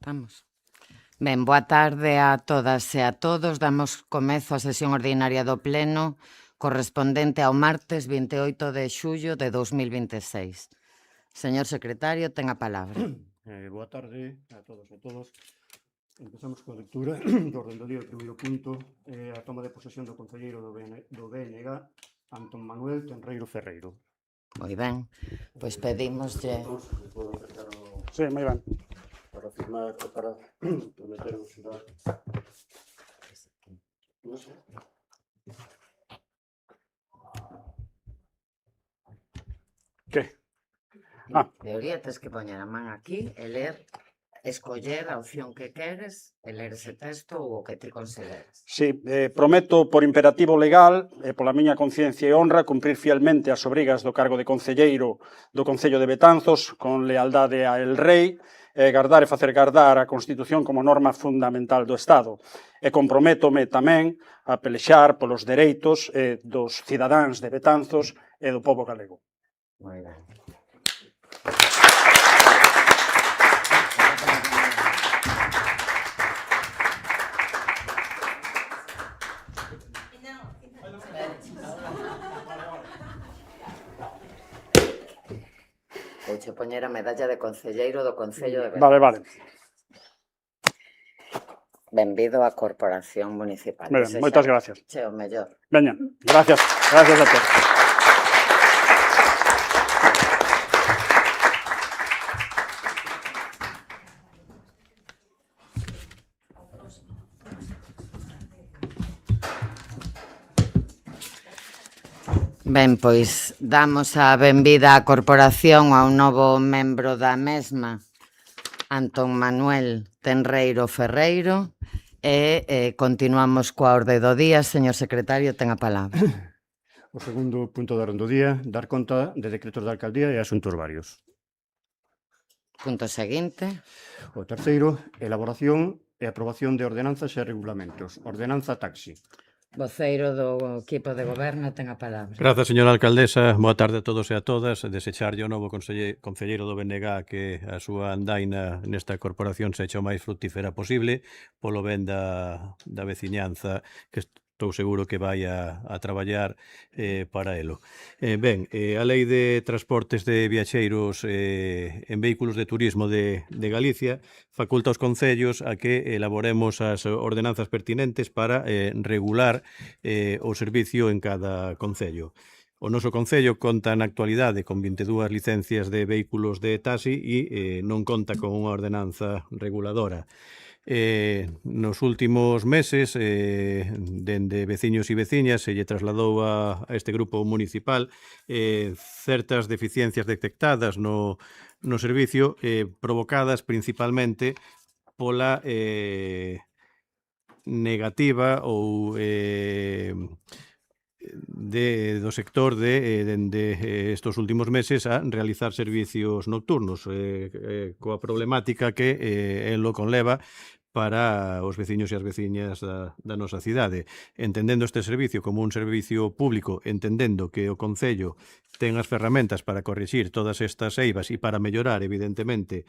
Estamos. Ben, boa tarde a todas e a todos. Damos comezo á sesión ordinaria do Pleno correspondente ao martes 28 de xullo de 2026. Señor secretario, ten a palabra. Boa tarde a todos e a todos. Empezamos coa lectura do orden do día. O primeiro punto é a toma de posesión do concelleiro do BNG, Antón Manuel Tenreiro Ferreiro. Moi ben, pois pedímoslle... Sí, moi ben. Para firmar, para prometernos dar... Non sei. Que? Teoría, tens que poñer a man aquí e ler, escoller a opción que queres e ler ese texto ou o que te consideres. Sí, prometo por imperativo legal e pola miña conciencia e honra cumprir fielmente as obrigas do cargo de concelleiro do Concello de Betanzos con lealdade a el Rei e gardar e facer gardar a Constitución como norma fundamental do Estado. E comprométome tamén a pelexar polos dereitos dos cidadáns de Betanzos e do pobo galego. Moi ben. Vouche poñer a medalla de concelleiro do Concello de Betanzos. Vale. Benvido á Corporación Municipal. Ben, moitas gracias. Che, o mellor. Veña, gracias a todos. Ben, pois damos a benvida á corporación a un novo membro da mesma, Antón Manuel Tenreiro Ferreiro, e continuamos coa orde do día. Señor secretario, ten a palabra. O segundo punto da orde do día, dar conta de decretos da alcaldía e asuntos varios. Punto seguinte. O terceiro, elaboración e aprobación de ordenanzas e regulamentos. Ordenanza taxi. Voceiro do equipo de goberno ten a palabra. Grazas, señora alcaldesa. Boa tarde a todos e a todas. Desecharlle ao novo concelleiro do BNG que a súa andaina nesta corporación se eche o máis fructífera posible polo ben da veciñanza que estou seguro que vai a traballar para elo. Ben, a Lei de Transportes de Viaxeiros en Vehículos de Turismo de Galicia faculta aos concellos a que elaboremos as ordenanzas pertinentes para regular o servicio en cada concello. O noso concello conta na actualidade con 22 licencias de vehículos de taxi e non conta con unha ordenanza reguladora. Nos últimos meses, dende veciños e veciñas, se lle trasladou a este grupo municipal certas deficiencias detectadas no servicio, provocadas principalmente pola negativa ou do sector dende estos últimos meses a realizar servicios nocturnos, coa problemática que elo conleva para os veciños e as veciñas da nosa cidade. Entendendo este servicio como un servicio público, entendendo que o Concello ten as ferramentas para corrixir todas estas eivas e para mellorar, evidentemente,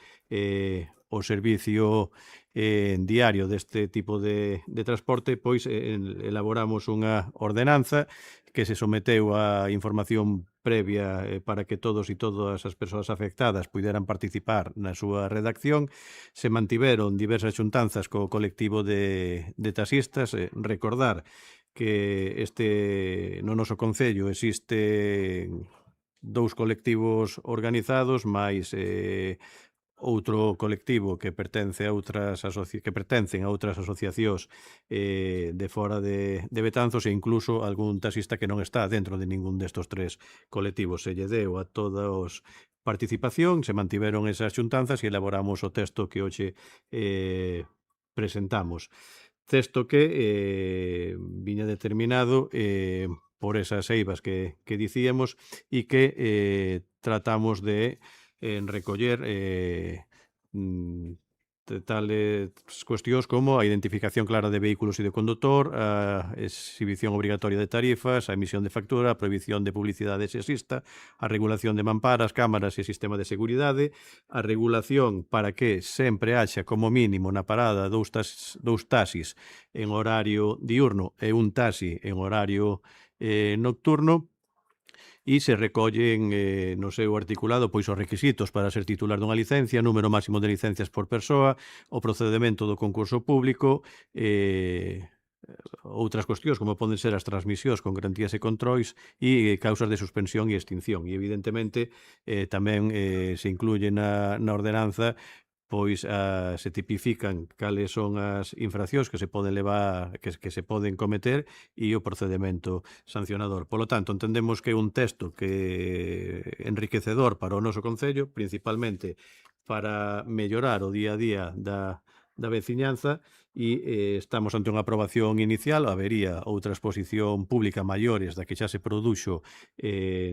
o servicio diario deste tipo de transporte, pois elaboramos unha ordenanza que se someteu a información previa para que todos e todas as persoas afectadas puideran participar na súa redacción. Se mantiveron diversas xuntanzas co colectivo de taxistas. Recordar que no noso concello existe 2 colectivos organizados máis outro colectivo que pertencen a outras asociacións de fora de Betanzos e incluso algún taxista que non está dentro de ningún destos 3 colectivos. Se lle deu a todos participación, se mantiveron esas xuntanzas e elaboramos o texto que hoxe presentamos. Texto que viña determinado por esas eivas que dicíamos e que tratamos de recoller tales cuestións como a identificación clara de vehículos e de condutor, a exhibición obrigatoria de tarifas, a emisión de factura, a prohibición de publicidade sexista, a regulación de mamparas, cámaras e sistema de seguridade, a regulación para que sempre haxa como mínimo na parada dous taxis en horario diurno e un taxi en horario nocturno, e se recollen no seu articulado pois os requisitos para ser titular dunha licencia, número máximo de licencias por persoa, o procedemento do concurso público, outras cuestións como poden ser as transmisións con garantías e controis e causas de suspensión e extinción. E evidentemente tamén se incluye na ordenanza pois se tipifican cales son as infraccións que se poden levar, que se poden cometer e o procedemento sancionador. Polo tanto, entendemos que é un texto que enriquecedor para o noso Concello, principalmente para mellorar o día a día da veciñanza e estamos ante unha aprobación inicial, habería outra exposición pública maiores da que xa se produxo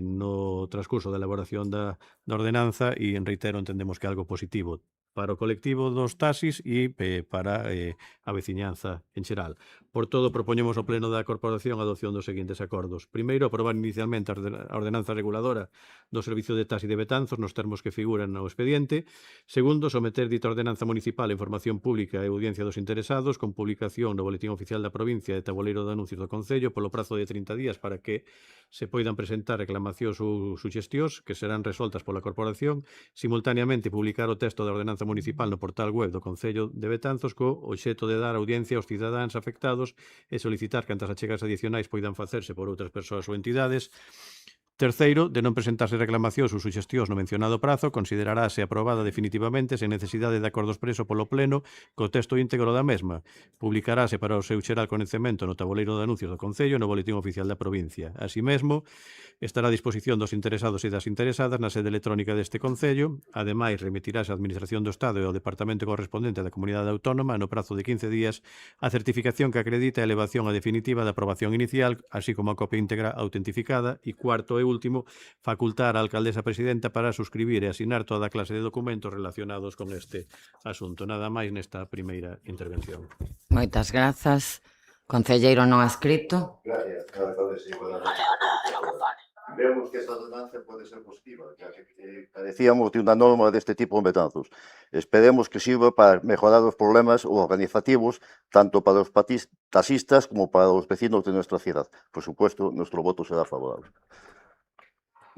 no transcurso da elaboración da ordenanza e, reitero, entendemos que é algo positivo para o colectivo dos taxis e para a veciñanza en xeral. Por todo, propoñemos ao Pleno da Corporación a adopción dos seguintes acordos. Primeiro, aprobar inicialmente a ordenanza reguladora do Servicio de Taxi de Betanzos nos termos que figuran no expediente. Segundo, someter dita ordenanza municipal a información pública e audiencia dos interesados con publicación no Boletín Oficial da Provincia e tabuleiro de anuncios do Concello polo prazo de 30 días para que se poidan presentar reclamacións ou suxestións que serán resoltas pola Corporación, simultaneamente publicar o texto da ordenanza municipal no portal web do Concello de Betanzos co obxecto de dar audiencia aos cidadáns afectados e solicitar cantas achegas adicionais poidan facerse por outras persoas ou entidades. Terceiro, de non presentarse reclamacións ou suxestións no mencionado prazo, considerarase aprobada definitivamente sen necesidade de acordo expreso polo Pleno co texto íntegro da mesma. Publicarase para o seu xeral coñecemento no tabuleiro de anuncios do Concello no Boletín Oficial da Provincia. Así mesmo, estará a disposición dos interesados e das interesadas na sede electrónica deste Concello. Ademais, remitirase á Administración do Estado e ao Departamento correspondente da Comunidade Autónoma no prazo de 15 días a certificación que acredita a elevación a definitiva da aprobación inicial, así como a copia íntegra autentificada. E cuarto e último, facultar á alcaldesa presidenta para suscribir e asinar toda a clase de documentos relacionados con este asunto. Nada máis nesta primeira intervención. Moitas grazas. Concelleiro non adscrito. Gracias, alcaldesa. Vemos que esta ordenanza pode ser positiva, ya que carecíamos de unha norma deste tipo en Betanzos. Esperemos que sirva para mejorar os problemas organizativos tanto para os taxistas como para os vecinos de nuestra ciudad. Por supuesto, nuestro voto será favorable.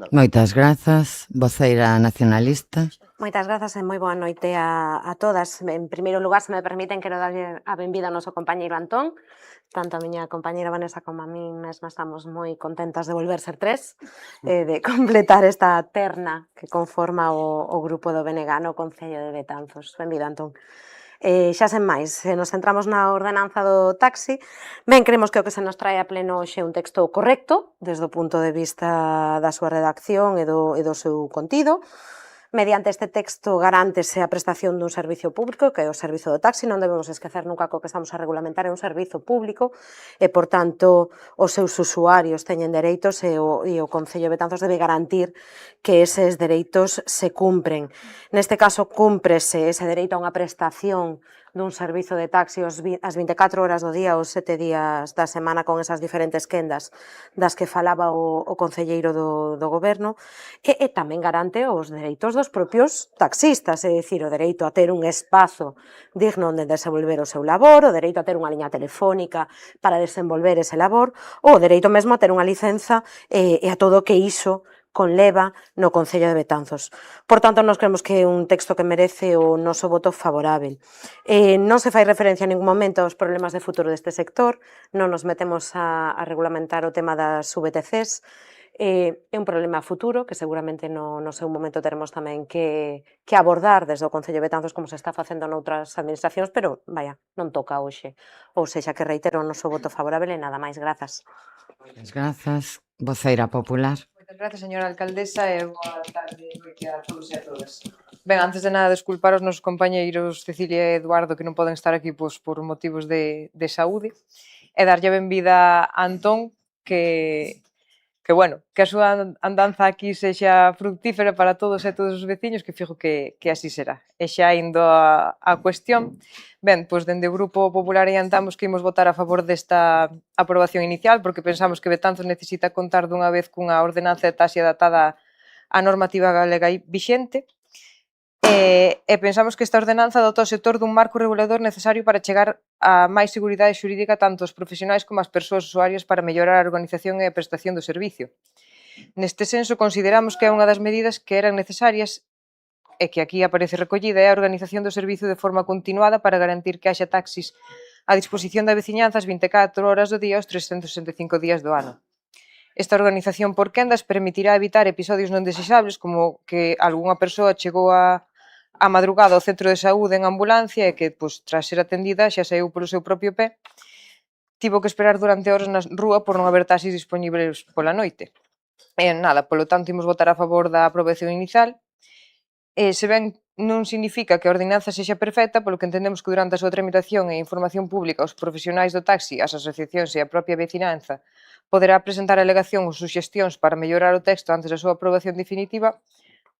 Moitas grazas, voceira nacionalista. Moitas grazas e moi boa noite a todas. En primeiro lugar, se me permiten, quero darlle a benvida ao noso compañeiro Antón. Tanto a miña compañeira Vanessa como a mí mesma estamos moi contentas de volver ser tres, de completar esta terna que conforma o grupo do BNG no Concello de Betanzos. Benvido, Antón. Xa sen máis, se nos centramos na ordenanza do taxi, ben, creemos que o que se nos trae a pleno hoxe é un texto correcto, desde o punto de vista da súa redacción e do seu contido. Mediante este texto garántese a prestación dun servicio público, que é o servizo do taxi, non debemos esquecer nunca que o que estamos a regulamentar é un servizo público e, por tanto, os seus usuarios teñen dereitos e o Concello de Betanzos debe garantir que eses dereitos se cumpren. Neste caso, cúmprese ese dereito a unha prestación dun servizo de taxi as 24 horas do día, os 7 días da semana, con esas diferentes quendas das que falaba o concelleiro do goberno, e tamén garante os dereitos dos propios taxistas, é dicir, o dereito a ter un espazo digno onde desenvolver o seu labor, o dereito a ter unha liña telefónica para desenvolver ese labor, ou o dereito mesmo a ter unha licenza e a todo o que iso conleva no Concello de Betanzos. Por tanto, nós creemos que é un texto que merece o noso voto favorável. Non se fai referencia en ningún momento aos problemas de futuro deste sector, non nos metemos a regulamentar o tema das VTCs, é un problema futuro que seguramente no seu momento teremos tamén que abordar desde o Concello de Betanzos como se está facendo noutras administracións, pero, vaya, non toca hoxe. Ou sexa, que reitero o noso voto favorável e nada máis. Grazas. Grazas. Voceira popular. Moitas gracias, señora alcaldesa, e boa tarde a todos e a todas. Ben, antes de nada, desculpar aos nosos compañeiros Cecilia e Eduardo que non poden estar aquí por motivos de saúde, e darlle a benvida a Antón, que que bueno, que a súa andanza aquí sexa fructífera para todos e todos os veciños, que fijo que así será. E xa indo á cuestión, ben, pois dende o Grupo Popular adiantamos que imos votar a favor desta aprobación inicial, porque pensamos que Betanzos necesita contar dunha vez cunha ordenanza de taxa adaptada á normativa galega vixente, e pensamos que esta ordenanza dota o sector dun marco regulador necesario para chegar a máis seguridade xurídica tanto aos profesionais como ás persoas usuarias para mellorar a organización e a prestación do servicio. Neste senso, consideramos que é unha das medidas que eran necesarias e que aquí aparece recollida é a organización do servicio de forma continuada para garantir que haxa taxis a disposición da veciñanza as 24 horas do día os 365 días do ano. Esta organización por quendas permitirá evitar episodios non desexables como que algunha persoa chegou a madrugada ao centro de saúde en ambulancia e que, pois, tras ser atendida, xa saíu polo seu propio pé, tivo que esperar durante horas na rúa por non haber taxis dispoñibles pola noite. E nada, polo tanto, imos votar a favor da aprobación inicial. Se ben non significa que a ordenanza sexa perfecta, polo que entendemos que durante a súa tramitación e información pública aos profesionais do taxi, as asociacións e a propia vecinanza poderá presentar alegación ou suxestións para mellorar o texto antes da súa aprobación definitiva.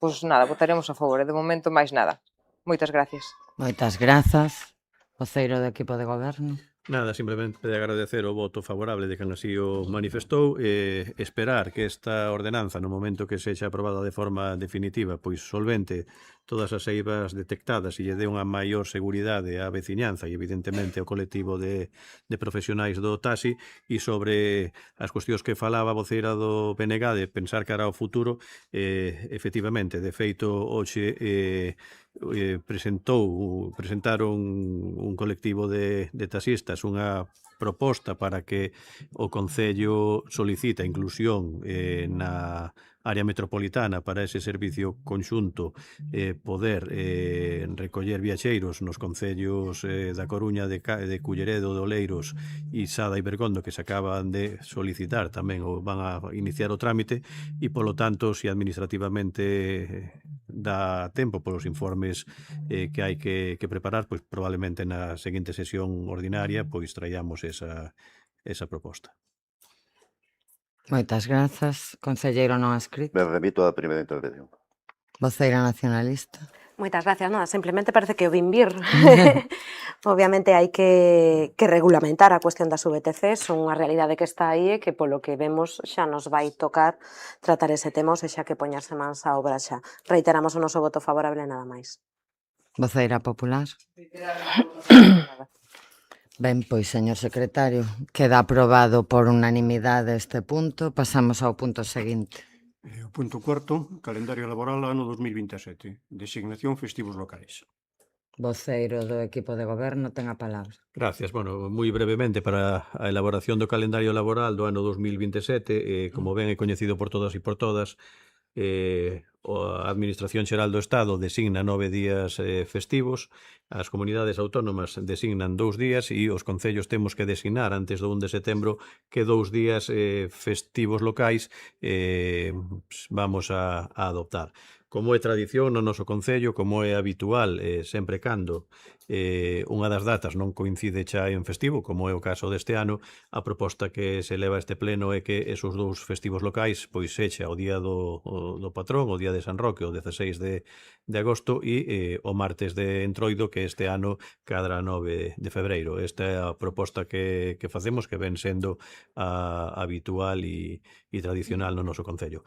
Pois nada, votaremos a favor e de momento máis nada. Moitas gracias. Moitas grazas. Voceiro do equipo de goberno. Nada, simplemente de agradecer o voto favorable de quen así o manifestou e esperar que esta ordenanza no momento que sexa aprobada de forma definitiva pois solvente todas as eivas detectadas e lle dé unha maior seguridade á veciñanza e evidentemente ao colectivo de profesionais do taxi e sobre as cuestións que falaba a voceira do PNG de pensar cara ao futuro, efectivamente, de feito hoxe presentaron un colectivo de taxistas unha proposta para que o Concello solicita a inclusión na área metropolitana para ese servicio conxunto poder recoller viaxeiros nos concellos da Coruña, de Culleredo, de Oleiros e Sada e Bergondo, que se acaban de solicitar tamén ou van a iniciar o trámite e, polo tanto, se administrativamente dá tempo polos informes que hai que preparar, pois probablemente na seguinte sesión ordinaria pois traíamos esa proposta. Moitas grazas. Concelleiro non adscrito. Me remito á primeira intervención. Voceira nacionalista. Moitas gracias, nada, simplemente parece que o vin vir. Obviamente hai que regulamentar a cuestión das VTC, son unha realidade que está aí e que polo que vemos xa nos vai tocar tratar ese tema, ou sexa que poñarse mans á obra xa. Reiteramos o noso voto favorable nada máis. Voceira popular. Ben, pois, señor secretario, queda aprobado por unanimidade este punto. Pasamos ao punto seguinte. O punto cuarto, calendario laboral ano 2027, designación festivos locais. Voceiro do equipo de goberno ten a palabra. Gracias. Bueno, moi brevemente para a elaboración do calendario laboral do ano 2027, como ben é coñecido por todas e por todas, a Administración Xeral do Estado designa 9 días festivos, as comunidades autónomas designan 2 días e os concellos temos que designar antes do 1 de setembro que 2 días festivos locais vamos a adoptar. Como é tradición no noso concello, como é habitual, sempre cando unha das datas non coincide xa en festivo, como é o caso deste ano, a proposta que se leva a este pleno é que esos 2 festivos locais pois sexa o día do patrón, o día de San Roque, o 16 de agosto e o martes de Entroido, que este ano cadra 9 de febreiro. Esta é a proposta que facemos, que ven sendo a habitual e tradicional no noso concello.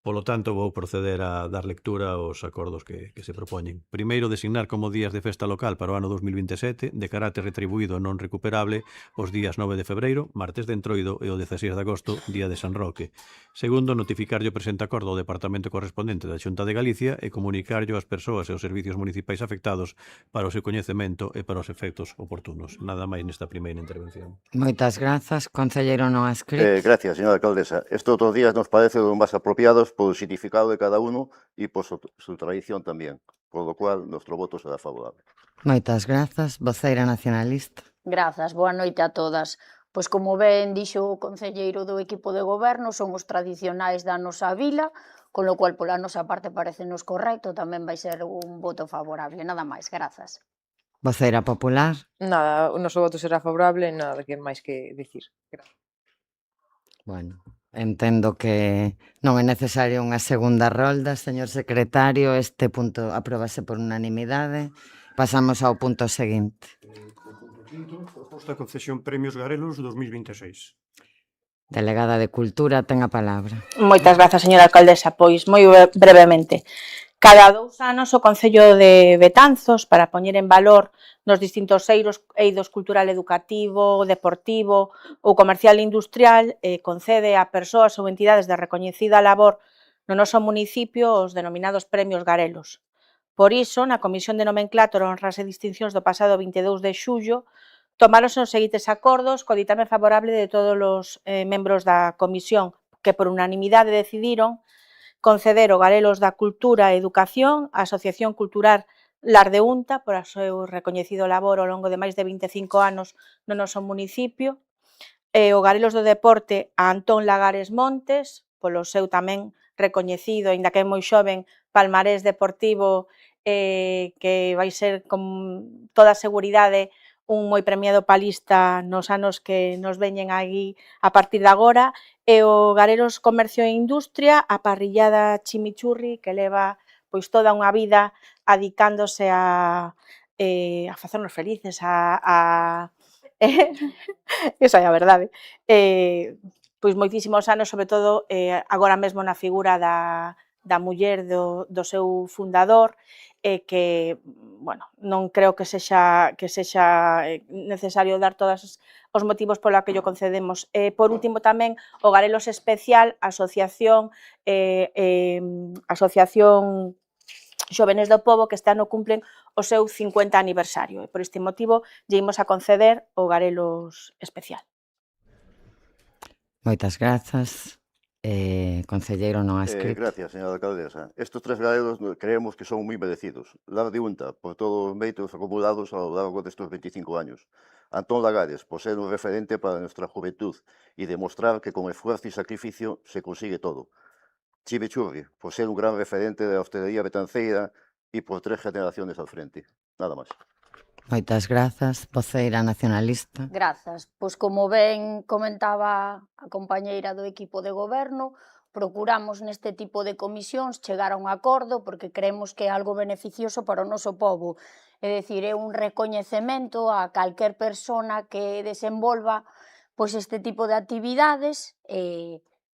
Polo tanto, vou proceder a dar lectura aos acordos que se propoñen. Primeiro, designar como días de festa local para o ano 2027, de carácter retribuído non recuperable, os días 9 de febreiro, martes de Entroido, e o 16 de agosto, día de San Roque. Segundo, notificarlle o presente acordo ao departamento correspondente da Xunta de Galicia e comunicarlle ás persoas e aos servicios municipais afectados para o seu coñecemento e para os efectos oportunos. Nada máis nesta primeira intervención. Moitas grazas. Concelleiro non adscrito. Gracias, señora alcaldesa. Estos otros días nos parece los más apropiados por el significado de cada uno y por su tradición también, por lo cual nuestro voto será favorable. Moitas grazas. Voceira nacionalista. Grazas, boa noite a todas. Pois como ben dixo o concelleiro do equipo de goberno, son os tradicionais da nosa vila, con lo cual pola nosa parte parecenos correcto, tamén vai ser un voto favorable, nada máis, grazas. Voceira popular. Nada, o noso voto será favorable, nada que máis que dicir. Gracias. Bueno, Entendo que non é necesaria unha segunda rolda, señor secretario. Este punto apróbase por unanimidade. Pasamos ao punto seguinte. Punto quinto, proposta de concesión Premios Garelos 2026. Delegada de Cultura, ten a palabra. Moitas grazas, señora alcaldesa. Pois moi brevemente. Cada 2 anos o Concello de Betanzos, para poñer en valor nos distintos eidos cultural educativo, deportivo ou comercial e industrial, concede a persoas ou entidades de recoñecida labor no noso municipio os denominados Premios Garelos. Por iso, na Comisión de Nomenclátor, Honras e Distincións do pasado 22 de xullo, tomáronse os seguintes acordos co ditame favorable de todos os membros da comisión, que por unanimidade decidiron conceder o Garelos da Cultura e Educación á Asociación Cultural Lar de Unta por o seu recoñecido labor ao longo de máis de 25 anos no noso municipio, e o Garelos do Deporte a Antón Lagares Montes, polo seu tamén recoñecido, aínda que é moi xoven, palmarés deportivo, que vai ser con toda a seguridade un moi premiado palista nos anos que nos veñen aí a partir de agora, e o Garelos Comercio e Industria, a parrillada Chimichurri, que leva pois toda unha vida adicándose a facernos felices, esa é a verdade. Pois moitísimos anos, sobre todo, agora mesmo na figura da muller do seu fundador, que, bueno, non creo que sexa necesario dar todos os motivos polo que llo concedemos. Por último, tamén, o Garelos Especial, Asociación Xovenes do Pobo, que este ano cumplen o seu 50 aniversario. E por este motivo, lle imos a conceder o Garelos Especial. Moitas grazas. Concelleiro non adscrito. Gracias, señora alcaldesa. Estos 3 garelos creemos que son moi merecidos. Lar de Unta, por todos os méritos acumulados ao largo destes 25 años. Antón Lagares, por ser un referente para a nuestra juventud e demostrar que con esfuerzo e sacrificio se consigue todo. Chimichurri, por ser un gran referente da hostelería betanceira e por 3 generaciones al frente. Nada máis. Moitas grazas, voceira nacionalista. Grazas. Pois como ben comentaba a compañeira do equipo de goberno, procuramos neste tipo de comisións chegar a un acordo porque creemos que é algo beneficioso para o noso pobo. É dicir, é un recoñecemento a calquer persona que desenvolva pois este tipo de actividades.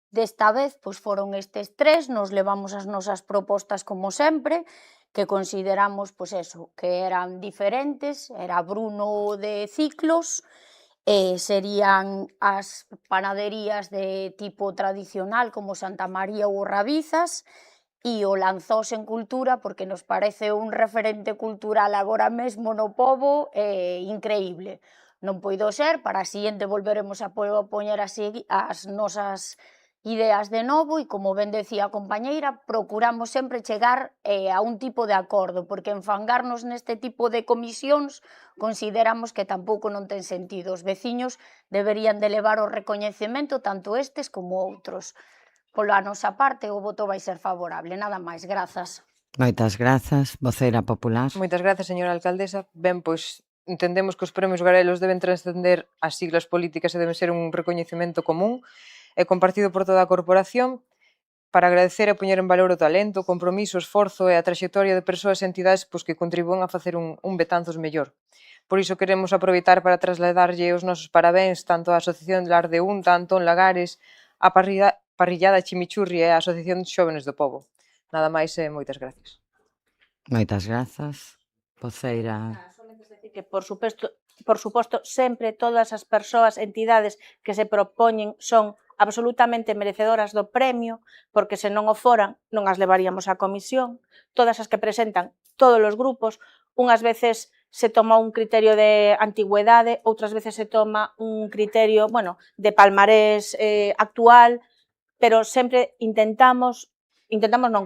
Desta vez pois foron estes 3, nos levamos as nosas propostas como sempre, que consideramos, pois eso, que eran diferentes. Era Bruno de ciclos, serían as panaderías de tipo tradicional como Santa María ou Rabizas, e o Lanzós en Cultura, porque nos parece un referente cultural agora mesmo no pobo increíble. Non poido ser, para a seguinte volveremos a poñer así as nosas ideas de novo e, como ben decía a compañeira, procuramos sempre chegar a un tipo de acordo, porque enfangarnos neste tipo de comisións consideramos que tampouco non ten sentido. Os veciños deberían de levar o recoñecemento tanto estes como outros. Pola nosa parte, o voto vai ser favorable. Nada máis, grazas. Moitas grazas, voceira popular. Moitas grazas, señora alcaldesa. Ben, pois entendemos que os premios Garelos deben transcender as siglas políticas e deben ser un recoñecemento común e compartido por toda a corporación para agradecer e poñer en valor o talento, o compromiso, o esforzo e a traxectoria de persoas e entidades que contribúen a facer un Betanzos mellor. Por iso queremos aproveitar para trasladarlle os nosos parabéns tanto á Asociación Lar de Unta, Antón Lagares, a parrillada Chimichurri e a Asociación Xóvenes do Pobo. Nada máis e moitas gracias. Moitas grazas, voceira. Que, por suposto, sempre todas as persoas, entidades que se propoñen son absolutamente merecedoras do premio, porque se non o foran non as levaríamos á comisión. Todas as que presentan todos os grupos, unhas veces se toma un criterio de antigüedade, outras veces se toma un criterio, de palmarés actual, pero sempre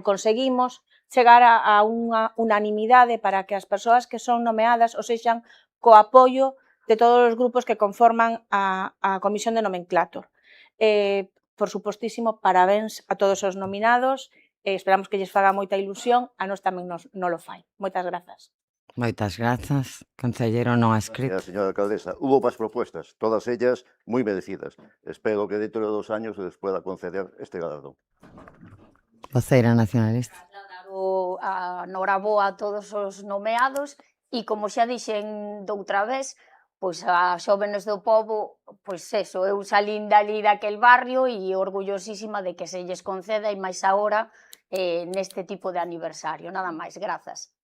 conseguimos chegar a unha unanimidade para que as persoas que son nomeadas o sexan co apoio de todos os grupos que conforman a Comisión de Nomenclátor. Por supostísimo, parabéns a todos os nominados, esperamos que lles faga moita ilusión, a nós tamén nos lo fai. Moitas grazas. Moitas grazas. Concelleiro non adscrito. Gracias, señora alcaldesa. Hubo más propuestas, todas ellas muy merecidas. Espero que dentro de 2 años se les pueda conceder este galardón. Voceira nacionalista. A noraboa a todos os nomeados e, como xa dixen doutra vez, pois a xóvenes do pobo, pois eso, eu salín dali daquel barrio e orgullosísima de que se lles conceda e máis agora neste tipo de aniversario. Nada máis, grazas.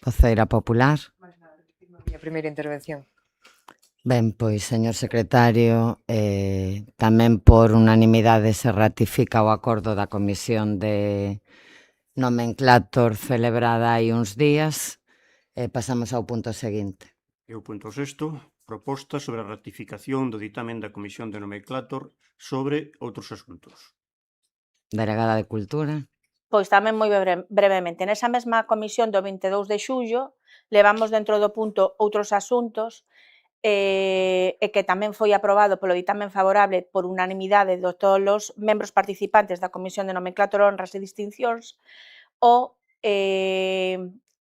Voceira popular. A primeira intervención. Ben, pois, señor secretario, tamén por unanimidade se ratifica o acordo da Comisión de Nomenclator celebrada hai uns días. Pasamos ao punto seguinte. E o punto sexto, proposta sobre a ratificación do ditamen da Comisión de Nomenclator sobre outros asuntos. Delegada de Cultura. Pois tamén moi brevemente. Nesa mesma comisión do 22 de xullo levamos dentro do punto outros asuntos e que tamén foi aprobado polo ditamen favorable por unanimidade de todos os membros participantes da Comisión de Nomenclator, Honras e Distincións,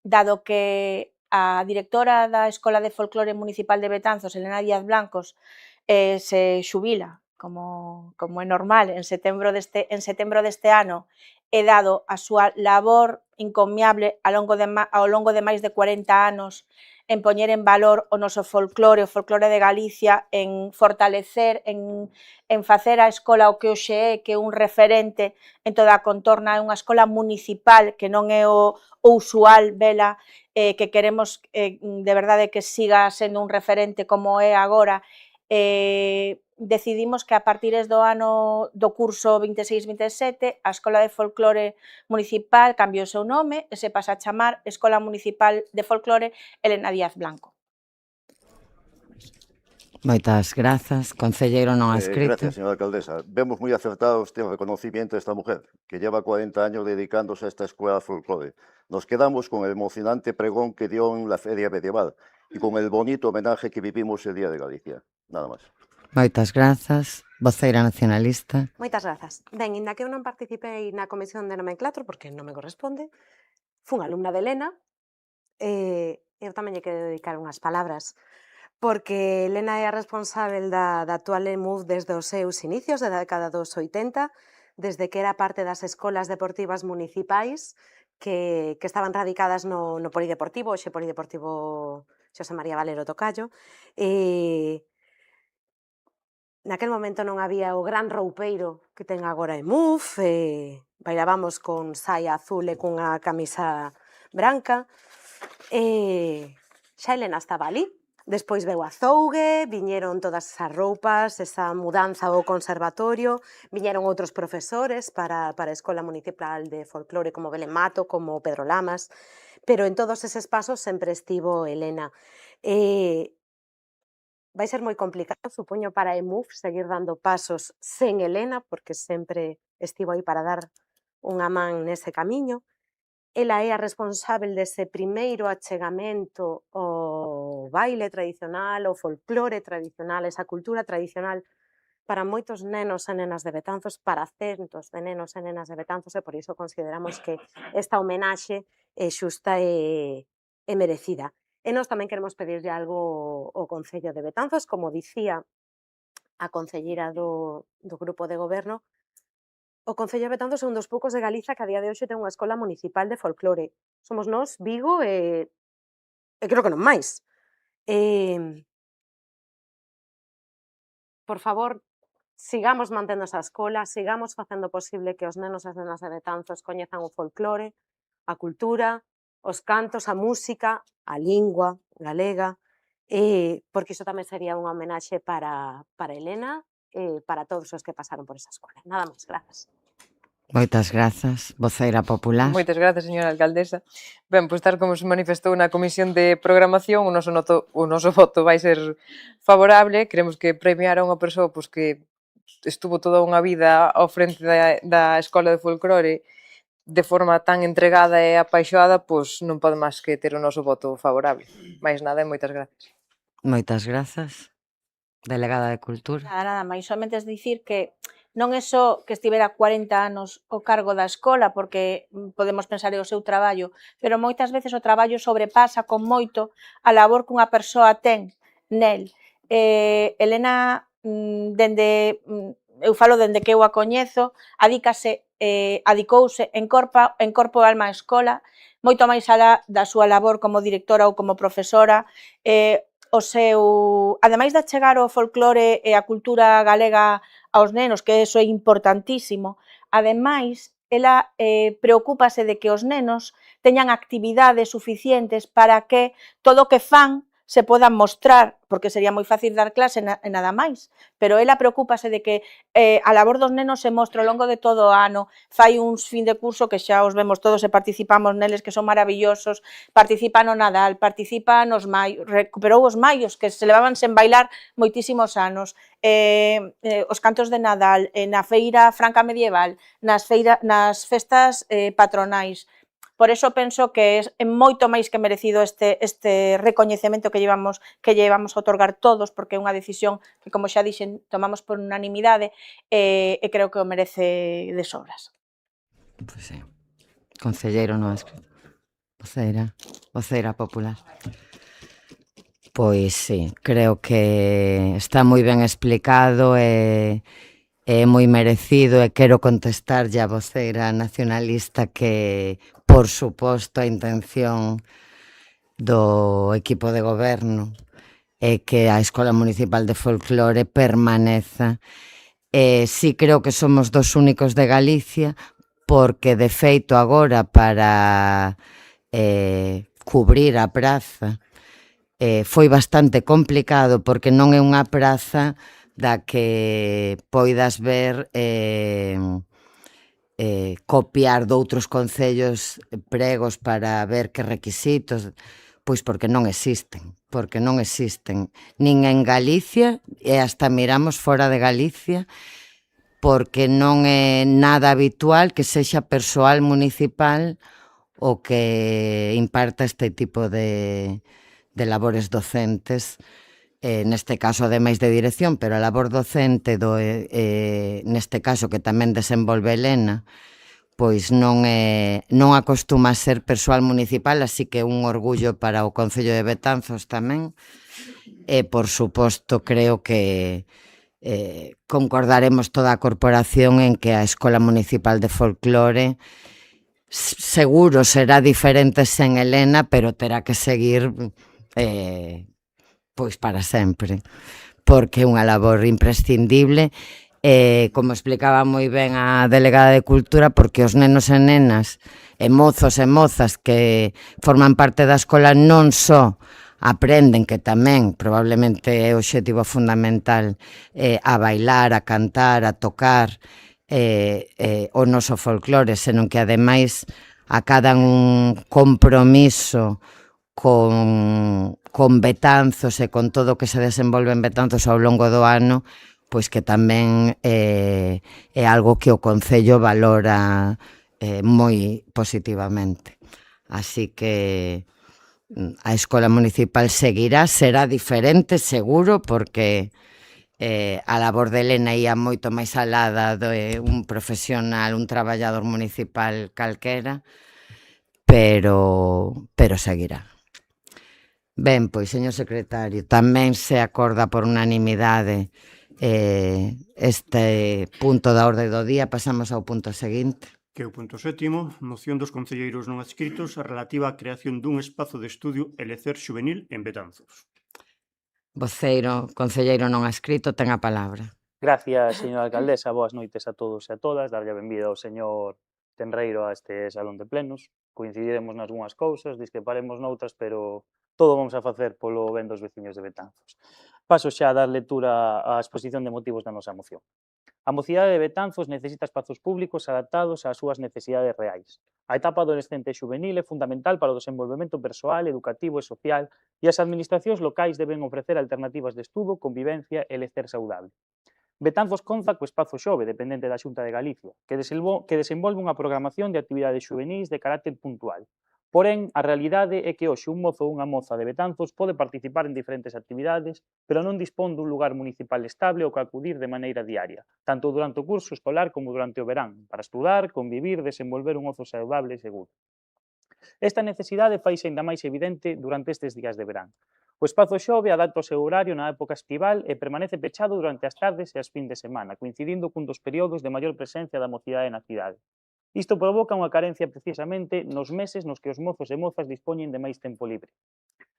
dado que a directora da Escola de Folclore Municipal de Betanzos, Elena Díaz Blancos, se xubila, como é normal, en setembro deste ano, e dado a súa labor encomiable ao longo de máis de 40 anos en poñer en valor o noso folclore, o folclore de Galicia, en fortalecer, en facer a escola o que hoxe é, que é un referente en toda a contorna, é unha escola municipal, que non é o usual vela, que queremos de verdade que siga sendo un referente como é agora. Decidimos que a partir do ano do curso 26-27 a Escola de Folclore Municipal cambiou o seu nome e se pasa a chamar Escola Municipal de Folclore Elena Díaz Blanco. Moitas grazas. Concelleiro non adscrito. Gracias, señora alcaldesa. Vemos muy acertado este reconocimiento a esta mujer, que lleva 40 años dedicándose a esta escuela de folclore. Nos quedamos con el emocionante pregón que dio en la feria medieval y con el bonito homenaje que vivimos el Día de Galicia. Nada máis. Moitas grazas. Voceira nacionalista. Moitas grazas. Ben, inda que eu non participei na Comisión de Nomenclator, porque non me corresponde, fun alumna de Elena, eu tamén lle quero dedicar unhas palabras, porque Elena é a responsável da actual EMUF desde os seus inicios, da década dos 80, desde que era parte das escolas deportivas municipais que estaban radicadas no Polideportivo, hoxe Polideportivo Xosé María Valero Tocayo. Naquel momento non había o gran roupeiro que ten agora EMUF, bailábamos con saia azul e cunha camisa branca. Xa Elena estaba ali. Despois veu a Zougue, viñeron todas esas roupas, esa mudanza ao conservatorio, viñeron outros profesores para a Escola Municipal de Folclore como Belén Mato, como Pedro Lamas, pero en todos eses pasos sempre estivo Elena. Vai ser moi complicado, supoño, para a EMUF seguir dando pasos sen Elena, porque sempre estivo aí para dar unha man nese camiño. Ela é a responsável dese primeiro achegamento ao baile tradicional, ao folclore tradicional, esa cultura tradicional para moitos nenos e nenas de Betanzos, para centos de nenos e nenas de Betanzos, e por iso consideramos que esta homenaxe é xusta e merecida. E nós tamén queremos pedirlle algo ao Concello de Betanzos, como dicía a concelleira do grupo de goberno. O Concello de Betanzos é un dos poucos de Galiza que a día de hoxe ten unha escola municipal de folclore. Somos nós, Vigo e creo que non máis. Por favor, sigamos mantendo esa escola, sigamos facendo posible que os nenos e as nenas de Betanzos coñezan o folclore, a cultura, os cantos, a música, a lingua galega, porque iso tamén sería unha homenaxe para Elena e para todos os que pasaron por esa escola. Nada máis, grazas. Moitas grazas. Voceira popular. Moitas grazas, señora alcaldesa. Ben, pois tal como se manifestou na Comisión de Programación, o noso voto vai ser favorable. Queremos que premiar a unha persoa pois, que estuvo toda unha vida ao frente da Escola de Folclore de forma tan entregada e apaixoada, pois non pode máis que ter o noso voto favorable. Mais nada e moitas grazas. Moitas grazas. Delegada de Cultura. Nada máis, somente es dicir que non é só que estivera 40 anos ao cargo da escola, porque podemos pensar en o seu traballo, pero moitas veces o traballo sobrepasa con moito a labor que unha persoa ten nel. Elena, eu falo dende que eu a coñezo, adicouse en corpo e alma á escola, moito máis alá da súa labor como directora ou como profesora. Ademais de achegar o folclore e a cultura galega aos nenos, que eso é importantísimo, ademais, ela preocúpase de que os nenos teñan actividades suficientes para que todo o que fan se podan mostrar, porque sería moi fácil dar clase e nada máis, pero ela preocúpase de que a labor dos nenos se mostra ao longo de todo o ano, fai uns fin de curso que xa os vemos todos e participamos neles, que son maravillosos, participa no Nadal, participa nos maios, recuperou os maios, que se levaban sen bailar moitísimos anos, os cantos de Nadal, na feira franca medieval, nas festas patronais. Por eso penso que é moito máis que merecido este recoñecemento que llevamos a otorgar todos, porque é unha decisión que, como xa dixen, tomamos por unanimidade e creo que o merece de sobras. Pois sí. Concelleiro non escrito. Voceira popular. Pois sí, creo que está moi ben explicado e é moi merecido, e quero contestarlle a voceira nacionalista que, por suposto, a intención do equipo de goberno é que a Escola Municipal de Folclore permaneza. Sí creo que somos dos únicos de Galicia, porque de feito agora para cubrir a praza foi bastante complicado, porque non é unha praza da que poidas ver copiar doutros concellos pregos para ver que requisitos, pois porque non existen, nin en Galicia, e hasta miramos fora de Galicia, porque non é nada habitual que sexa persoal municipal o que imparta este tipo de labores docentes, neste caso ademais de dirección, pero a labor docente neste caso que tamén desenvolve Elena, pois non acostuma a ser persoal municipal, así que un orgullo para o Concello de Betanzos tamén, e por suposto creo que concordaremos toda a corporación en que a Escola Municipal de Folclore seguro será diferente sen Elena, pero terá que seguir pois para sempre, porque é unha labor imprescindible, como explicaba moi ben a delegada de Cultura, porque os nenos e nenas, e mozos e mozas que forman parte da escola non só aprenden, que tamén probablemente é o obxectivo fundamental, a bailar, a cantar, a tocar o noso folclore, senón que ademais acadan un compromiso con Betanzos e con todo o que se desenvolve en Betanzos ao longo do ano, pois que tamén é algo que o Concello valora moi positivamente. Así que a Escola Municipal seguirá, será diferente, seguro, porque a labor de Elena ia moito máis alada de un profesional, un traballador municipal calquera, pero seguirá. Ben, pois, señor secretario, tamén se acorda por unanimidade este punto da orde do día. Pasamos ao punto seguinte. Que é o punto 7º, moción dos concelleiros non adscritos relativa á creación dun espazo de estudio e lecer xuvenil en Betanzos. Concelleiro non adscrito, ten a palabra. Gracias, señora alcaldesa, boas noites a todos e a todas, darlle a benvida ao señor Tenreiro a este salón de plenos. Coincidiremos nas algunhas cousas, discreparemos noutras, pero todo vamos a facer polo ben dos veciños de Betanzos. Paso xa a dar lectura á exposición de motivos da nosa moción. A mocidade de Betanzos necesita espazos públicos adaptados ás súas necesidades reais. A etapa adolescente e xuvenil é fundamental para o desenvolvemento persoal, educativo e social, e as administracións locais deben ofrecer alternativas de estudo, convivencia e lecer saudable. Betanzos conta co Espazo Xove, dependente da Xunta de Galicia, que desenvolve unha programación de actividades xuvenis de carácter puntual. Porén, a realidade é que hoxe un mozo ou unha moza de Betanzos pode participar en diferentes actividades, pero non dispón dun lugar municipal estable ao que acudir de maneira diaria, tanto durante o curso escolar como durante o verán, para estudar, convivir, desenvolver un ozo saudable e seguro. Esta necesidade faise ainda máis evidente durante estes días de verán. O espazo Xove adapta o seu horario na época estival e permanece pechado durante as tardes e as fin de semana, coincidindo cun dos períodos de maior presencia da mocidade na cidade. Isto provoca unha carencia precisamente nos meses nos que os mozos e mozas dispoñen de máis tempo libre.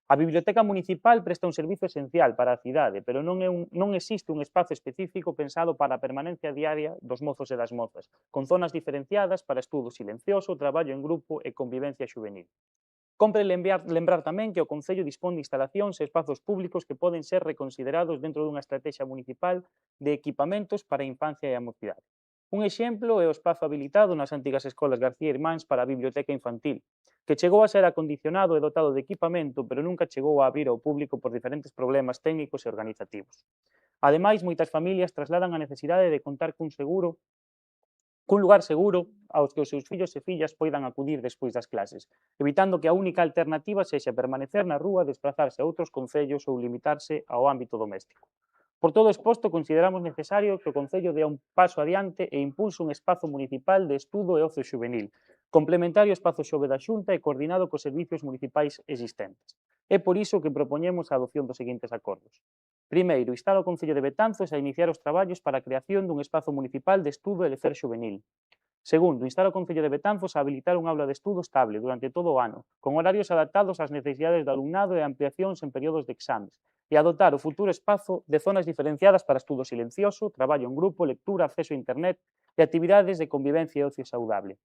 A Biblioteca Municipal presta un servizo esencial para a cidade, pero non existe un espazo específico pensado para a permanencia diaria dos mozos e das mozas, con zonas diferenciadas para estudo silencioso, traballo en grupo e convivencia xuvenil. Compre lembrar tamén que o Concello dispón de instalacións e espazos públicos que poden ser reconsiderados dentro dunha estrategia municipal de equipamentos para a infancia e a mocidade. Un exemplo é o espazo habilitado nas antigas escolas García Irmáns para a biblioteca infantil, que chegou a ser acondicionado e dotado de equipamento, pero nunca chegou a abrir ao público por diferentes problemas técnicos e organizativos. Ademais, moitas familias trasladan a necesidade de contar cun lugar seguro aos que os seus fillos e fillas poidan acudir despois das clases, evitando que a única alternativa sexa permanecer na rúa, desplazarse a outros concellos ou limitarse ao ámbito doméstico. Por todo exposto, consideramos necesario que o Concello dea un paso adiante e impulse un espazo municipal de estudo e ocio xuvenil, complementario ao espazo Xove da Xunta e coordinado cos servicios municipais existentes. É por iso que propoñemos a adopción dos seguintes acordos. Primeiro, instar ao Concello de Betanzos a iniciar os traballos para a creación dun espazo municipal de estudo e lecer xuvenil. Segundo, instar ao Concello de Betanzos a habilitar un aula de estudo estable durante todo o ano, con horarios adaptados ás necesidades do alumnado e ampliacións en períodos de exames, e adotar o futuro espazo de zonas diferenciadas para estudo silencioso, traballo en grupo, lectura, acceso a internet e actividades de convivencia e ocio saudable.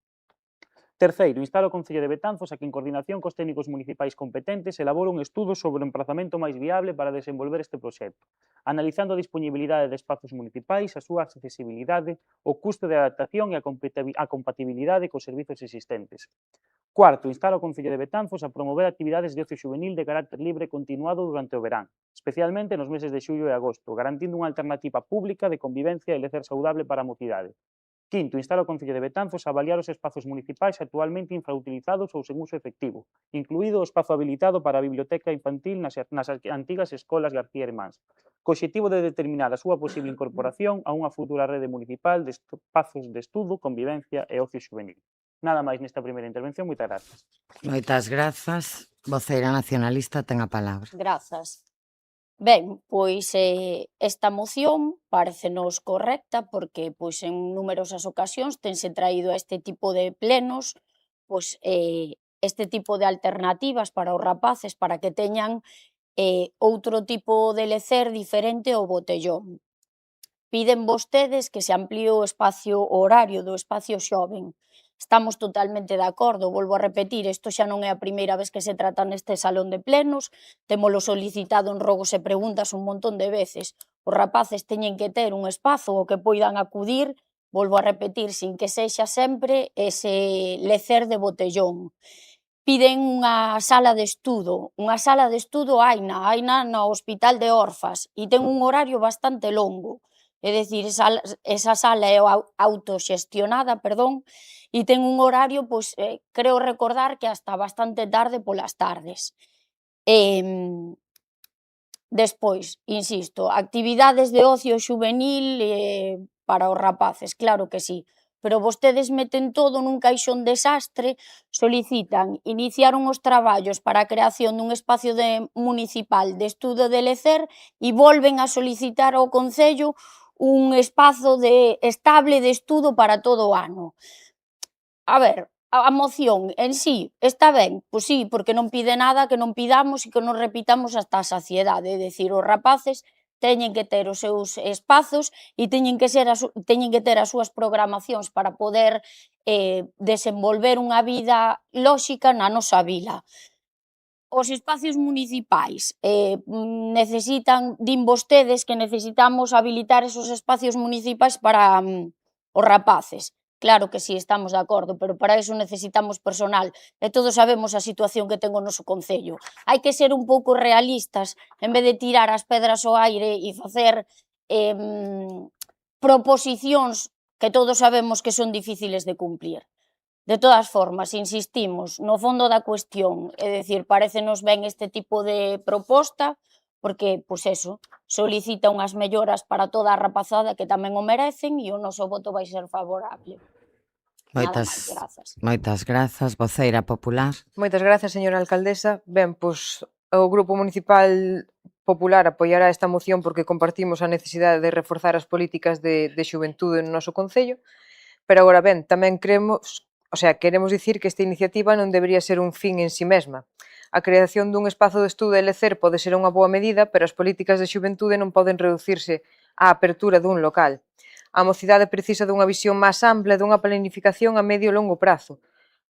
Terceiro, instar ao Concello de Betanzos a que, en coordinación cos técnicos municipais competentes, elabore un estudo sobre o emprazamento máis viable para desenvolver este proxecto, analizando a disponibilidade de espazos municipais, a súa accesibilidade, o custo de adaptación e a compatibilidade cos servizos existentes. Cuarto, instar ao Concello de Betanzos a promover actividades de ocio xuvenil de carácter libre continuado durante o verán, especialmente nos meses de xullo e agosto, garantindo unha alternativa pública de convivencia e lecer saudable para a mocidade. Quinto, instar ao Concello de Betanzos a avaliar os espazos municipais actualmente infrautilizados ou sen uso efectivo, incluído o espazo habilitado para a biblioteca infantil nas antigas escolas García Irmáns, co obxectivo de determinar a súa posible incorporación a unha futura rede municipal de espazos de estudo, convivencia e ocio xuvenil. Nada máis nesta primeira intervención, moitas grazas. Moitas grazas. Voceira nacionalista ten a palabra. Grazas. Ben, pois esta moción parecenos correcta porque pois en numerosas ocasións tense traído a este tipo de plenos pois este tipo de alternativas para os rapaces para que teñan outro tipo de lecer diferente ao botellón. Piden vostedes que se amplíe o espacio horario do espacio xoven. Estamos totalmente de acordo, volvo a repetir, isto xa non é a primeira vez que se trata neste salón de plenos, témolo solicitado en rogos e preguntas un montón de veces. Os rapaces teñen que ter un espazo ao que poidan acudir, volvo a repetir, sin que sexa sempre ese lecer de botellón. Piden unha sala de estudo haina no Hospital de Orfas e ten un horario bastante longo. É dicir, esa sala é autoxestionada, e ten un horario, pois, creo recordar que hasta bastante tarde polas tardes. Despois, insisto, actividades de ocio xuvenil para os rapaces, claro que sí, pero vostedes meten todo nun caixón desastre, solicitan, iniciaron os traballos para a creación dun espacio municipal de estudo de lecer e volven a solicitar ao Concello un espazo estable de estudo para todo o ano. A ver, a moción en sí está ben, pois sí, porque non pide nada que non pidamos e que non repitamos hasta a saciedade, é dicir, os rapaces teñen que ter os seus espazos e teñen que ter as súas programacións para poder desenvolver unha vida lóxica na nosa vila. Os espacios municipais necesitan, din vostedes que necesitamos habilitar esos espacios municipais para os rapaces. Claro que sí, estamos de acordo, pero para iso necesitamos personal e todos sabemos a situación que ten o noso Concello. Hai que ser un pouco realistas, en vez de tirar as pedras ao aire e facer proposicións que todos sabemos que son difíciles de cumplir. De todas formas, insistimos, no fondo da cuestión, é dicir, parécenos ben este tipo de proposta, porque, pois eso, solicita unhas melloras para toda a rapazada que tamén o merecen e o noso voto vai ser favorable. Nada máis, grazas. Moitas grazas, voceira popular. Moitas grazas, señora alcaldesa. Ben, pois o Grupo Municipal Popular apoiará esta moción porque compartimos a necesidade de reforzar as políticas de xuventude no noso concello, pero agora ben, tamén queremos dicir que esta iniciativa non debería ser un fin en si mesma. A creación dun espazo de estudo e lecer pode ser unha boa medida, pero as políticas de xuventude non poden reducirse á apertura dun local. A mocidade precisa dunha visión máis ampla e dunha planificación a medio e longo prazo.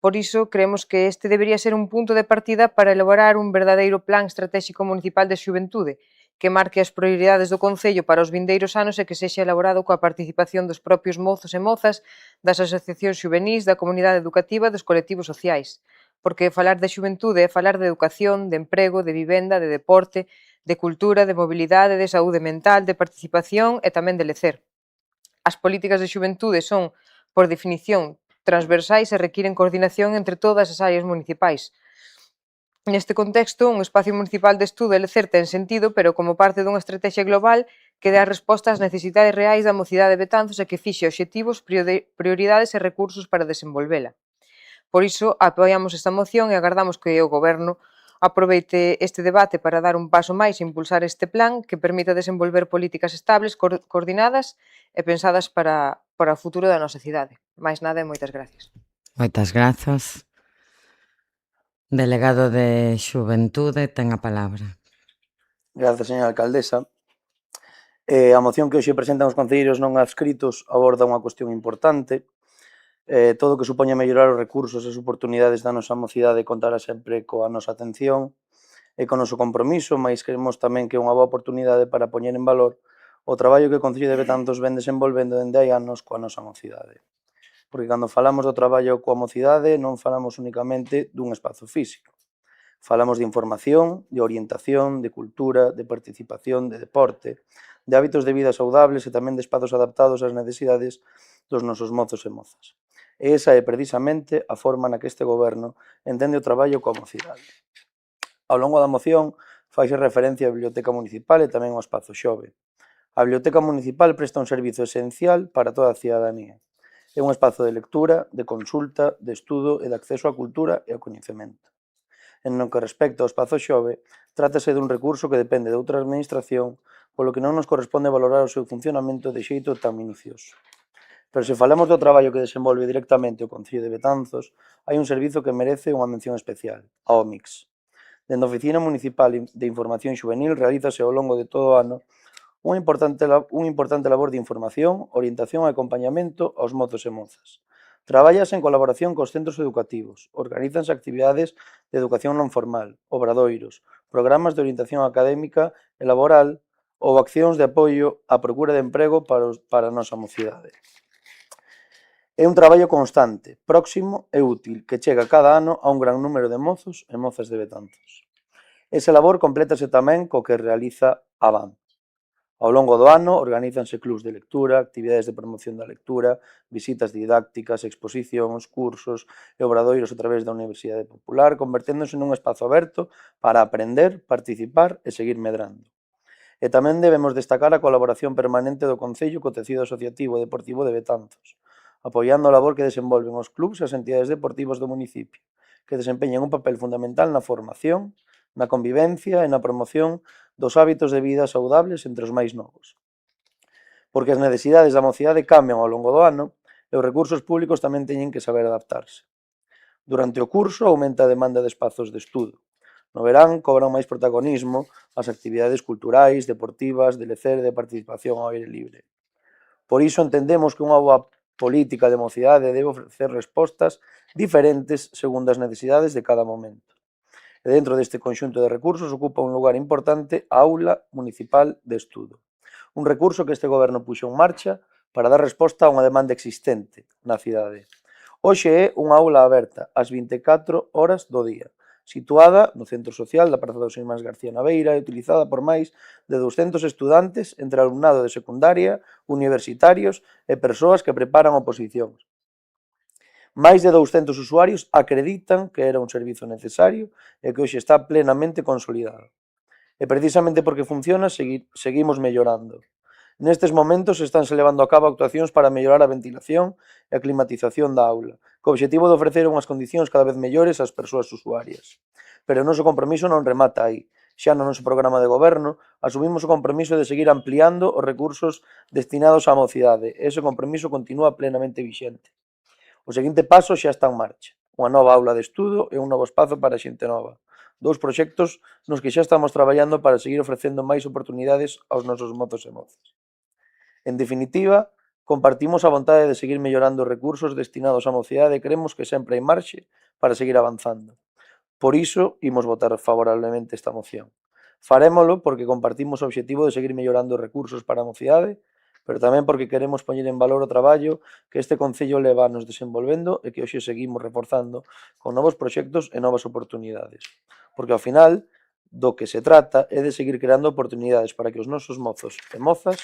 Por iso, creemos que este debería ser un punto de partida para elaborar un verdadeiro plan estratégico municipal de xuventude que marque as prioridades do Concello para os vindeiros anos e que sexa elaborado coa participación dos propios mozos e mozas, das asociacións xuvenís, da comunidade educativa e dos colectivos sociais. Porque falar de xuventude é falar de educación, de emprego, de vivenda, de deporte, de cultura, de mobilidade, de saúde mental, de participación e tamén de lecer. As políticas de xuventude son, por definición, transversais e requiren coordinación entre todas as áreas municipais. Neste contexto, un espacio municipal de estudo e lecer ten sentido, pero como parte dunha estrategia global que dá resposta ás necesidades reais da mocidade de Betanzos e que fixe obxectivos, prioridades e recursos para desenvolvela. Por iso, apoiamos esta moción e agardamos que o Goberno aproveite este debate para dar un paso máis e impulsar este plan que permita desenvolver políticas estables, coordinadas e pensadas para o futuro da nosa cidade. Máis nada e moitas gracias. Moitas grazas. Delegado de Xuventude, ten a palabra. Grazas, señora alcaldesa. A moción que hoxe presentan os concelleiros non adscritos aborda unha cuestión importante. Todo o que supoña mellorar os recursos e as oportunidades da nosa mocidade contará sempre coa nosa atención e con o noso compromiso, mais queremos tamén que é unha boa oportunidade para poñer en valor o traballo que o Concello de Betanzos ven desenvolvendo dende hai anos coa nosa mocidade. Porque cando falamos do traballo coa mocidade non falamos únicamente dun espazo físico. Falamos de información, de orientación, de cultura, de participación, de deporte, de hábitos de vida saudables e tamén de espazos adaptados ás necesidades dos nosos mozos e mozas. E esa é precisamente a forma na que este goberno entende o traballo coa mocidade. Ao longo da moción faise referencia á Biblioteca Municipal e tamén ao Espazo Xove. A Biblioteca Municipal presta un servizo esencial para toda a cidadanía. É un espazo de lectura, de consulta, de estudo e de acceso á cultura e ao coñecemento. En no que respecta ao Espazo Xove, trátase dun recurso que depende de outra administración, polo que non nos corresponde valorar o seu funcionamento de xeito tan minucioso. Pero se falamos do traballo que desenvolve directamente o Concello de Betanzos, hai un servizo que merece unha mención especial, a OMIX. Dende a Oficina Municipal de Información Xuvenil realízase ao longo de todo o ano unha importante labor de información, orientación e acompañamento aos mozos e mozas. Traballase en colaboración cos centros educativos, organízanse actividades de educación non formal, obradoiros, programas de orientación académica e laboral ou accións de apoio á procura de emprego para a nosa mocidade. É un traballo constante, próximo e útil, que chega cada ano a un gran número de mozos e mozas de Betanzos. Esa labor complétase tamén co que realiza a BAN. Ao longo do ano organízanse clubs de lectura, actividades de promoción da lectura, visitas didácticas, exposicións, cursos e obradoiros a través da Universidade Popular, converténdose nun espazo aberto para aprender, participar e seguir medrando. E tamén debemos destacar a colaboración permanente do Concello co tecido asociativo e deportivo de Betanzos, apoiando a labor que desenvolven os clubs e as entidades deportivas do municipio, que desempeñan un papel fundamental na formación, na convivencia e na promoción dos hábitos de vida saudables entre os máis novos. Porque as necesidades da mocidade cambian ao longo do ano e os recursos públicos tamén teñen que saber adaptarse. Durante o curso aumenta a demanda de espazos de estudo. No verán cobran máis protagonismo as actividades culturais, deportivas, de lecer e de participación ao aire libre. Por iso entendemos que unha boa política de mocidade debe ofrecer respostas diferentes segundo as necesidades de cada momento. E dentro deste conxunto de recursos ocupa un lugar importante a Aula Municipal de Estudo. Un recurso que este goberno puxo en marcha para dar resposta a unha demanda existente na cidade. Hoxe é unha aula aberta ás 24 horas do día, situada no Centro Social da Praza dos Irmáns García Naveira e utilizada por máis de 200 estudantes entre alumnado de secundaria, universitarios e persoas que preparan oposicións. Máis de 200 usuarios acreditan que era un servizo necesario e que hoxe está plenamente consolidado. E precisamente porque funciona, seguimos mellorando. Nestes momentos estánse levando a cabo actuacións para mellorar a ventilación e a climatización da aula, co obxectivo de ofrecer unhas condicións cada vez mellores ás persoas usuarias. Pero o noso compromiso non remata aí. Xa no noso programa de goberno asumimos o compromiso de seguir ampliando os recursos destinados á mocidade, e ese compromiso continúa plenamente vixente. O seguinte paso xa está en marcha, unha nova aula de estudo e un novo espazo para a xente nova. Dous proxectos nos que xa estamos traballando para seguir ofrecendo máis oportunidades aos nosos mozos e mozas. En definitiva, compartimos a vontade de seguir mellorando os recursos destinados á mocidade e cremos que sempre hai marxe para seguir avanzando. Por iso, imos votar favorablemente esta moción. Farémolo porque compartimos o obxectivo de seguir mellorando os recursos para a mocidade, pero tamén porque queremos poñer en valor o traballo que este Concello leva anos desenvolvendo e que hoxe seguimos reforzando con novos proxectos e novas oportunidades. Porque ao final, do que se trata é de seguir creando oportunidades para que os nosos mozos e mozas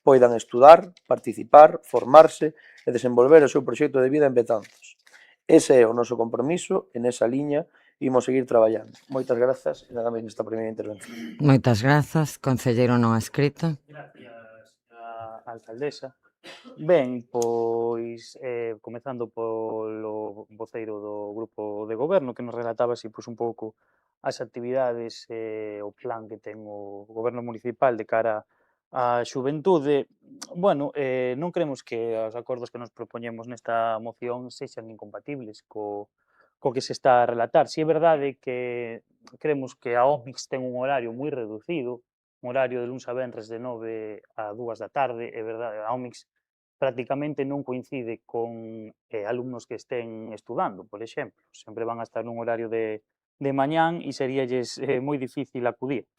poidan estudar, participar, formarse e desenvolver o seu proxecto de vida en Betanzos. Ese é o noso compromiso e nesa liña imos seguir traballando. Moitas grazas e nada máis nesta primeira intervención. Moitas grazas, concelleiro non adscrito. Gracias a alcaldesa. Ben, pois, comezando polo voceiro do grupo de goberno que nos relataba así, pois, un pouco as actividades e o plan que ten o goberno municipal de cara a xuventude. Bueno, non creemos que os acordos que nos propoñemos nesta moción sexan incompatibles co que se está a relatar. Si é verdade que creemos que a OMIX ten un horario moi reducido, un horario de luns a venres de 9 a 2 da tarde, é verdade, a OMIX prácticamente non coincide con alumnos que estén estudando, por exemplo. Sempre van a estar nun horario de mañán e seríalles moi difícil acudir.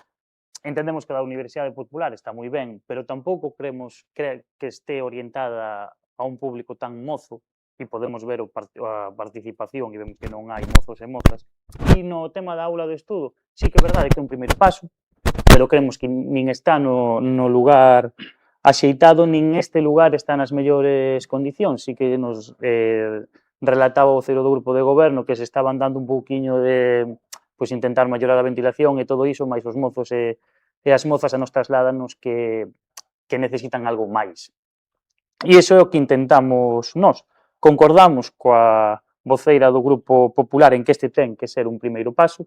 Entendemos que a Universidade Popular está moi ben, pero tampouco creemos que este orientada a un público tan mozo, e podemos ver a participación e vemos que non hai mozos e mozas. E no tema da aula de estudo, sí que é verdade que é un primeiro paso, pero creemos que nin está no lugar axeitado, nin este lugar está nas mellores condicións. Sí que nos relataba o vocero do grupo de goberno que se estaban dando un pouquiño de pois intentar mellorar a ventilación e todo iso, mais os mozos e as mozas nos trasládanos que necesitan algo máis. E iso é o que intentamos nós. Concordamos coa voceira do Grupo Popular en que este ten que ser un primeiro paso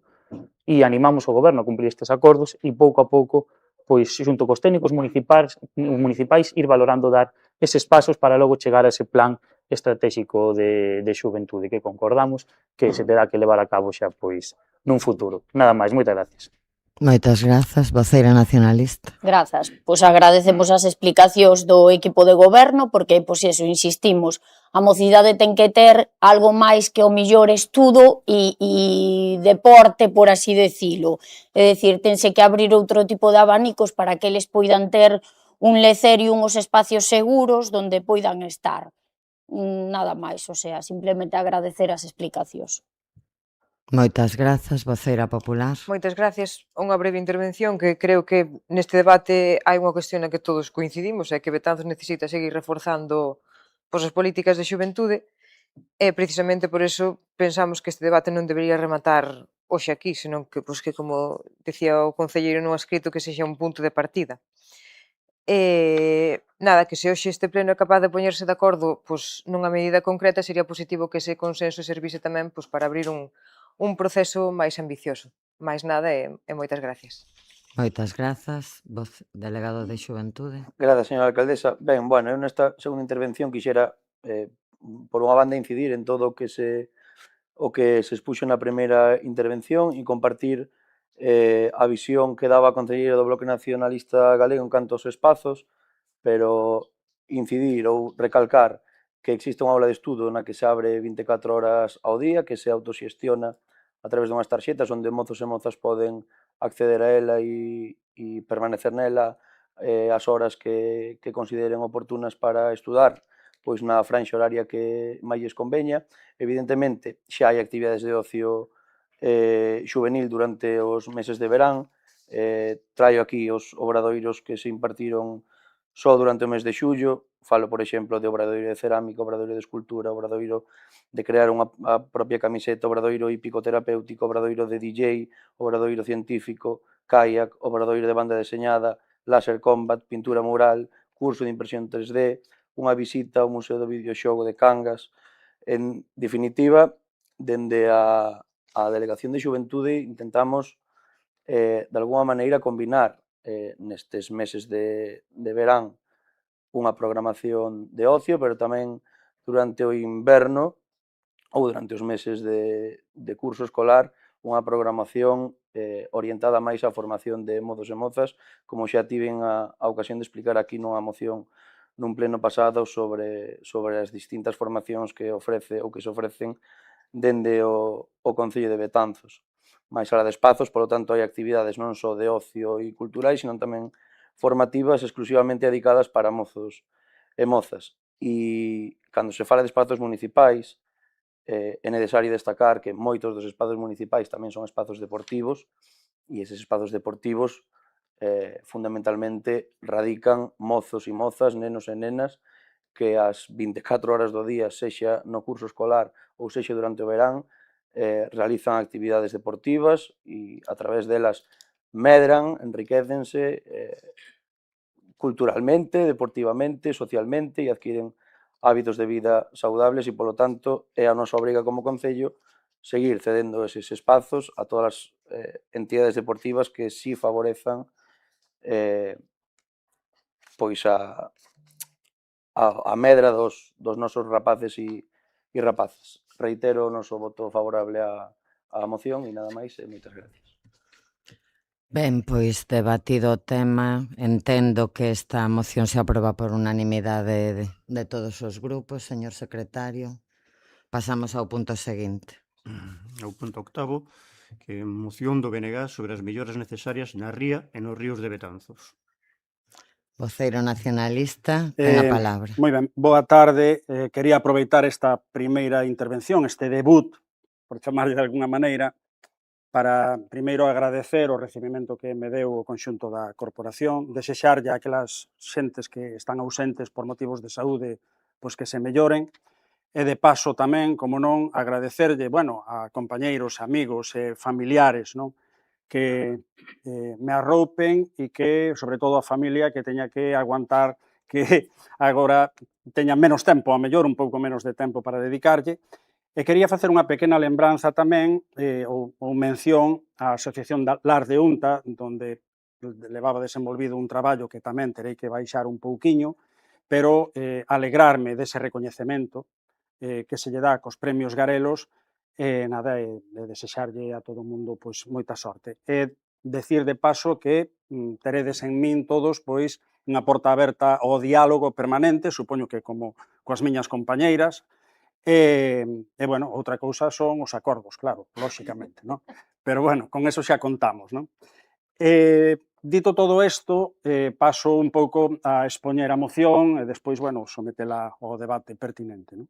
e animamos o goberno a cumprir estes acordos e pouco a pouco, pois, xunto cos técnicos municipais ir valorando dar eses pasos para logo chegar a ese plan estratégico de xuventude que concordamos que se terá que levar a cabo xa, pois, nun futuro. Nada máis, moitas gracias. Moitas grazas, voceira nacionalista. Grazas. Pois agradecemos as explicacións do equipo de goberno porque, pois eso, insistimos, a mocidade ten que ter algo máis que o millor estudo e deporte, por así decilo. É dicir, tense que abrir outro tipo de abanicos para que eles poidan ter un lecer e uns espacios seguros donde poidan estar. Nada máis, o sea, simplemente agradecer as explicacións. Moitas grazas, voceira popular. Moitas gracias. Unha breve intervención que creo que neste debate hai unha cuestión na que todos coincidimos, é que Betanzos necesita seguir reforzando pois, as políticas de xuventude e precisamente por eso pensamos que este debate non debería rematar hoxe aquí, senón que, pois, que como decía o concelleiro non adscrito, que sexa un punto de partida. Nada, que se hoxe este pleno é capaz de poñerse de acordo pois, nunha medida concreta, sería positivo que ese consenso servise tamén pois, para abrir un proceso máis ambicioso. Mais nada e moitas gracias. Moitas grazas, delegado de Xuventude. Grazas, señora alcaldesa. Ben, bueno, eu nesta segunda intervención quixera, por unha banda, incidir en todo o que se expuxo na primeira intervención e compartir a visión que daba a concelleira do Bloque Nacionalista Galego en canto aos espazos, pero incidir ou recalcar que existe unha aula de estudo na que se abre 24 horas ao día, que se autoxestiona a través dunhas tarxetas onde mozos e mozas poden acceder a ela e permanecer nela as horas que consideren oportunas para estudar, pois na franxa horaria que máis lles conveña. Evidentemente, xa hai actividades de ocio xuvenil durante os meses de verán. Traio aquí os obradoiros que se impartiron Só durante o mes de xullo, falo, por exemplo, de obradoiro de cerámica, obradoiro de escultura, obradoiro de crear a propia camiseta, obradoiro hípico-terapéutico, obradoiro de DJ, obradoiro científico, kayak, obradoiro de banda deseñada, láser combat, pintura mural, curso de impresión 3D, unha visita ao Museo do Videoxogo de Cangas. En definitiva, dende a Delegación de Xuventude intentamos, de alguma maneira, combinar nestes meses de verán unha programación de ocio, pero tamén durante o inverno ou durante os meses de curso escolar unha programación orientada máis á formación de mozos e mozas, como xa tiven a ocasión de explicar aquí nunha moción nun pleno pasado sobre as distintas formacións que ofrece ou que se ofrecen dende o Concello de Betanzos. Máis alá de espazos, polo tanto, hai actividades non só de ocio e culturais, sino tamén formativas exclusivamente dedicadas para mozos e mozas. E cando se fala de espazos municipais, é necesario destacar que moitos dos espazos municipais tamén son espazos deportivos, e eses espazos deportivos fundamentalmente radican mozos e mozas, nenos e nenas, que as 24 horas do día, sexa no curso escolar ou sexa durante o verán, realizan actividades deportivas e a través delas medran, enriquécense culturalmente, deportivamente, socialmente e adquiren hábitos de vida saudables e, polo tanto, é a nosa obriga como Concello seguir cedendo eses espazos a todas as entidades deportivas que si favorezan pois a medra dos nosos rapaces e rapazas. Reitero o noso voto favorable á moción e nada máis e moitas gracias. Ben, pois debatido o tema, entendo que esta moción se aproba por unanimidade de todos os grupos, señor secretario. Pasamos ao punto seguinte. O punto octavo, que é moción do BNG sobre as melloras necesarias na ría e nos ríos de Betanzos. Voceiro nacionalista, ten a palabra. Moi ben, boa tarde. Quería aproveitar esta primeira intervención, este debut, por chamarlle de alguna maneira, para primeiro agradecer o recibimento que me deu o conxunto da corporación, desexarlle a aquelas xentes que están ausentes por motivos de saúde, pois que se melloren, e de paso tamén, como non, agradecerlle, bueno, a compañeiros, amigos e familiares, non? Que me arroupen e que, sobre todo, a familia que teña que aguantar que agora teña menos tempo, a mellor un pouco menos de tempo para dedicarlle. E quería facer unha pequena lembranza tamén, ou mención á Asociación Lar de Unta, onde levaba desenvolvido un traballo que tamén terei que baixar un pouquiño, pero alegrarme dese recoñecemento que se lle dá cos premios Garelos, nada, desexarlle a todo o mundo pois moita sorte. E decir de paso que teredes en min todos pois unha porta aberta ao diálogo permanente, supoño que como coas miñas compañeiras, e bueno, outra cousa son os acordos, claro, lóxicamente, non? Pero bueno, con eso xa contamos, non? Dito todo isto, paso un pouco a expoñer a moción e despois, bueno, sometela ao debate pertinente, non?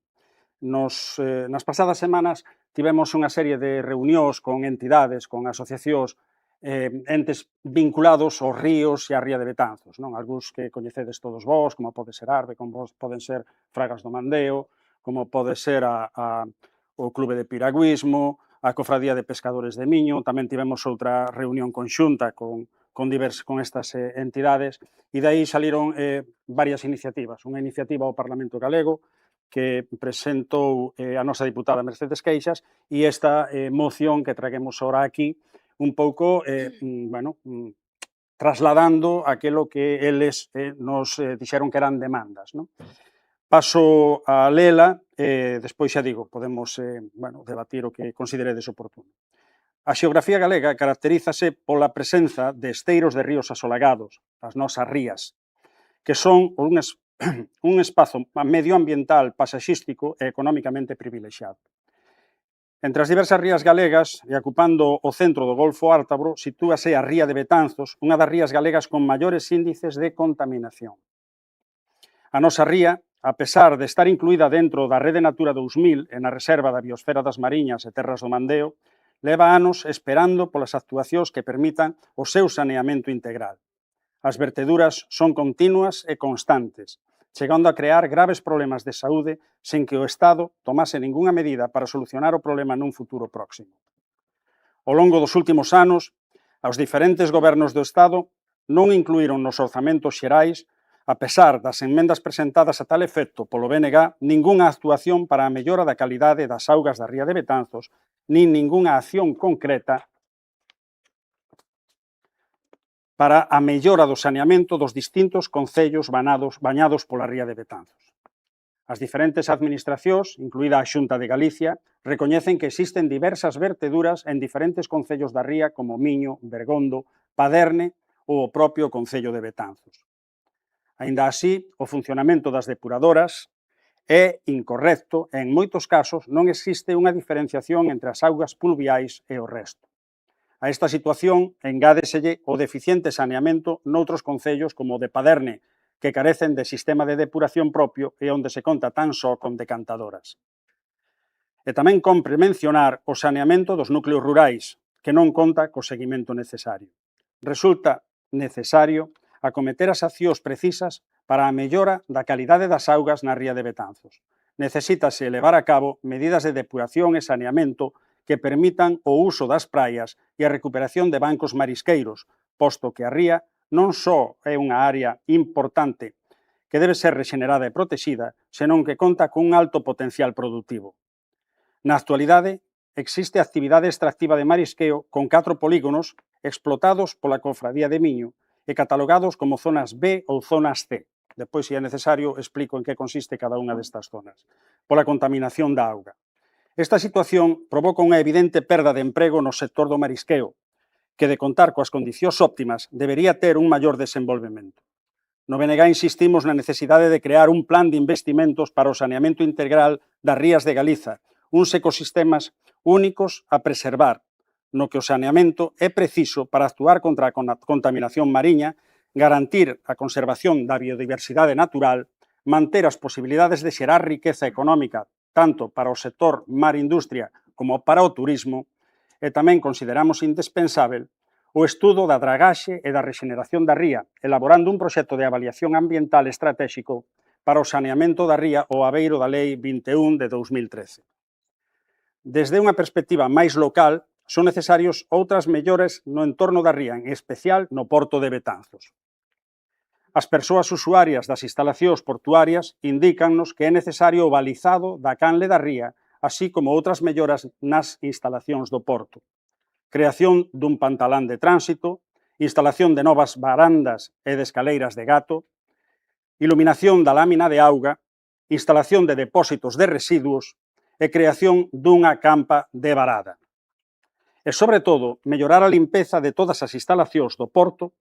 Nas pasadas semanas tivemos unha serie de reunións con entidades, con asociacións, entes vinculados aos ríos e á ría de Betanzos, non? Algúns que coñecedes todos vós, como pode ser Arbe, como poden ser Fragas do Mandeo, como pode ser o Clube de Piragüismo, a Cofradía de Pescadores de Miño, tamén tivemos outra reunión conxunta con estas entidades, e dai saliron varias iniciativas. Unha iniciativa ao Parlamento Galego, que presentou a nosa diputada Mercedes Queixas, e esta moción que traguemos ahora aquí, un pouco, trasladando aquilo que eles nos dixeron que eran demandas, non? Paso a lela, despois xa digo, podemos debatir o que consideredes oportuno. A xeografía galega caracterízase pola presenza de esteiros de ríos asolagados, as nosas rías, que son un espazo medioambiental, pasaxístico e económicamente privilexiado. Entre as diversas rías galegas, e ocupando o centro do Golfo Ártabro, sitúase a ría de Betanzos, unha das rías galegas con maiores índices de contaminación. A nosa ría, a pesar de estar incluída dentro da Rede Natura 2000 e na Reserva da Biosfera das Mariñas e Terras do Mandeo, leva anos esperando polas actuacións que permitan o seu saneamento integral. As verteduras son continuas e constantes, chegando a crear graves problemas de saúde sen que o Estado tomase ningunha medida para solucionar o problema nun futuro próximo. Ao longo dos últimos anos, os diferentes gobernos do Estado non incluíron nos orzamentos xerais, a pesar das enmendas presentadas a tal efecto polo BNG, ningunha actuación para a mellora da calidade das augas da ría de Betanzos, nin ningunha acción concreta para a mellora do saneamento dos distintos concellos bañados pola ría de Betanzos. As diferentes administracións, incluída a Xunta de Galicia, recoñecen que existen diversas verteduras en diferentes concellos da ría como Miño, Bergondo, Paderne ou o propio concello de Betanzos. Aínda así, o funcionamento das depuradoras é incorrecto e en moitos casos non existe unha diferenciación entre as augas pluviais e o resto. A esta situación engádeselle o deficiente saneamento noutros concellos como o de Paderne, que carecen de sistema de depuración propio e onde se conta tan só con decantadoras. E tamén compre mencionar o saneamento dos núcleos rurais, que non conta co seguimento necesario. Resulta necesario acometer as accións precisas para a mellora da calidade das augas na ría de Betanzos. Necesítase levar a cabo medidas de depuración e saneamento que permitan o uso das praias e a recuperación de bancos marisqueiros, posto que a ría non só é unha área importante que debe ser rexenerada e protexida, senón que conta cun alto potencial productivo. Na actualidade, existe actividade extractiva de marisqueo con 4 polígonos explotados pola Cofradía de Miño e catalogados como zonas B ou zonas C. Despois, se é necesario, explico en que consiste cada unha destas zonas. Pola contaminación da auga. Esta situación provoca unha evidente perda de emprego no sector do marisqueo, que de contar coas condicións óptimas debería ter un maior desenvolvemento. No BNG insistimos na necesidade de crear un plan de investimentos para o saneamento integral das rías de Galiza, uns ecosistemas únicos a preservar, no que o saneamento é preciso para actuar contra a contaminación mariña, garantir a conservación da biodiversidade natural, manter as posibilidades de xerar riqueza económica tanto para o sector mar-industria como para o turismo, e tamén consideramos indispensável o estudo da dragaxe e da rexeneración da ría, elaborando un proxecto de avaliación ambiental estratégico para o saneamento da ría ao abeiro da Lei 21 de 2013. Desde unha perspectiva máis local, son necesarios outras mellores no entorno da ría, en especial no porto de Betanzos. As persoas usuarias das instalacións portuarias indícannos que é necesario o balizado da canle da ría, así como outras melloras nas instalacións do porto. Creación dun pantalán de tránsito, instalación de novas barandas e de escaleiras de gato, iluminación da lámina de auga, instalación de depósitos de residuos e creación dunha campa de varada. E, sobre todo, mellorar a limpeza de todas as instalacións do porto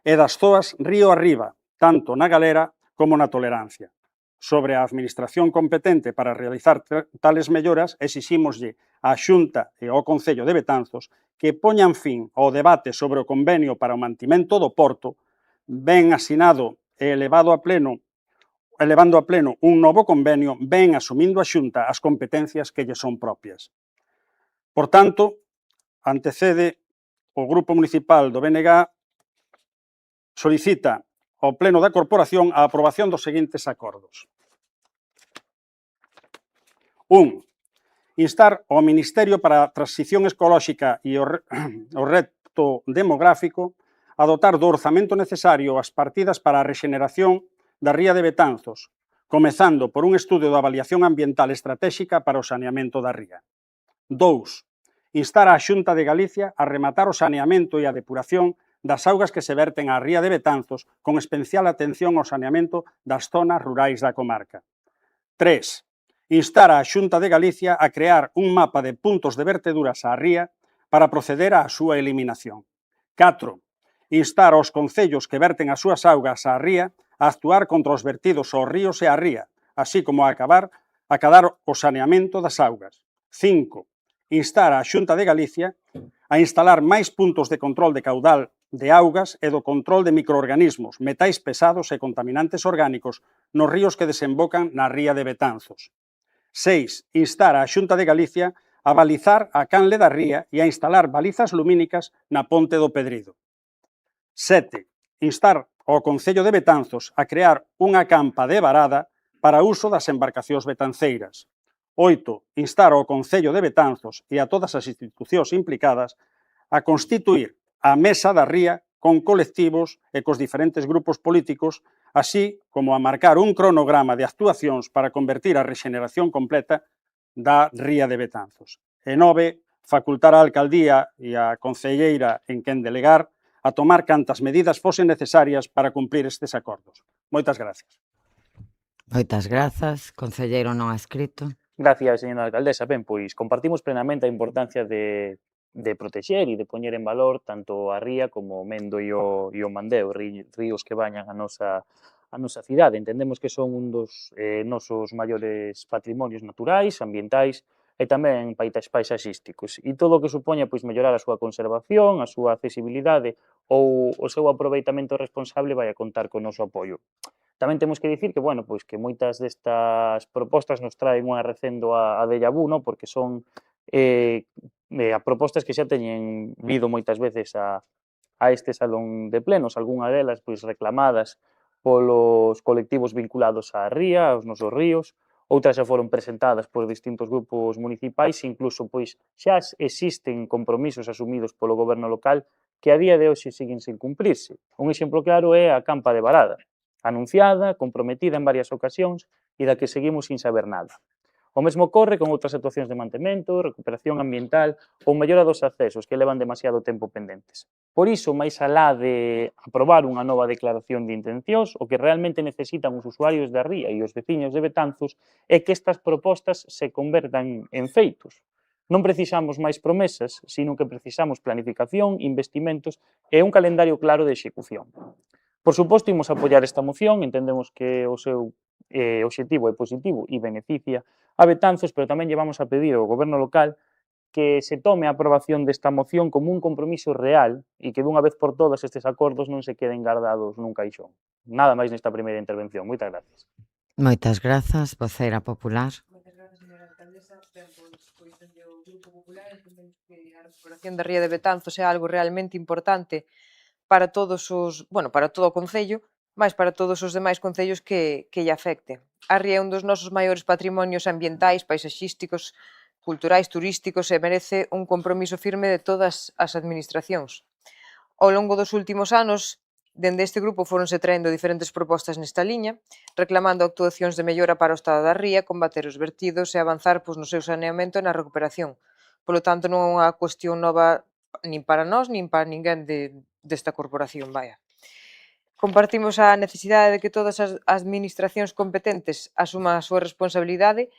e das zoas río arriba, tanto na galera como na tolerancia. Sobre a administración competente para realizar tales melloras, exixímoslle á Xunta e ao Concello de Betanzos que poñan fin ao debate sobre o convenio para o mantimento do porto, ben asinado e elevando a pleno un novo convenio, ben asumindo a Xunta as competencias que lle son propias. Por tanto, antecede o Grupo Municipal do BNG solicita ao Pleno da Corporación a aprobación dos seguintes acordos. 1. Instar ao Ministerio para a Transición Ecolóxica e o Reto Demográfico a dotar do orzamento necesario as partidas para a rexeneración da ría de Betanzos, comezando por un estudio de avaliación ambiental estratégica para o saneamento da ría. 2. Instar á Xunta de Galicia a rematar o saneamento e a depuración das augas que se verten á ría de Betanzos, con especial atención ao saneamento das zonas rurais da comarca. 3. Instar á Xunta de Galicia a crear un mapa de puntos de verteduras á ría para proceder á súa eliminación. 4. Instar aos concellos que verten as súas augas á ría a actuar contra os vertidos aos ríos e á ría, así como a acadar o saneamento das augas. 5. Instar á Xunta de Galicia a instalar máis puntos de control de caudal de augas e do control de microorganismos, metais pesados e contaminantes orgánicos nos ríos que desembocan na ría de Betanzos. 6. Instar á Xunta de Galicia a balizar a canle da ría e a instalar balizas lumínicas na ponte do Pedrido. 7. instar ao Concello de Betanzos a crear unha campa de varada para uso das embarcacións betanceiras. 8. Instar ao Concello de Betanzos e a todas as institucións implicadas a constituir a Mesa da Ría con colectivos e cos diferentes grupos políticos, así como a marcar un cronograma de actuacións para convertir a rexeneración completa da Ría de Betanzos. E 9. Facultar á Alcaldía e á Concelleira en quen delegar a tomar cantas medidas fosen necesarias para cumprir estes acordos. Moitas gracias. Moitas grazas. Concelleiro non adscrito. Gracias, señora alcaldesa. Ben, pois compartimos plenamente a importancia de protexer e de poñer en valor tanto a ría como o Mendo e o Mandeo, ríos que bañan a nosa cidade. Entendemos que son un dos nosos maiores patrimonios naturais, ambientais e tamén paisaxísticos. E todo o que supoña pois mellorar a súa conservación, a súa accesibilidade ou o seu aproveitamento responsable vai a contar co noso apoio. Tamén temos que dicir que, bueno, pois que moitas destas propostas nos traen unha recendo a déjà vu, no? Porque son a propostas que xa teñen vido moitas veces a este salón de plenos, algunha delas pois reclamadas polos colectivos vinculados á ría, aos nosos ríos, outras xa foron presentadas por distintos grupos municipais, incluso pois xa existen compromisos asumidos polo goberno local que a día de hoxe siguen sin cumprirse. Un exemplo claro é a campa de Varada, anunciada, comprometida en varias ocasións e da que seguimos sin saber nada. O mesmo ocorre con outras actuacións de mantemento, recuperación ambiental ou mellora dos accesos que levan demasiado tempo pendentes. Por iso, máis alá de aprobar unha nova declaración de intencións, o que realmente necesitan os usuarios da ría e os veciños de Betanzos é que estas propostas se convertan en feitos. Non precisamos máis promesas, sino que precisamos planificación, investimentos e un calendario claro de execución. Por suposto, imos apoiar esta moción, entendemos que o seu obxectivo é positivo e beneficia a Betanzos, pero tamén llevamos a pedir ao goberno local que se tome a aprobación desta moción como un compromiso real e que dunha vez por todas estes acordos non se queden guardados nun caixón. Nada máis nesta primeira intervención. Moitas gracias. Moitas grazas, voceira popular. Moitas grazas, señora alcaldesa. Ben, pois dende o Grupo Popular entendemos que a recuperación da ría de Betanzos é algo realmente importante para todos os, bueno, para todo o concello, máis para todos os demais concellos que lle afecte. A ría é un dos nosos maiores patrimonios ambientais, paisaxísticos, culturais, turísticos e merece un compromiso firme de todas as administracións. Ao longo dos últimos anos, dende este grupo foronse traendo diferentes propostas nesta liña, reclamando actuacións de mellora para o estado da ría, combater os vertidos e avanzar no seu saneamento e na recuperación. Polo tanto, non é unha cuestión nova nin para nós, nin para ninguén desta corporación, vaya. Compartimos a necesidade de que todas as administracións competentes asuman a súa responsabilidade,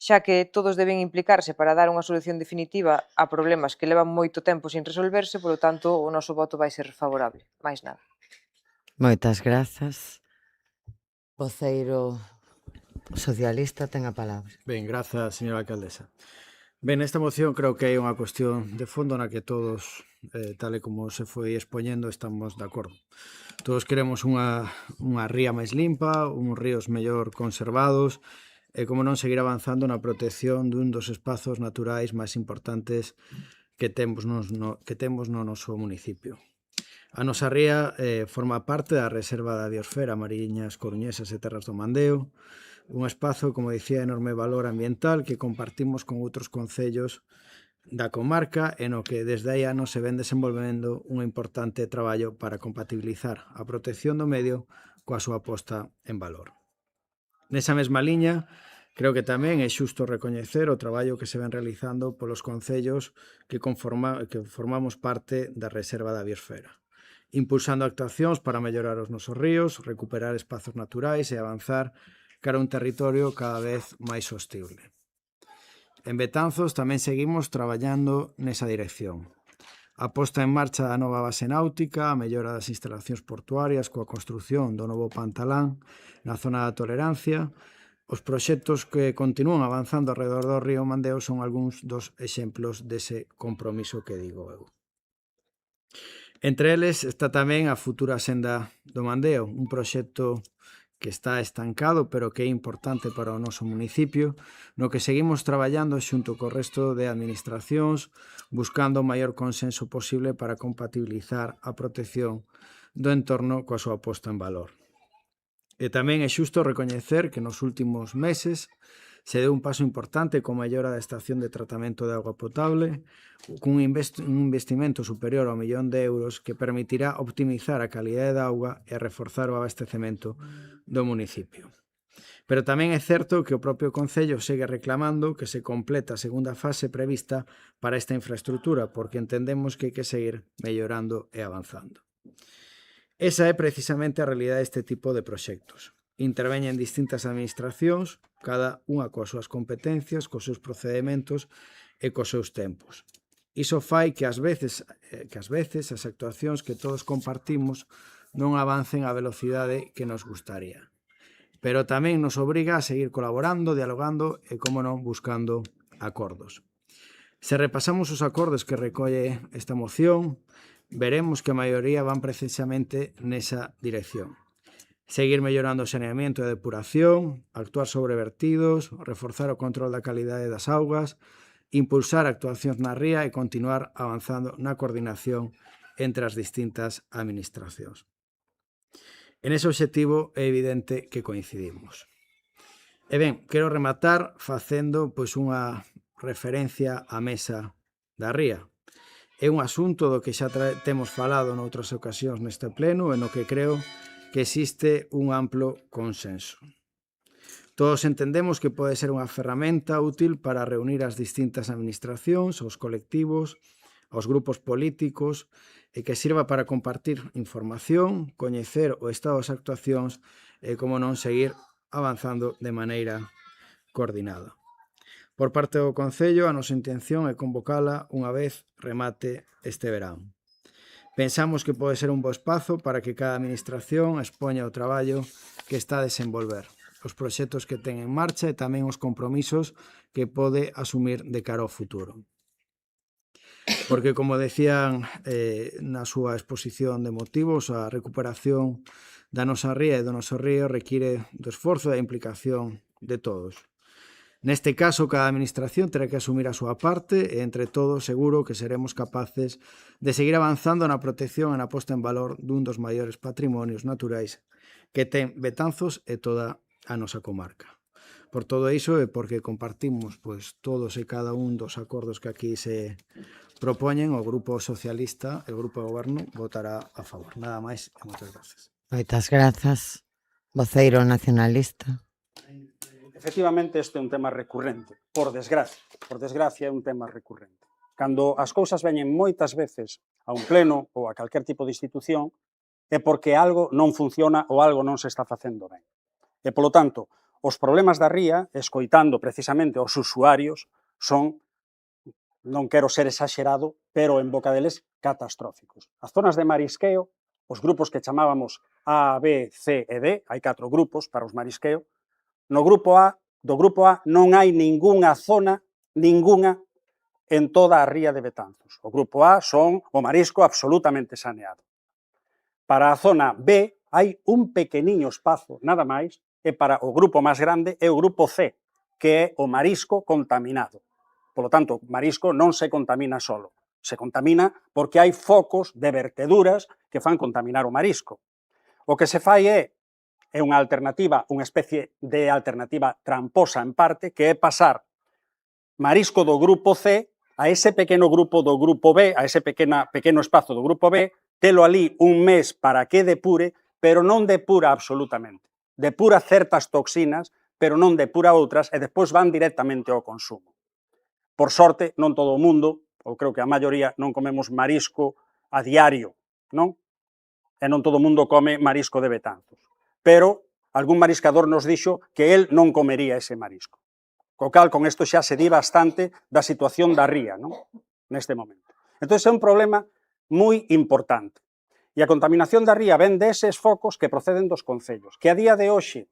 xa que todos deben implicarse para dar unha solución definitiva a problemas que levan moito tempo sin resolverse, polo tanto, o noso voto vai ser favorable. Mais nada. Moitas grazas. Voceiro socialista ten a palabra. Ben, grazas, señora alcaldesa. Ben, nesta moción creo que hai unha cuestión de fondo na que todos, tal e como se foi expoñendo, estamos de acordo. Todos queremos unha ría máis limpa, uns ríos mellor conservados e como non seguir avanzando na protección dun dos espazos naturais máis importantes que temos no noso municipio. A nosa ría forma parte da Reserva da Biosfera Mariñas Coruñesas e Terras do Mandeo, un espazo, como dicía, de enorme valor ambiental que compartimos con outros concellos da comarca e no que desde hai anos se ven desenvolvendo un importante traballo para compatibilizar a protección do medio coa súa posta en valor. Nesa mesma liña, creo que tamén é xusto recoñecer o traballo que se ven realizando polos concellos que formamos parte da Reserva da Biosfera, impulsando actuacións para mellorar os nosos ríos, recuperar espazos naturais e avanzar cara a un territorio cada vez máis sostible. En Betanzos tamén seguimos traballando nesa dirección. A posta en marcha da nova base náutica, a mellora das instalacións portuarias coa construción do novo Pantalán na zona da Tolerancia, os proxectos que continúan avanzando alrededor do río Mandeo son algúns dos exemplos dese compromiso que digo eu. Entre eles está tamén a futura senda do Mandeo, un proxecto que está estancado, pero que é importante para o noso municipio, no que seguimos traballando xunto co resto de administracións, buscando o maior consenso posible para compatibilizar a protección do entorno coa súa posta en valor. E tamén é xusto recoñecer que nos últimos meses se deu un paso importante con mellora da estación de tratamento de auga potable, cun investimento superior ao 1 millón de euros que permitirá optimizar a calidade da auga e reforzar o abastecemento do municipio. Pero tamén é certo que o propio Concello segue reclamando que se completa a segunda fase prevista para esta infraestructura, porque entendemos que hai que seguir mellorando e avanzando. Esa é precisamente a realidade deste tipo de proxectos. Interveñen distintas administracións, cada unha coas súas competencias, cos seus procedementos e cos seus tempos. Iso fai que ás veces as actuacións que todos compartimos non avancen á velocidade que nos gustaría. Pero tamén nos obriga a seguir colaborando, dialogando e, como non, buscando acordos. Se repasamos os acordos que recolle esta moción, veremos que a maioría van precisamente nesa dirección. Seguir mellorando o saneamento e a depuración, actuar sobre vertidos, reforzar o control da calidade das augas, impulsar actuacións na ría e continuar avanzando na coordinación entre as distintas administracións. En ese obxectivo é evidente que coincidimos. E ben, quero rematar facendo unha referencia á mesa da ría. É un asunto do que xa temos falado noutras ocasións neste pleno e no que creo que existe un amplo consenso. Todos entendemos que pode ser unha ferramenta útil para reunir as distintas administracións, os colectivos, aos grupos políticos e que sirva para compartir información, coñecer o estado das actuacións e, como non, seguir avanzando de maneira coordinada. Por parte do Concello, a nosa intención é convocala unha vez remate este verán. Pensamos que pode ser un bo espazo para que cada administración expoña o traballo que está a desenvolver, os proxectos que ten en marcha e tamén os compromisos que pode asumir de cara ao futuro. Porque, como decían na súa exposición de motivos, a recuperación da nosa ría e do noso río require do esforzo e da implicación de todos. Neste caso, cada administración terá que asumir a súa parte e, entre todos, seguro que seremos capaces de seguir avanzando na protección e na posta en valor dun dos maiores patrimonios naturais que ten Betanzos e toda a nosa comarca. Por todo iso e porque compartimos todos e cada un dos acordos que aquí se propoñen, o Grupo Socialista e o Grupo de Goberno votará a favor. Nada máis e moitas gracias. Moitas grazas. Voceiro nacionalista. Efectivamente, este é un tema recurrente, por desgracia é un tema recurrente. Cando as cousas veñen moitas veces a un pleno ou a calquer tipo de institución, é porque algo non funciona ou algo non se está facendo ben. E, polo tanto, os problemas da ría, escoitando precisamente os usuarios, son, non quero ser exagerado, pero en boca deles catastróficos. As zonas de marisqueo, os grupos que chamábamos A, B, C e D, hai 4 grupos para os marisqueo, no grupo A, do grupo A non hai ningunha zona, en toda a ría de Betanzos. O grupo A son o marisco absolutamente saneado. Para a zona B hai un pequeniño espazo, nada máis, e para o grupo máis grande é o grupo C, que é o marisco contaminado. Polo tanto, o marisco non se contamina solo, se contamina porque hai focos de verteduras que fan contaminar o marisco. O que se fai é unha alternativa, unha especie de alternativa tramposa en parte, que é pasar marisco do grupo C a ese pequeno grupo do grupo B, a ese pequeno espazo do grupo B, telo ali un mes para que depure, pero non depura absolutamente. Depura certas toxinas, pero non depura outras, e despois van directamente ao consumo. Por sorte, non todo o mundo, ou creo que a maioría, non comemos marisco a diario, non? E non todo o mundo come marisco de Betanzos. Pero algún mariscador nos dixo que el non comería ese marisco. Co cal, con isto xa se di bastante da situación da ría, non? Neste momento. Entón, é un problema moi importante. E a contaminación da ría ven deses focos que proceden dos concellos, que a día de hoxe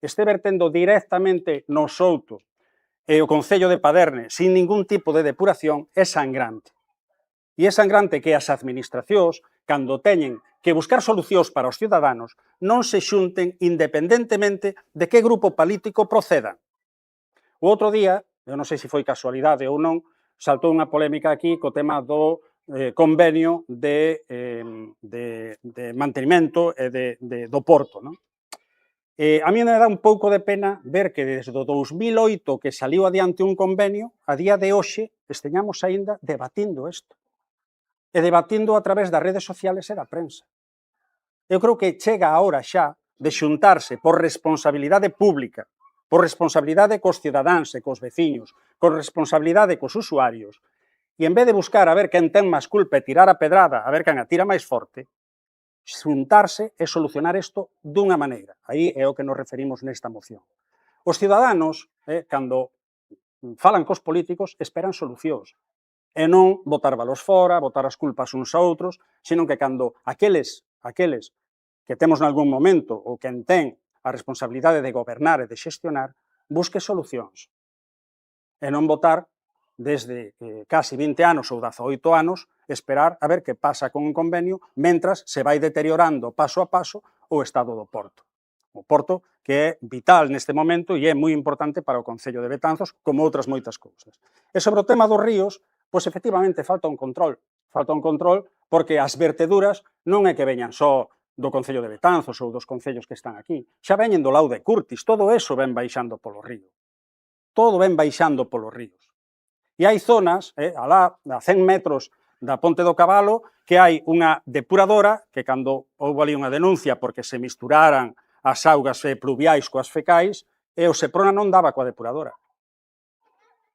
este vertendo directamente no Souto e o Concello de Paderne sin ningún tipo de depuración é sangrante. E é sangrante que as administracións, cando teñen que buscar solucións para os ciudadanos, non se xunten independentemente de que grupo político procedan. O outro día, eu non sei se foi casualidade ou non, saltou unha polémica aquí co tema do convenio de mantenimento e do porto, non? A mí me dá un pouco de pena ver que desde o 2008 que saliu adiante un convenio, a día de hoxe esteñamos aínda debatindo isto. E debatindo a través das redes sociales e da prensa. Eu creo que chega a hora xa de xuntarse por responsabilidade pública, por responsabilidade cos cidadáns e cos veciños, por responsabilidade cos usuarios, e en vez de buscar a ver quen ten máis culpa e tirar a pedrada, a ver quen a tira máis forte, xuntarse e solucionar isto dunha maneira. Aí é o que nos referimos nesta moción. Os ciudadanos, cando falan cos políticos, esperan solucións. E non botar balos fora, botar as culpas uns a outros, senón que cando aqueles que temos nalgún momento ou quen ten a responsabilidade de gobernar e de xestionar, busque solucións. E non botar desde casi 20 anos ou 18 anos esperar a ver que pasa con un convenio mentras se vai deteriorando paso a paso o estado do porto. O porto que é vital neste momento e é moi importante para o Concello de Betanzos, como outras moitas cousas. E sobre o tema dos ríos, pois efectivamente falta un control. Falta un control porque as verteduras non é que veñan só do Concello de Betanzos ou dos concellos que están aquí. Xa veñen do lado de Curtis, todo eso ven baixando polo río. Todo ven baixando polos ríos. E hai zonas, alá, a 100 metros da Ponte do Cabalo, que hai unha depuradora, que cando houve ali unha denuncia porque se misturaran as augas pluviais coas fecais, e o Seprona non daba coa depuradora.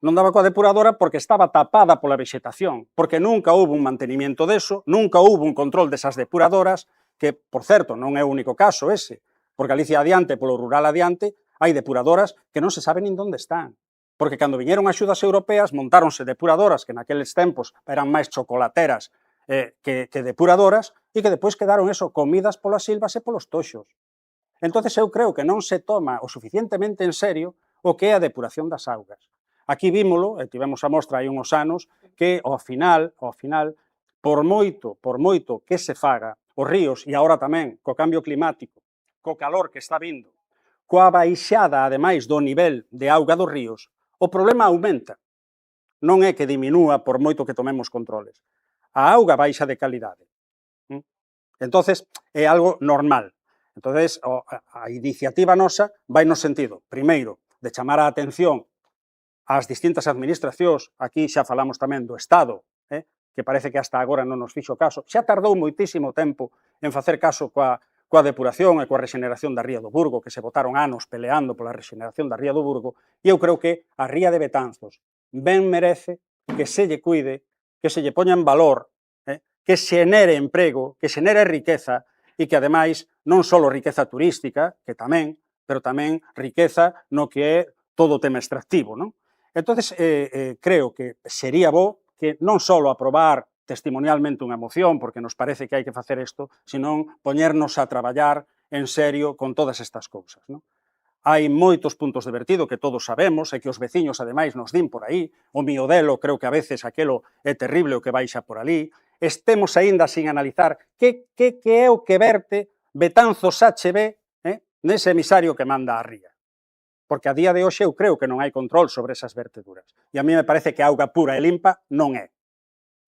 Non daba coa depuradora porque estaba tapada pola vexetación, porque nunca houve un mantenimiento deso, nunca houve un control desas depuradoras, que, por certo, non é o único caso ese, por Galicia adiante, polo rural adiante, hai depuradoras que non se sabe nin onde están. Porque cando viñeron axudas europeas, montáronse depuradoras que naqueles tempos eran máis chocolateras que depuradoras, e que depois quedaron comidas polas silvas e polos toxos. Entón, eu creo que non se toma o suficientemente en serio o que é a depuración das augas. Aquí vímolo, e tivemos a mostra hai uns anos, que ao final, por moito que se faga, os ríos, e agora tamén co cambio climático, co calor que está vindo, coa baixada, ademais, do nivel de auga dos ríos, o problema aumenta. Non é que diminúa por moito que tomemos controles. A auga baixa de calidade. Entonces, é algo normal. Entonces, a iniciativa nosa vai no sentido, primeiro, de chamar a atención ás distintas administracións, aquí xa falamos tamén do Estado, que parece que hasta agora non nos fixo caso, xa tardou moitísimo tempo en facer caso coa depuración e coa rexeneración da Ría do Burgo, que se botaron anos peleando pola rexeneración da Ría do Burgo, e eu creo que a Ría de Betanzos ben merece que se lle cuide, que se lle poña en valor, que xenere emprego, que xenere riqueza, e que, ademais, non só riqueza turística, que tamén, pero tamén riqueza no que é todo o tema extractivo, non? Entón, creo que sería bo que non só aprobar testimonialmente unha moción, porque nos parece que hai que facer isto, senón poñernos a traballar en serio con todas estas cousas. Non? Hai moitos puntos de vertido que todos sabemos e que os veciños, ademais, nos din por aí. O Miodelo, creo que a veces aquelo é terrible o que baixa por ali. Estemos aínda sin analizar que é o que verte Betanzos HB nese emisario que manda a ría. Porque a día de hoxe eu creo que non hai control sobre esas verteduras. E a mí me parece que a auga pura e limpa non é.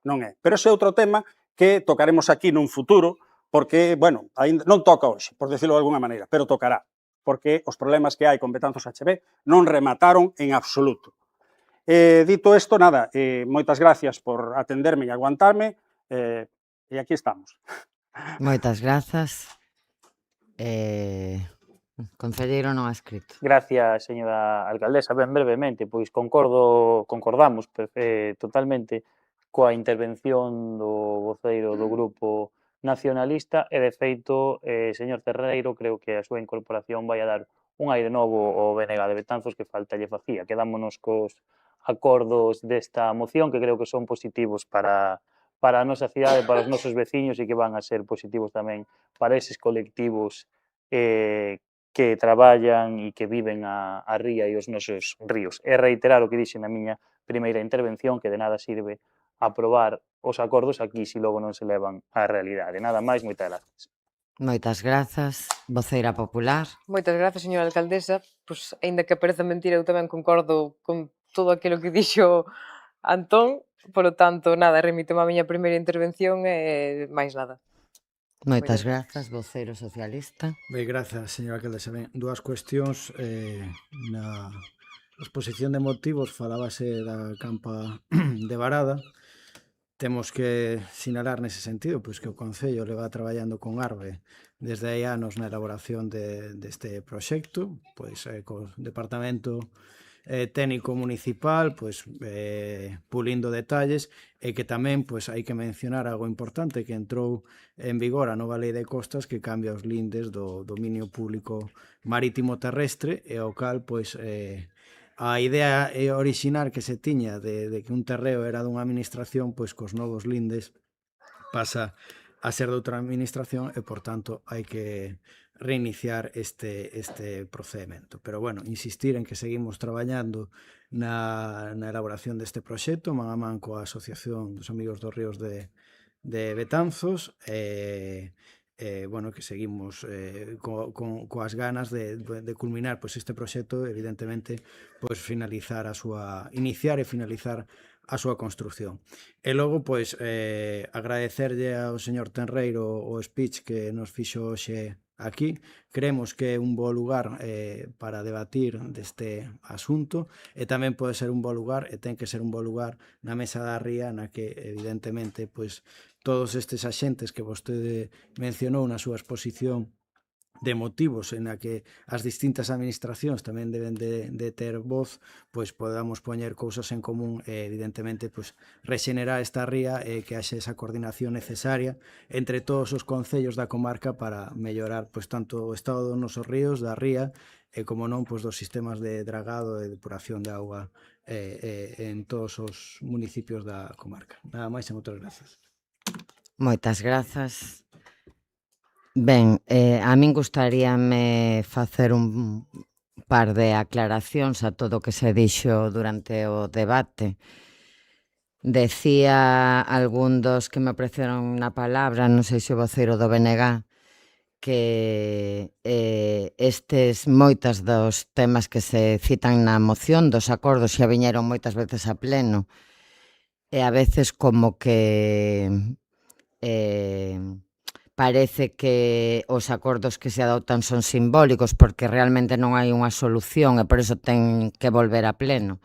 Non é. Pero ese é outro tema que tocaremos aquí nun futuro, porque, bueno, non toca hoxe, por decirlo de alguna maneira, pero tocará, porque os problemas que hai con Betanzos HB non remataron en absoluto. Dito isto, nada, moitas gracias por atenderme e aguantarme, e aquí estamos. Moitas grazas. Concelleiro non ha escrito. Gracias, señora alcaldesa. Ben, brevemente, pois concordamos totalmente coa intervención do voceiro do Grupo Nacionalista e, de feito, señor Terreiro, creo que a súa incorporación vai a dar un aire novo ao BNG de Betanzos que falta lle facía. Quedámonos cos acordos desta moción que creo que son positivos para a nosa cidade, para os nosos veciños e que van a ser positivos tamén para eses colectivos que traballan e que viven a ría e os nosos ríos. E reiterar o que dixen na miña primeira intervención, que de nada sirve aprobar os acordos aquí se logo non se levan á realidade. Nada máis, moitas gracias. Moitas grazas. Voceira popular. Moitas grazas, señora alcaldesa. Pois, aínda que parece mentira, eu tamén concordo con todo aquilo que dixo Antón. Polo tanto, nada, remito a miña primeira intervención e máis nada. Moitas grazas, voceiro socialista. Ben, grazas, señora alcaldesa. Ben, dúas cuestións. Na exposición de motivos falábase da campa de Varada. Temos que sinalar nese sentido pois que o Concello leva traballando con Arbe desde hai anos na elaboración deste proxecto, pois co Departamento Técnico Municipal, pois pulindo detalles, e que tamén pois hai que mencionar algo importante que entrou en vigor a nova Lei de Costas que cambia os lindes do dominio público marítimo terrestre e ao cal pois a idea orixinal que se tiña de que un terreo era dunha administración, pois cos novos lindes pasa a ser de outra administración e, por tanto, hai que reiniciar este procedimento. Pero, bueno, insistir en que seguimos traballando na elaboración deste proxecto, man a man coa Asociación dos Amigos dos Ríos de Betanzos, bueno, que seguimos coas ganas de culminar pois este proxecto, evidentemente, pois iniciar e finalizar a súa construción. E logo, pois, agradecerlle ao señor Tenreiro o speech que nos fixo hoxe aquí. Creemos que é un bo lugar para debatir deste asunto e tamén pode ser un bo lugar e ten que ser un bo lugar na mesa da ría na que, evidentemente, pois, todos estes axentes que vostede mencionou na súa exposición de motivos en a que as distintas administracións tamén deben de ter voz, pois podamos poñer cousas en común e, evidentemente, pois rexenerar esta ría e que haxe esa coordinación necesaria entre todos os concellos da comarca para mellorar pois tanto o estado dos nosos ríos, da ría, e, como non, pois dos sistemas de dragado e depuración de auga en todos os municipios da comarca. Nada máis e moitas grazas. Moitas grazas. Ben, a min gustaríame facer un par de aclaracións a todo o que se dixo durante o debate. Decía algún dos que me ofreceron na palabra, non sei se o voceiro do BNG, que moitas dos temas que se citan na moción dos acordos xa viñeron moitas veces a pleno e a veces como que parece que os acordos que se adoptan son simbólicos porque realmente non hai unha solución e por iso ten que volver a pleno.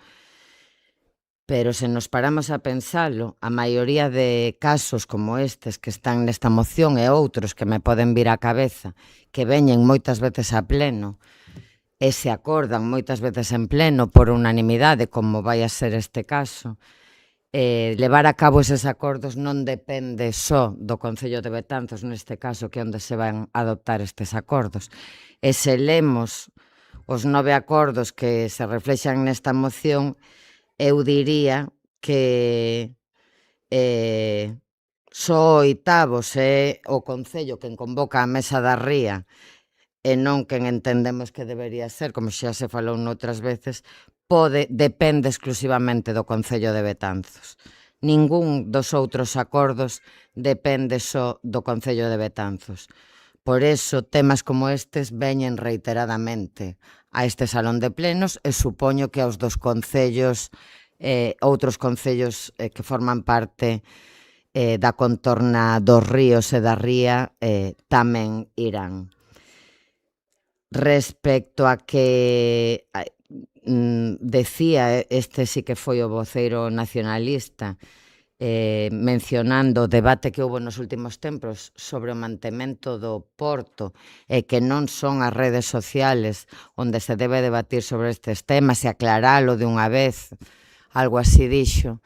Pero se nos paramos a pensalo, a maioría de casos como estes que están nesta moción e outros que me poden vir á cabeza, que veñen moitas veces a pleno e se acordan moitas veces en pleno por unanimidade, como vai a ser este caso, levar a cabo eses acordos non depende só do Concello de Betanzos, neste caso, que é onde se van a adoptar estes acordos. E se lemos os 9 acordos que se reflexan nesta moción, eu diría que só o 8º é o Concello quen convoca a Mesa da Ría e non quen entendemos que debería ser, como xa se falou noutras veces, depende exclusivamente do Concello de Betanzos. Ningún dos outros acordos depende só do Concello de Betanzos. Por eso, temas como estes veñen reiteradamente a este salón de plenos e supoño que aos dos concellos, outros concellos que forman parte da contorna dos ríos e da ría tamén irán. Respecto a que decía, este sí que foi o voceiro nacionalista, mencionando o debate que houve nos últimos tempos sobre o mantemento do porto e que non son as redes sociales onde se debe debatir sobre estes temas e aclaralo de unha vez, algo así dixo.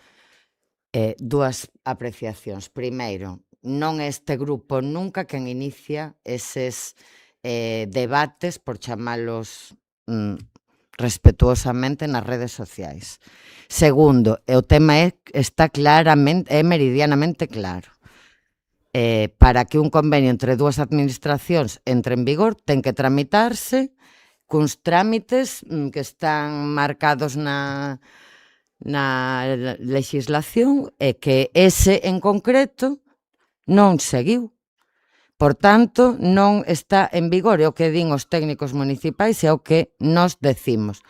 Dúas apreciacións. Primeiro, non é este grupo nunca quen inicia eses debates, por chamalos respetuosamente, nas redes sociais. Segundo, o tema está claramente, meridianamente claro. Para que un convenio entre dúas administracións entre en vigor, ten que tramitarse cuns trámites que están marcados na legislación e que ese en concreto non seguiu. Por tanto, non está en vigor, é o que din os técnicos municipais e é o que nos decimos.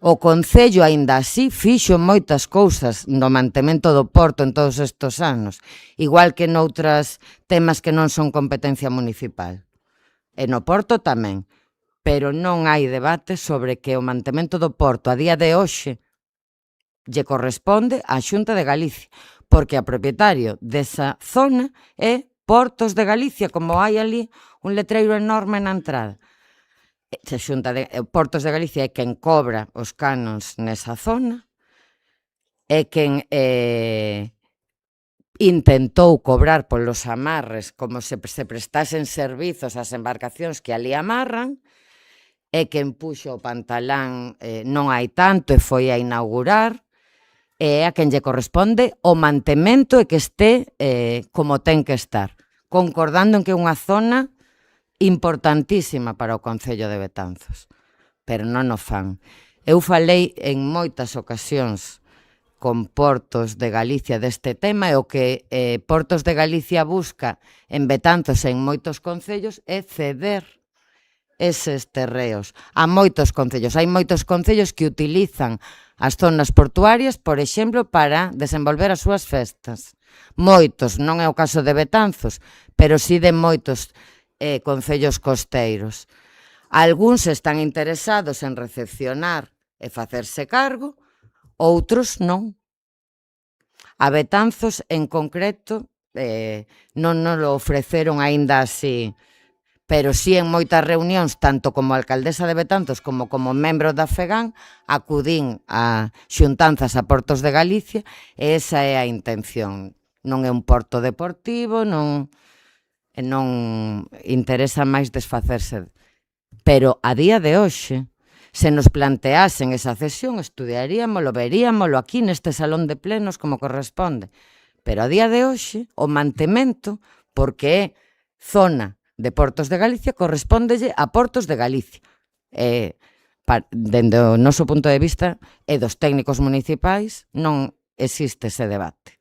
O Concello, aínda así, fixo moitas cousas no mantemento do porto en todos estes anos, igual que noutras temas que non son competencia municipal. E no porto tamén, pero non hai debate sobre que o mantemento do porto a día de hoxe lle corresponde á Xunta de Galicia, porque a propietario desa zona é Portos de Galicia, como hai ali un letreiro enorme na entrada. A Xunta de Portos de Galicia é quen cobra os canons nesa zona, é quen intentou cobrar polos amarres como se prestasen servizos ás embarcacións que ali amarran, é quen puxo o Pantalán non hai tanto e foi a inaugurar, é a quen lle corresponde o mantemento e que este como ten que estar, concordando en que é unha zona importantísima para o Concello de Betanzos, pero non o fan. Eu falei en moitas ocasións con Portos de Galicia deste tema e o que Portos de Galicia busca en Betanzos e en moitos concellos é ceder eses terreos a moitos concellos. Hai moitos concellos que utilizan as zonas portuarias, por exemplo, para desenvolver as súas festas. Moitos, non é o caso de Betanzos, pero sí de moitos concellos costeiros. Algúns están interesados en recepcionar e facerse cargo, outros non. A Betanzos, en concreto, non nos lo ofreceron aínda así, pero sí en moitas reunións, tanto como alcaldesa de Betanzos como membro da FEGAN, acudín a xuntanzas a Portos de Galicia, e esa é a intención. Non é un porto deportivo, non interesa máis desfacerse. Pero a día de hoxe, se nos planteasen esa cesión, estudiaríamolo, veríamolo aquí neste salón de plenos como corresponde. Pero a día de hoxe, o mantemento, porque é zona de Portos de Galicia, correspóndelle a Portos de Galicia. Dende o noso punto de vista e dos técnicos municipais, non existe ese debate.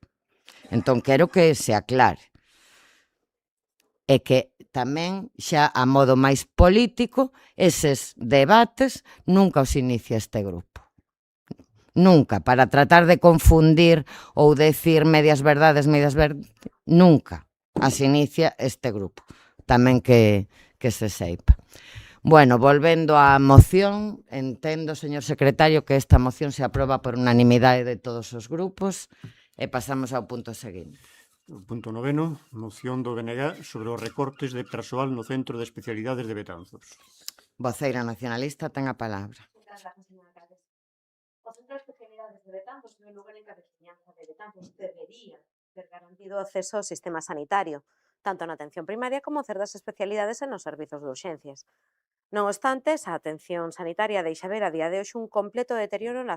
Entón, quero que se aclare. E que tamén, xa a modo máis político, eses debates nunca os inicia este grupo. Nunca, para tratar de confundir ou decir medias verdades, nunca as inicia este grupo. Tamén que se seipa. Bueno, volvendo á moción, entendo, señor secretario, que esta moción se aproba por unanimidade de todos os grupos e pasamos ao punto seguinte. O punto 9, moción do BNG sobre os recortes de persoal no Centro de Especialidades de Betanzos. Voceira nacionalista, ten a palabra. O Centro de Especialidades de Betanzos, en lugar en que a veciñanza de Betanzos debería ter garantido o acceso ao sistema sanitario, tanto na atención primaria como certas especialidades e nos servizos de urxencias. Non obstante, esa atención sanitaria deixa ver a día de hoxe un completo deterioro na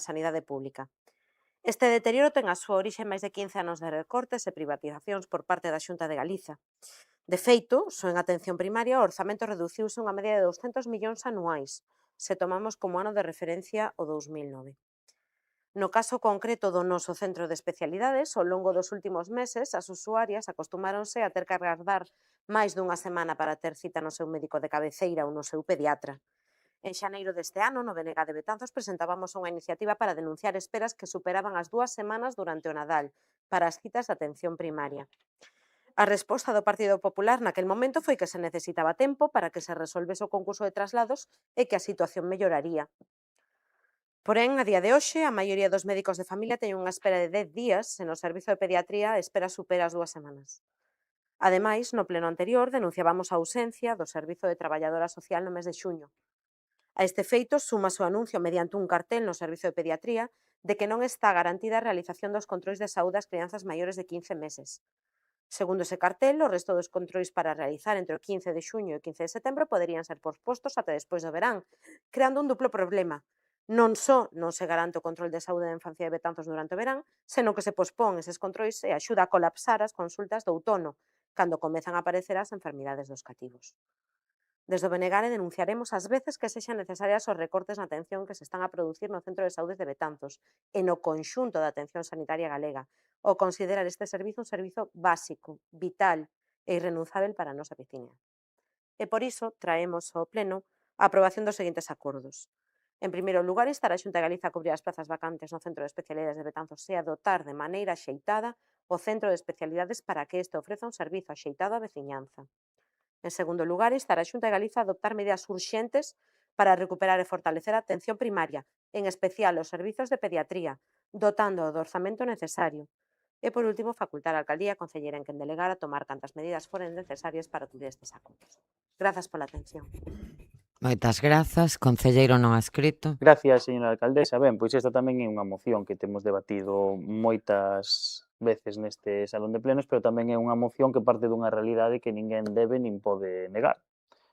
sanidade pública. Este deterioro ten a súa orixe en máis de 15 anos de recortes e privatizacións por parte da Xunta de Galiza. De feito, só en atención primaria o orzamento reduciuse unha media de 200 millóns anuais, se tomamos como ano de referencia o 2009. No caso concreto do noso centro de especialidades, ao longo dos últimos meses, as usuarias acostumáronse a ter que agardar máis dunha semana para ter cita no seu médico de cabeceira ou no seu pediatra. En xaneiro deste ano, no BNG de Betanzos, presentábamos unha iniciativa para denunciar esperas que superaban as 2 semanas durante o Nadal para as citas de atención primaria. A resposta do Partido Popular naquel momento foi que se necesitaba tempo para que se resolvese o concurso de traslados e que a situación melloraría. Porén, a día de hoxe, a maioría dos médicos de familia teñen unha espera de 10 días e no servizo de pediatría a espera supera as 2 semanas. Ademais, no pleno anterior, denunciábamos a ausencia do Servizo de Traballadora Social no mes de xuño. A este feito, súmase o anuncio mediante un cartel no Servizo de Pediatría de que non está garantida a realización dos controis de saúde ás crianzas maiores de 15 meses. Segundo ese cartel, o resto dos controis para realizar entre o 15 de xuño e o 15 de setembro poderían ser pospostos até despois do verán, creando un duplo problema. Non só non se garante o control de saúde da infancia de Betanzos durante o verán, senón que se pospón eses controis e axuda a colapsar as consultas do outono, cando comezan a aparecer as enfermidades dos cativos. Desde o BNG denunciaremos as veces que sexan necesarias os recortes na atención que se están a producir no Centro de Saúde de Betanzos e no conxunto da atención sanitaria galega, ao considerar este servizo un servizo básico, vital e irrenunciável para a nosa veciña. E por iso traemos ao Pleno a aprobación dos seguintes acordos. En primeiro lugar, instar a Xunta de Galiza a cubrir as plazas vacantes no Centro de Especialidades de Betanzos e a dotar de maneira axeitada o Centro de Especialidades para que este ofreza un servizo axeitado á veciñanza. En segundo lugar, instar a Xunta de Galiza a adoptar medidas urxentes para recuperar e fortalecer a atención primaria, en especial os servizos de pediatría, dotando do orzamento necesario. E, por último, facultar a Alcaldía e Concelleira en quen delegar a tomar cantas medidas foren necesarias para cubrir estes acusos. Grazas pola atención. Moitas grazas. Concelleiro non adscrito. Gracias, señora alcaldesa. Ben, pois esta tamén é unha moción que temos debatido moitas veces neste salón de plenos, pero tamén é unha moción que parte dunha realidade que ninguén debe nin pode negar.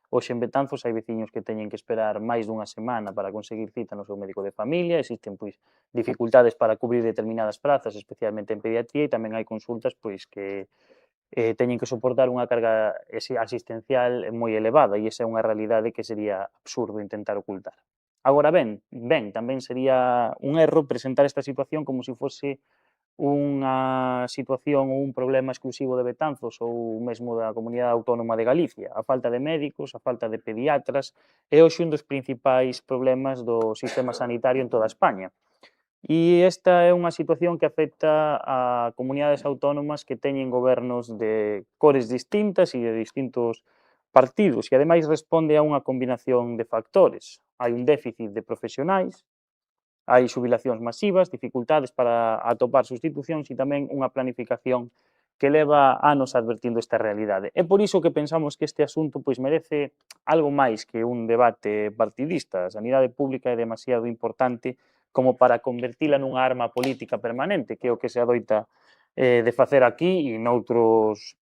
Hoxe en Betanzos hai veciños que teñen que esperar máis dunha semana para conseguir cita no seu médico de familia, existen pois dificultades para cubrir determinadas prazas, especialmente en pediatría, e tamén hai consultas pois que teñen que soportar unha carga asistencial moi elevada, e esa é unha realidade que sería absurdo intentar ocultar. Agora ben, tamén sería un erro presentar esta situación como se fose unha situación ou un problema exclusivo de Betanzos ou mesmo da Comunidade Autónoma de Galicia. A falta de médicos, a falta de pediatras é hoxe un dos principais problemas do sistema sanitario en toda España. E esta é unha situación que afecta a comunidades autónomas que teñen gobernos de cores distintas e de distintos partidos, e ademais responde a unha combinación de factores. Hai un déficit de profesionais, hai xubilacións masivas, dificultades para atopar sustitucións e tamén unha planificación que leva anos advertindo esta realidade. É por iso que pensamos que este asunto pois merece algo máis que un debate partidista. A sanidade pública é demasiado importante como para convertila nunha arma política permanente, que é o que se adoita de facer aquí e noutros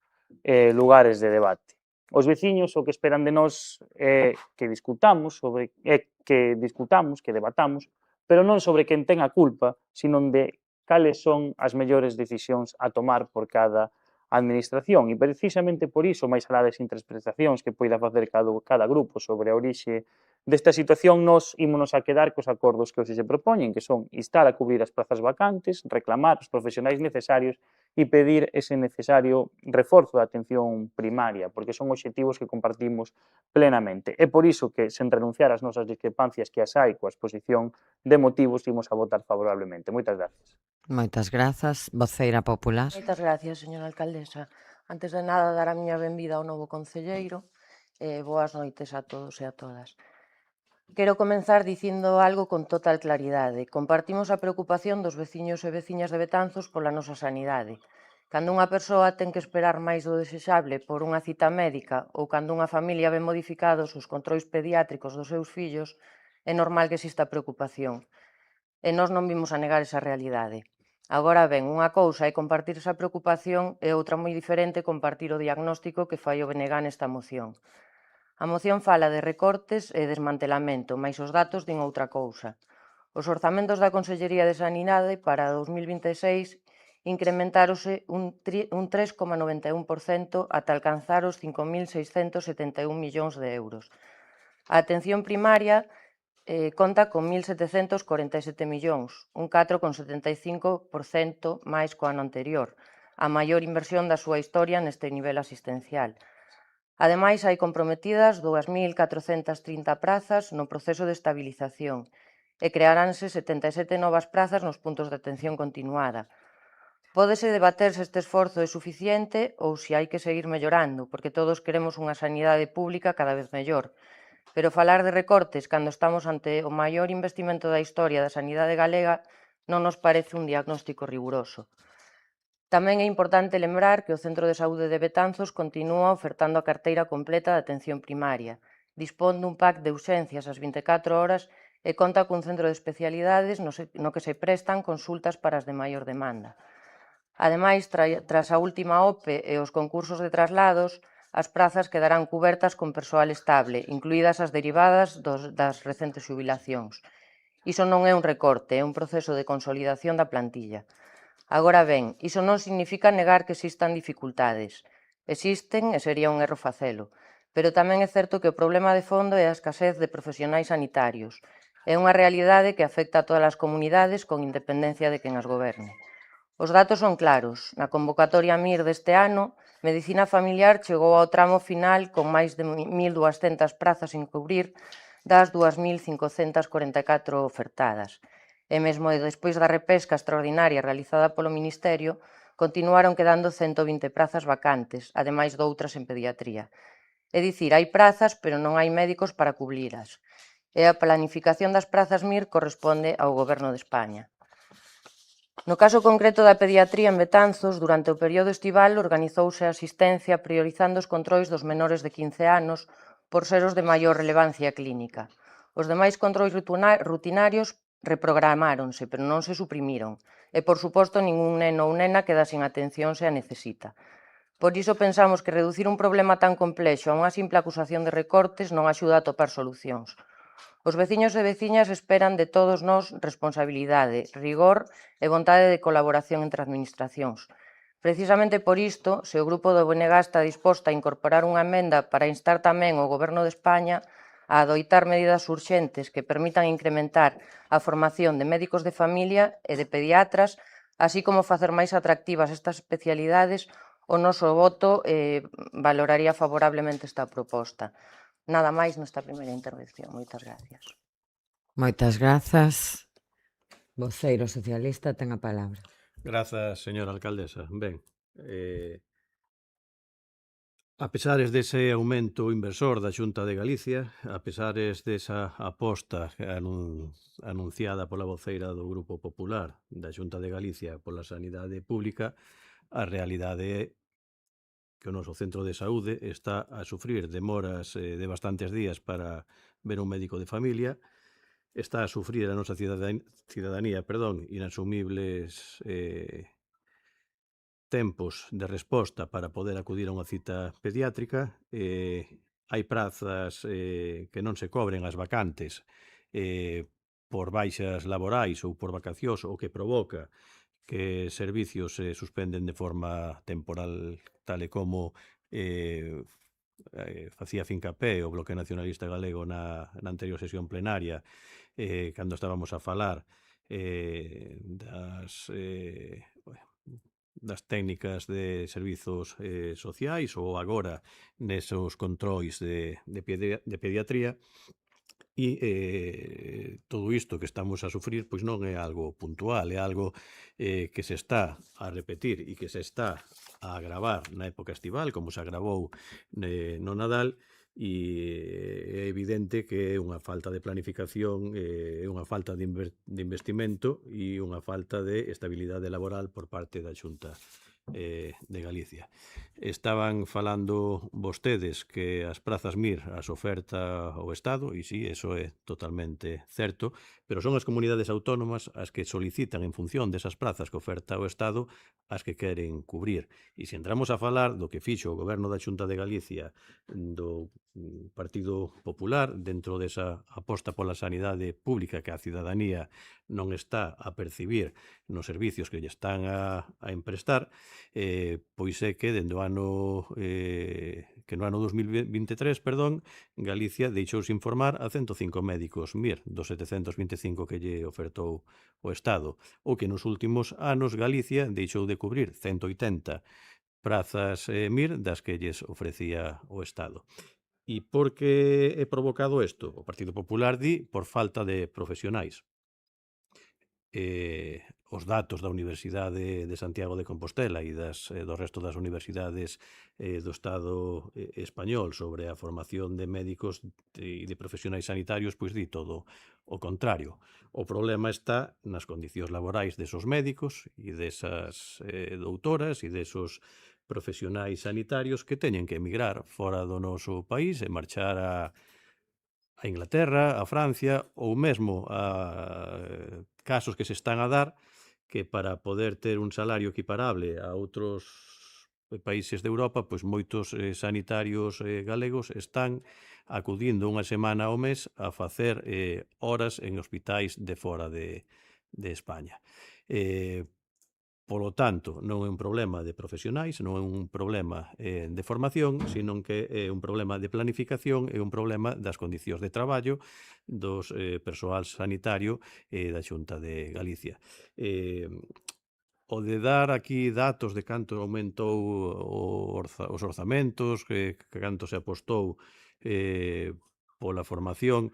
lugares de debate. Os veciños o que esperan de nós é que discutamos, que debatamos, pero non sobre quen ten a culpa, sino de cales son as mellores decisións a tomar por cada administración. E precisamente por iso, máis alá das interpretacións que poida facer cada grupo sobre a orixe desta situación, nós ímonos a quedar cos acordos que hoxe se propoñen, que son instar a cubrir as plazas vacantes, reclamar os profesionais necesarios e pedir ese necesario reforzo da atención primaria, porque son obxectivos que compartimos plenamente. É por iso que, sen renunciar ás nosas discrepancias que as hai coa exposición de motivos, imos a votar favorablemente. Moitas gracias. Moitas grazas. Voceira popular. Moitas gracias, señora alcaldesa. Antes de nada, dar a miña benvida ao novo concelleiro. Boas noites a todos e a todas. Quero comenzar dicindo algo con total claridade. Compartimos a preocupación dos veciños e veciñas de Betanzos pola nosa sanidade. Cando unha persoa ten que esperar máis do desexable por unha cita médica ou cando unha familia ve modificados os controis pediátricos dos seus fillos, é normal que exista preocupación. E nós non vimos a negar esa realidade. Agora ben, unha cousa é compartir esa preocupación e outra moi diferente compartir o diagnóstico que fai o BNG nesta moción. A moción fala de recortes e desmantelamento, mais os datos din outra cousa. Os orzamentos da Consellería de Sanidade para 2026 incrementáronse un 3,91% ata alcanzar os 5.671 millóns de euros. A atención primaria conta con 1.747 millóns, un 4,75% máis co ano anterior, a maior inversión da súa historia neste nivel asistencial. Ademais, hai comprometidas 2.430 prazas no proceso de estabilización e crearánse 77 novas prazas nos puntos de atención continuada. Pódese debater se este esforzo é suficiente ou se hai que seguir mellorando, porque todos queremos unha sanidade pública cada vez mellor. Pero falar de recortes cando estamos ante o maior investimento da historia da sanidade galega non nos parece un diagnóstico riguroso. Tamén é importante lembrar que o Centro de Saúde de Betanzos continúa ofertando a carteira completa de atención primaria, dispón dun pack de urxencias ás 24 horas e conta cun centro de especialidades no que se prestan consultas para as de maior demanda. Ademais, tras a última OPE e os concursos de traslados, as prazas quedarán cubertas con persoal estable, incluídas as derivadas das recentes xubilacións. Iso non é un recorte, é un proceso de consolidación da plantilla. Agora ben, iso non significa negar que existan dificultades. Existen e sería un erro facelo. Pero tamén é certo que o problema de fondo é a escasez de profesionais sanitarios. É unha realidade que afecta a todas as comunidades con independencia de quen as goberne. Os datos son claros. Na convocatoria MIR deste ano, Medicina Familiar chegou ao tramo final con máis de 1.200 prazas sin cubrir das 2.544 ofertadas. E mesmo despois da repesca extraordinaria realizada polo Ministerio, continuaron quedando 120 prazas vacantes, ademais doutras en pediatría. É dicir, hai prazas, pero non hai médicos para cubrilas. E a planificación das prazas MIR corresponde ao Goberno de España. No caso concreto da pediatría en Betanzos, durante o período estival organizouse a asistencia priorizando os controis dos menores de 15 anos por ser os de maior relevancia clínica. Os demais controis rutinarios reprogramáronse, pero non se suprimiron. E, por suposto, ningún neno ou nena queda sin atención se a necesita. Por iso pensamos que reducir un problema tan complexo a unha simple acusación de recortes non axuda a topar solucións. Os veciños e veciñas esperan de todos nós responsabilidade, rigor e vontade de colaboración entre administracións. Precisamente por isto, se o grupo do BNG está disposto a incorporar unha emenda para instar tamén o Goberno de España a adoitar medidas urxentes que permitan incrementar a formación de médicos de familia e de pediatras, así como facer máis atractivas estas especialidades, o noso voto valoraría favorablemente esta proposta. Nada máis nesta primeira intervención. Moitas gracias. Moitas grazas. Voceiro socialista ten a palabra. Grazas, señora alcaldesa. Ben, a pesares dese aumento inversor da Xunta de Galicia, a pesares desa aposta anunciada pola voceira do Grupo Popular da Xunta de Galicia pola sanidade pública, a realidade é que o noso centro de saúde está a sufrir demoras de bastantes días para ver un médico de familia, está a sufrir a nosa cidadanía, inasumibles tempos de resposta para poder acudir a unha cita pediátrica, hai prazas que non se cobren as vacantes por baixas laborais ou por vacacións, o que provoca que servicios se suspenden de forma temporal, tal e como facía fincapé o Bloque Nacionalista Galego na anterior sesión plenaria, cando estábamos a falar das técnicas de servizos sociais ou agora nesos controis de pediatría. E todo isto que estamos a sufrir pois non é algo puntual, é algo que se está a repetir e que se está a agravar na época estival, como se agravou no Nadal, e é evidente que é unha falta de planificación, é unha falta de investimento e unha falta de estabilidade laboral por parte da Xunta de Galicia. Estaban falando vostedes que as prazas MIR as oferta o Estado, e sí, eso é totalmente certo, pero son as comunidades autónomas as que solicitan en función desas prazas que oferta o Estado as que queren cubrir. E se entramos a falar do que fixo o Goberno da Xunta de Galicia do Partido Popular dentro desa aposta pola sanidade pública que a cidadanía non está a percibir nos servicios que lle están a emprestar, pois é que dende o ano que no ano 2023, Galicia deixouse informar a 105 médicos MIR dos 725 que lle ofertou o Estado, ou que nos últimos anos Galicia deixou de cubrir 180 prazas MIR das que lles ofrecía o Estado. E por que é provocado isto? O Partido Popular di por falta de profesionais. Os datos da Universidade de Santiago de Compostela e do resto das universidades do Estado español sobre a formación de médicos e de profesionais sanitarios, pois di todo o contrario. O problema está nas condicións laborais desos médicos e desas doutoras e desos profesionais sanitarios que teñen que emigrar fora do noso país e marchar a Inglaterra, a Francia ou mesmo a casos que se están a dar que para poder ter un salario equiparable a outros países de Europa, pois moitos sanitarios galegos están acudindo unha semana ao mes a facer horas en hospitais de fora de España. Polo tanto, non é un problema de profesionais, non é un problema de formación, sino que é un problema de planificación, é un problema das condicións de traballo dos persoal sanitario da Xunta de Galicia. O de dar aquí datos de canto aumentou os orzamentos, que canto se apostou pola formación,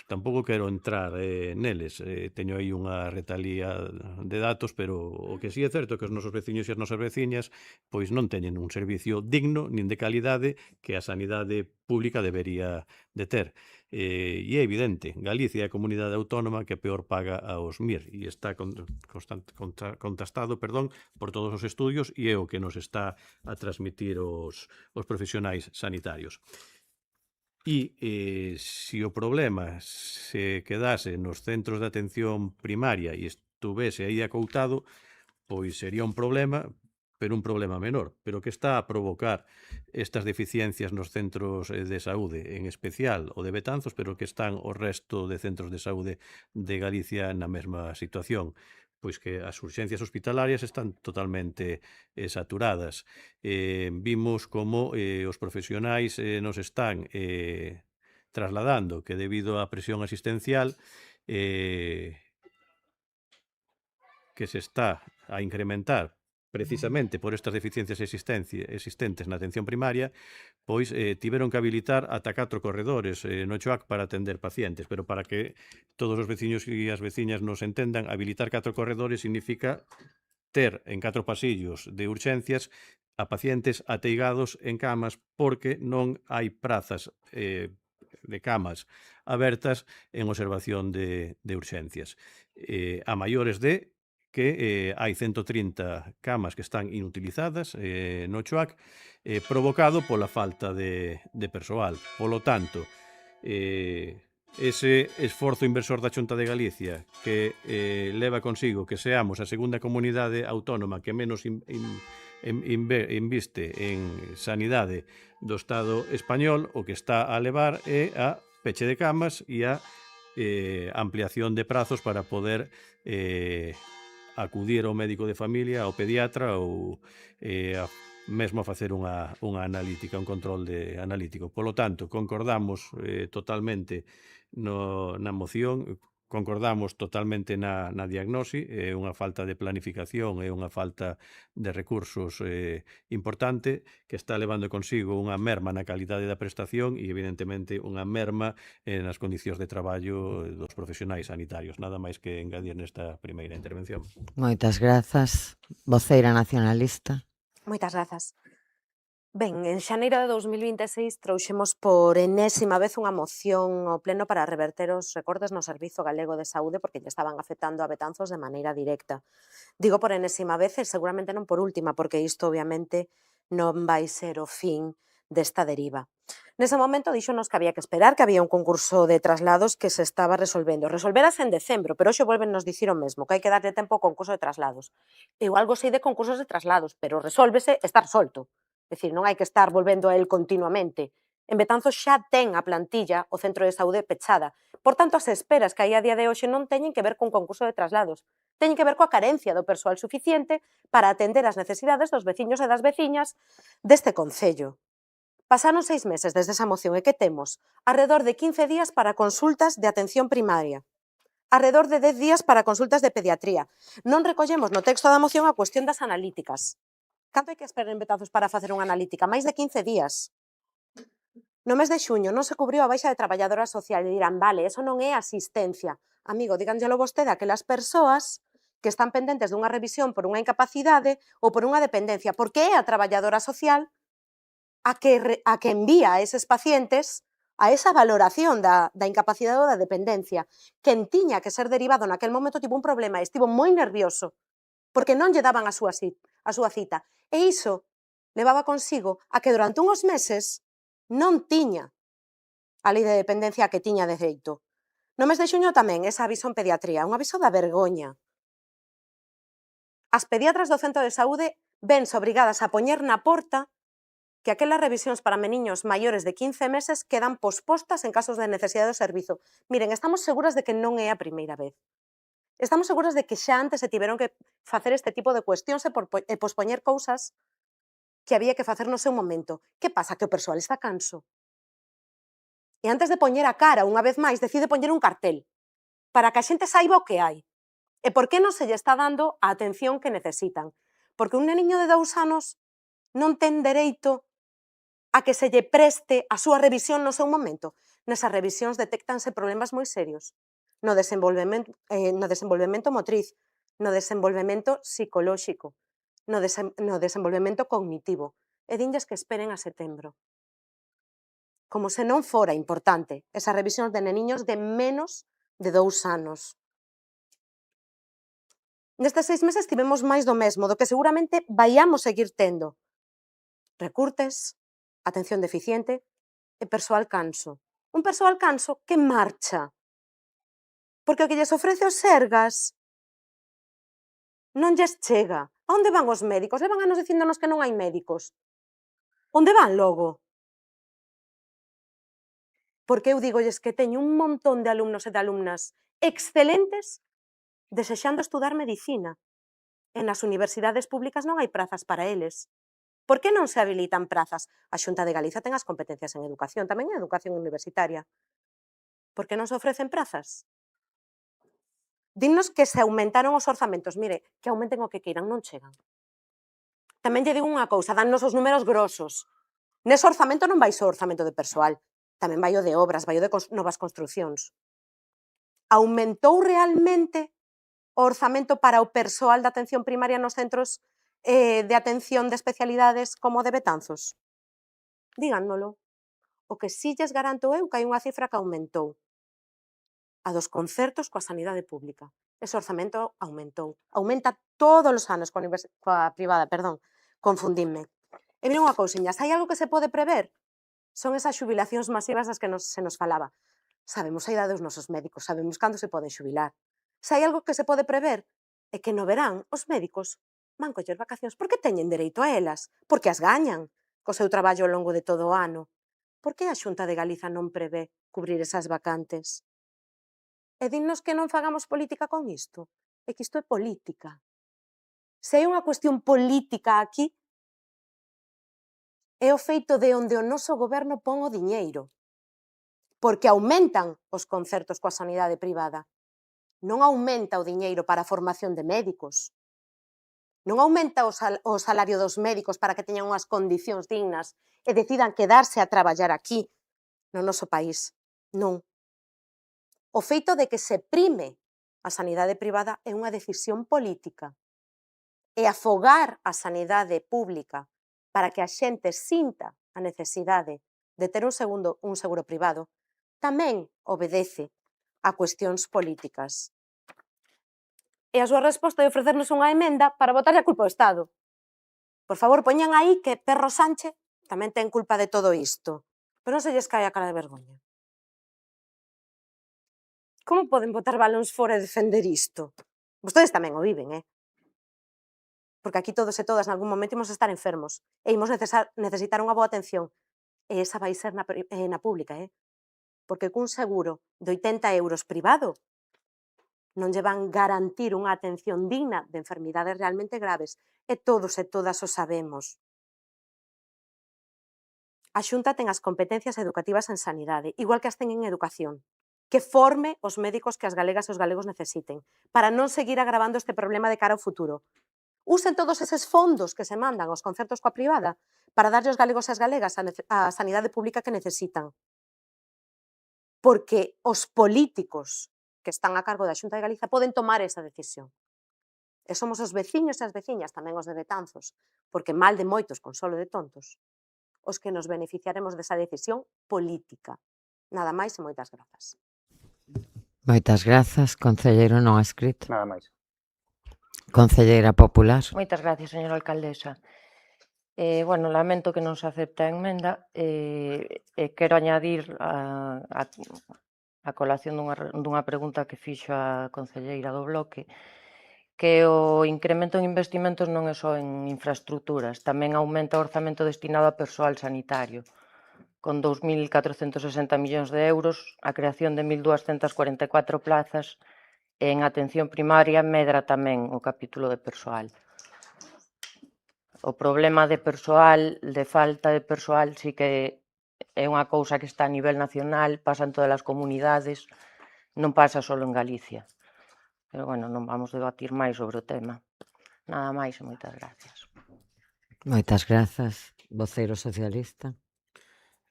tampouco quero entrar neles, teño aí unha retalía de datos, pero o que sí é certo é que os nosos veciños e as nosas veciñas pois non teñen un servicio digno nin de calidade que a sanidade pública debería de ter. E é evidente, Galicia é a comunidade autónoma que peor paga aos MIR e está contrastado por todos os estudios e é o que nos está a transmitir os profesionais sanitarios. E se o problema se quedase nos centros de atención primaria e estuvese aí acoutado, pois sería un problema, pero un problema menor. Pero que está a provocar estas deficiencias nos centros de saúde, en especial o de Betanzos, pero que están o resto de centros de saúde de Galicia na mesma situación? Pois que as urxencias hospitalarias están totalmente saturadas. Vimos como os profesionais nos están trasladando que debido á presión asistencial que se está a incrementar precisamente por estas deficiencias existentes na atención primaria, pois tiveron que habilitar ata 4 corredores no CHOAC para atender pacientes, pero para que todos os veciños e as veciñas nos entendan, habilitar 4 corredores significa ter en 4 pasillos de urxencias a pacientes ateigados en camas porque non hai prazas de camas abertas en observación de urxencias. A maiores de que hai 130 camas que están inutilizadas no CHOAC, provocado pola falta de persoal. Polo tanto, ese esforzo inversor da Xunta de Galicia que leva consigo que seamos a segunda comunidade autónoma que menos inviste en sanidade do Estado español, o que está a levar é a peche de camas e a ampliación de prazos para poder acudir ao médico de familia, ao pediatra ou mesmo a facer unha analítica, un control analítico. Polo tanto, concordamos totalmente na moción, concordamos totalmente na diagnose, é unha falta de planificación, é unha falta de recursos importante que está levando consigo unha merma na calidade da prestación e evidentemente unha merma nas condicións de traballo dos profesionais sanitarios. Nada máis que engadir nesta primeira intervención. Moitas grazas. Voceira nacionalista. Moitas grazas. Ben, en xaneiro de 2026 trouxemos por enésima vez unha moción ao pleno para reverter os recortes no Servizo Galego de Saúde porque lle estaban afectando a Betanzos de maneira directa. Digo por enésima vez e seguramente non por última, porque isto obviamente non vai ser o fin desta deriva. Nese momento díxonos que había que esperar, que había un concurso de traslados que se estaba resolvendo. Resolverase en decembro, pero hoxe volven nos dicir o mesmo, que hai que darlle tempo ao concurso de traslados. Eu algo sei de concursos de traslados, pero resolvese estar solto. É dicir, non hai que estar volvendo a el continuamente. En Betanzos xa ten a plantilla o centro de saúde pechada. Por tanto, as esperas que hai a día de hoxe non teñen que ver con concurso de traslados. Teñen que ver coa carencia do persoal suficiente para atender as necesidades dos veciños e das veciñas deste concello. Pasaron 6 meses desde esa moción e que temos? Arredor de 15 días para consultas de atención primaria. Arredor de 10 días para consultas de pediatría. Non recollemos no texto da moción a cuestión das analíticas. Canto hai que esperar en Betanzos para facer unha analítica? Máis de 15 días. No mes de xuño non se cubriu a baixa de traballadora social e dirán, vale, eso non é asistencia. Amigo, díganllelo vostede a aquelas persoas que están pendentes dunha revisión por unha incapacidade ou por unha dependencia, porque é a traballadora social a que envía a eses pacientes a esa valoración da incapacidade ou da dependencia. Quen tiña que ser derivado naquel momento tivo un problema, estivo moi nervioso, porque non lle daban a súa cita. E iso levaba consigo a que durante unhos meses non tiña a lei de dependencia que tiña dereito. No mes de xuño tamén, ese aviso en pediatría, un aviso da vergoña. As pediatras do centro de saúde vense obrigadas a poñer na porta que aquelas revisións para meniños maiores de 15 meses quedan pospostas en casos de necesidade do servizo. Miren, estamos seguras de que non é a primeira vez. Estamos seguras de que xa antes se tiveron que facer este tipo de cuestións e pospoñer cousas que había que facer no seu momento. Que pasa? Que o persoal está canso. E antes de poñer a cara, unha vez máis, decide poñer un cartel para que a xente saiba o que hai. E por que non se lle está dando a atención que necesitan? Porque un neniño de 2 anos non ten dereito a que se lle preste a súa revisión no seu momento. Nesas revisións detéctanse problemas moi serios no desenvolvemento motriz, no desenvolvemento psicolóxico, no desenvolvemento cognitivo, e dinlles que esperen a setembro. Como se non fora importante esas revisións de neniños de menos de 2 anos. Nestes 6 meses tivemos máis do mesmo, do que seguramente vaiamos seguir tendo. Recurtes, atención deficiente e persoal canso. Un persoal canso que marcha. Porque o que lles ofrece o Sergas non lles chega. A onde van os médicos? Levan anos dicíndonos que non hai médicos. Onde van logo? Porque eu dígolles que teño un montón de alumnos e de alumnas excelentes desexando estudar medicina. En as universidades públicas non hai prazas para eles. Por que non se habilitan prazas? A Xunta de Galiza ten as competencias en educación, tamén en educación universitaria. Por que non se ofrecen prazas? Dinnos que se aumentaron os orzamentos. Mire, que aumenten o que queiran, non chegan. Tamén lle digo unha cousa, dannos os números grosos. Nese orzamento non vai só o orzamento de persoal, tamén vai o de obras, vai o de novas construcións. Aumentou realmente o orzamento para o persoal de atención primaria nos centros de atención de especialidades como o de Betanzos? Díganmolo. O que si lles garanto eu que hai unha cifra que aumentou. A dos concertos coa sanidade pública. Ese orzamento aumentou. Aumenta todos os anos coa privada, confundinme. E mira unha cousiña, se hai algo que se pode prever, son esas xubilacións masivas das que se nos falaba. Sabemos a idade dos nosos médicos, sabemos cando se poden xubilar. Se hai algo que se pode prever, é que no verán os médicos van coller vacacións porque teñen dereito a elas, porque as gañan co seu traballo ao longo de todo o ano. Por que a Xunta de Galiza non prevé cubrir esas vacantes? E dinnos que non fagamos política con isto. É que isto é política. Se hai unha cuestión política aquí, é o feito de onde o noso goberno pon o diñeiro. Porque aumentan os concertos coa sanidade privada. Non aumenta o diñeiro para a formación de médicos. Non aumenta o salario dos médicos para que teñan unhas condicións dignas e decidan quedarse a traballar aquí, no noso país. Non. O feito de que se prime a sanidade privada é unha decisión política. E afogar a sanidade pública para que a xente sinta a necesidade de ter un seguro privado tamén obedece a cuestións políticas. E a súa resposta é ofrecernos unha emenda para botarlle a culpa ao Estado. Por favor, poñan aí que Pedro Sánchez tamén ten culpa de todo isto. Pero non se lles cae a cara de vergoña. Como poden botar balóns fora e defender isto? Vostedes tamén o viven, Porque aquí todos e todas nalgún momento imos estar enfermos e imos necesitar unha boa atención. E esa vai ser na pública, Porque cun seguro de 80 euros privado non lle van garantir unha atención digna de enfermidades realmente graves. E todos e todas o sabemos. A Xunta ten as competencias educativas en sanidade, igual que as ten en educación. Que forme os médicos que as galegas e os galegos necesiten, para non seguir agravando este problema de cara ao futuro. Usen todos eses fondos que se mandan aos concertos coa privada para darlle aos galegos e as galegas a sanidade pública que necesitan. Porque os políticos que están a cargo da Xunta de Galiza poden tomar esa decisión. E somos os veciños e as veciñas, tamén os de Betanzos, porque mal de moitos, consolo de tontos, os que nos beneficiaremos desa decisión política. Nada máis e moitas grazas. Moitas grazas, concelleiro non adscrito. Nada máis. Concelleira popular. Moitas gracias, señora alcaldesa. Lamento que non se acepte a emenda e quero añadir a colación dunha pregunta que fixo a concelleira do Bloque, que o incremento en investimentos non é só en infraestructuras, tamén aumenta o orzamento destinado a persoal sanitario, con 2.460 millóns de euros, a creación de 1.244 plazas e en atención primaria medra tamén o capítulo de persoal. O problema de persoal, de falta de persoal, sí que é unha cousa que está a nivel nacional, pasa en todas as comunidades, non pasa só en Galicia. Pero, non vamos debatir máis sobre o tema. Nada máis e moitas gracias. Moitas grazas, voceiro socialista.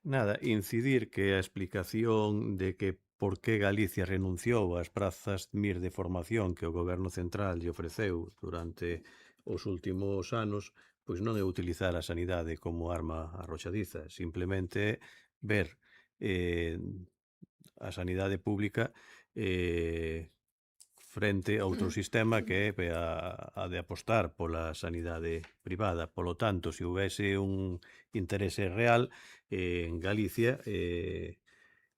Nada, incidir que a explicación de que por que Galicia renunciou ás prazas MIR de formación que o Goberno Central lle ofreceu durante os últimos anos, pois non é utilizar a sanidade como arma arrochadiza, simplemente ver a sanidade pública frente a outro sistema que é a de apostar pola sanidade privada. Polo tanto, se houvese un interese real, en Galicia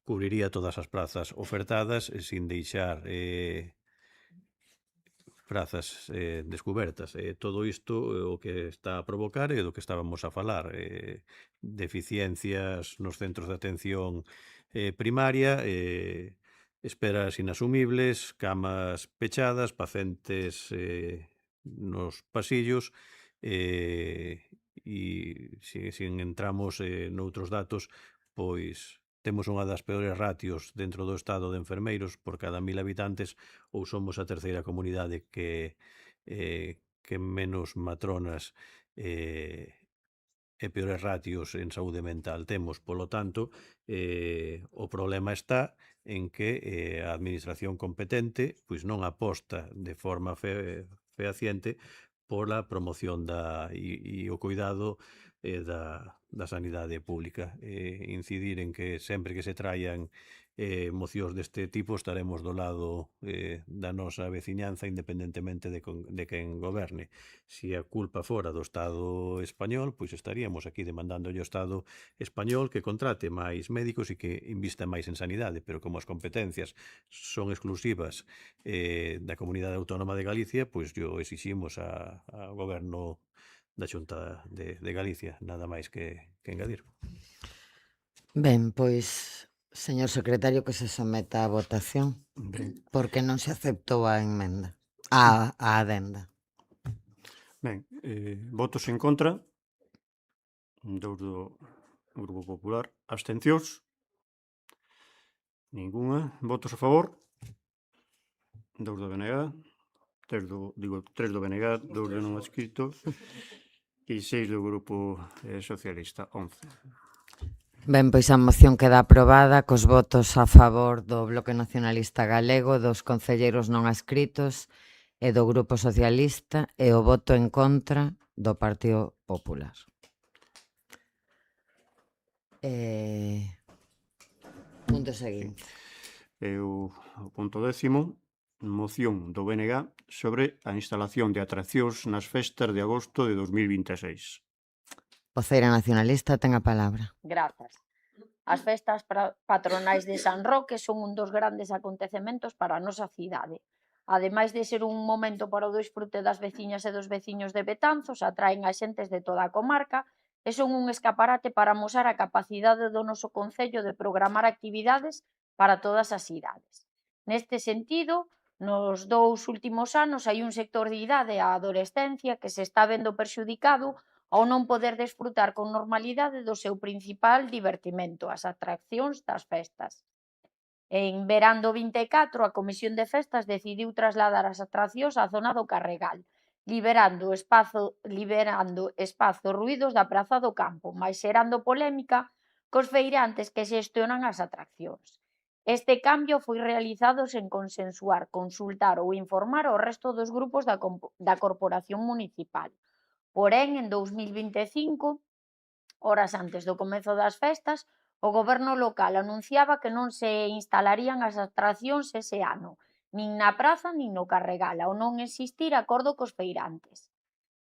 cubriría todas as plazas ofertadas sin deixar prazas descubertas. Todo isto o que está a provocar é do que estábamos a falar. Deficiencias nos centros de atención primaria, esperas inasumibles, camas pechadas, pacientes nos pasillos, e se entramos noutros datos, pois temos unha das peores ratios dentro do estado de enfermeiros por cada 1000 habitantes, ou somos a terceira comunidade que menos matronas e peores ratios en saúde mental temos. Polo tanto, o problema está en que a administración competente pois non aposta de forma fehaciente pola promoción e o cuidado da sanidade pública. Incidir en que sempre que se traian mocións deste tipo estaremos do lado da nosa veciñanza independentemente de quen goberne. Se a culpa fora do Estado español, pois estaríamos aquí demandando ao Estado español que contrate máis médicos e que invista máis en sanidade, pero como as competencias son exclusivas da Comunidade Autónoma de Galicia, pois yo exiximos ao goberno da Xunta de Galicia, nada máis que engadir. Ben, pois, señor secretario, que se someta a votación, porque non se aceptou a emenda, a adenda. Ben, votos en contra, 2 do Grupo Popular, abstencións, ningunha, votos a favor, 2 do BNG, 3 do BNG, 2 do non adscritos e 6 do Grupo Socialista, 11. Ben, pois a moción queda aprobada cos votos a favor do Bloque Nacionalista Galego, dos concelleiros non adscritos e do Grupo Socialista e o voto en contra do Partido Popular. Punto seguinte. O punto 10º, moción do BNG sobre a instalación de atraccións nas festas de agosto de 2026. Voceira nacionalista ten a palabra. Grazas. As festas patronais de San Roque son un dos grandes acontecementos para a nosa cidade. Ademais de ser un momento para o desfrute das veciñas e dos veciños de Betanzos, atraen a xentes de toda a comarca e son un escaparate para amosar a capacidade do noso concello de programar actividades para todas as idades. Neste sentido, nos 2 últimos anos hai un sector de idade, a adolescencia, que se está vendo perxudicado ao non poder desfrutar con normalidade do seu principal divertimento, as atraccións das festas. En verán do 24, a Comisión de Festas decidiu trasladar as atraccións á zona do Carregal, liberando espazo ruídos da Praza do Campo, mais xerando polémica cos feirantes que xestionan as atraccións. Este cambio foi realizado sen consensuar, consultar ou informar ao resto dos grupos da Corporación Municipal. Porén, en 2025, horas antes do comezo das festas, o Goberno local anunciaba que non se instalarían as atraccións ese ano, nin na praza nin no Carregal, ao non existir acordo cos feirantes.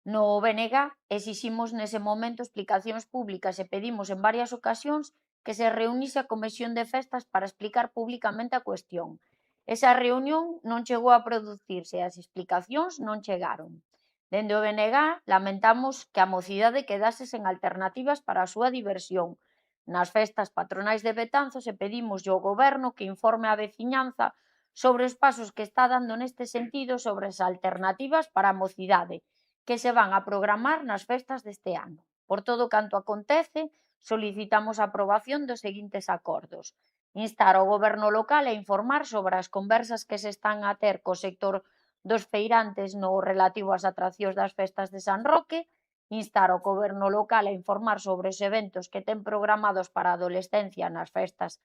No BNG exiximos nese momento explicacións públicas e pedimos en varias ocasións que se reunise a Comisión de Festas para explicar públicamente a cuestión. Esa reunión non chegou a producirse e as explicacións non chegaron. Dende o BNG lamentamos que a mocidade quedase sen alternativas para a súa diversión nas festas patronais de Betanzos e pedimos ao Goberno que informe a veciñanza sobre os pasos que está dando neste sentido sobre as alternativas para a mocidade que se van a programar nas festas deste ano. Por todo canto acontece, solicitamos a aprobación dos seguintes acordos. Instar ao Goberno local a informar sobre as conversas que se están a ter co sector dos feirantes no relativo ás atraccións das festas de San Roque instar ao goberno local a informar sobre os eventos que ten programados para a adolescencia nas festas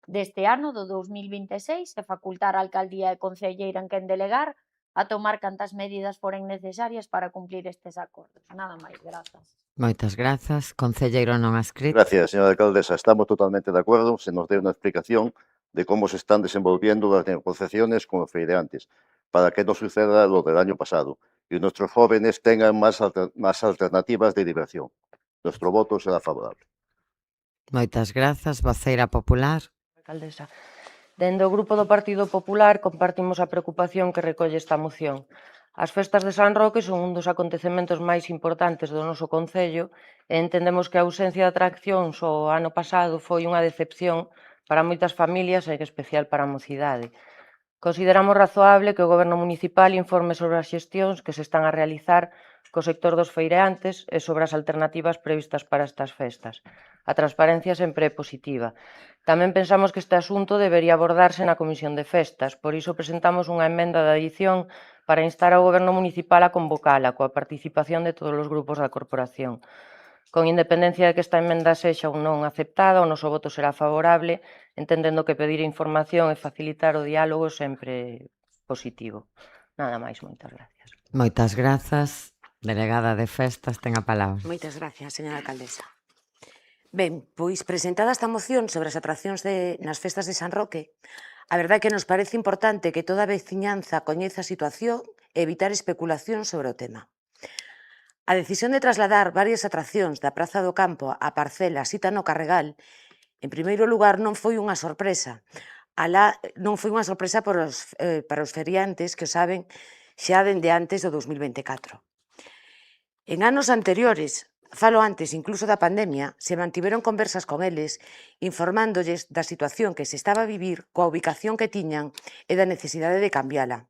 deste ano, do 2026, e facultar a alcaldía e concelleira en quen delegar a tomar cantas medidas foren necesarias para cumplir estes acordos. Nada máis, grazas. Moitas grazas. Concelleiro non adscrito. Gracias, señora alcaldesa. Estamos totalmente de acuerdo. Se nos dé una explicación de cómo se están desenvolviendo las negociaciones con los feirantes para que no suceda lo del año pasado y nuestros jóvenes tengan más alternativas de diversión. Nuestro voto será favorable. Moitas grazas. Voceira popular. Alcaldesa. Dende o Grupo do Partido Popular compartimos a preocupación que recolle esta moción. As festas de San Roque son un dos acontecementos máis importantes do noso concello e entendemos que a ausencia de atraccións o ano pasado foi unha decepción para moitas familias e en especial para a mocidade. Consideramos razoable que o Goberno municipal informe sobre as xestións que se están a realizar co sector dos feireantes e sobre as alternativas previstas para estas festas. A transparencia sempre é positiva. Tamén pensamos que este asunto debería abordarse na Comisión de Festas, por iso presentamos unha emenda de adición para instar ao Goberno municipal a convocala coa participación de todos os grupos da corporación. Con independencia de que esta emenda sexa ou non aceptada, o noso voto será favorable, entendendo que pedir información e facilitar o diálogo sempre positivo. Nada máis, moitas gracias. Moitas grazas. Delegada de Festas, ten a palabra. Moitas gracias, señora alcaldesa. Ben, pois presentada esta moción sobre as atraccións nas festas de San Roque, a verdade é que nos parece importante que toda a veciñanza coñeza a situación e evitar especulación sobre o tema. A decisión de trasladar varias atraccións da Praza do Campo á parcela Sita no Carregal, en primeiro lugar, non foi unha sorpresa. Non foi unha sorpresa para os feriantes que o saben xa dende antes do 2024. En anos anteriores, falo antes incluso da pandemia, se mantiveron conversas con eles informándolles da situación que se estaba a vivir coa ubicación que tiñan e da necesidade de cambiala.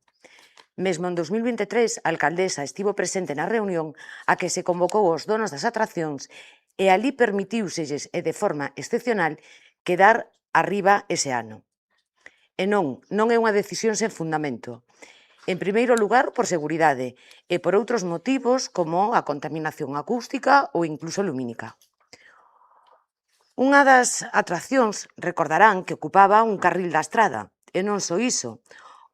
Mesmo en 2023, a alcaldesa estivo presente na reunión a que se convocou os donos das atraccións e ali permitíuselles e de forma excepcional quedar arriba ese ano. E non é unha decisión sen fundamento. En primeiro lugar, por seguridade, e por outros motivos como a contaminación acústica ou incluso lumínica. Unha das atraccións, recordarán que ocupaba un carril da estrada, e non só iso.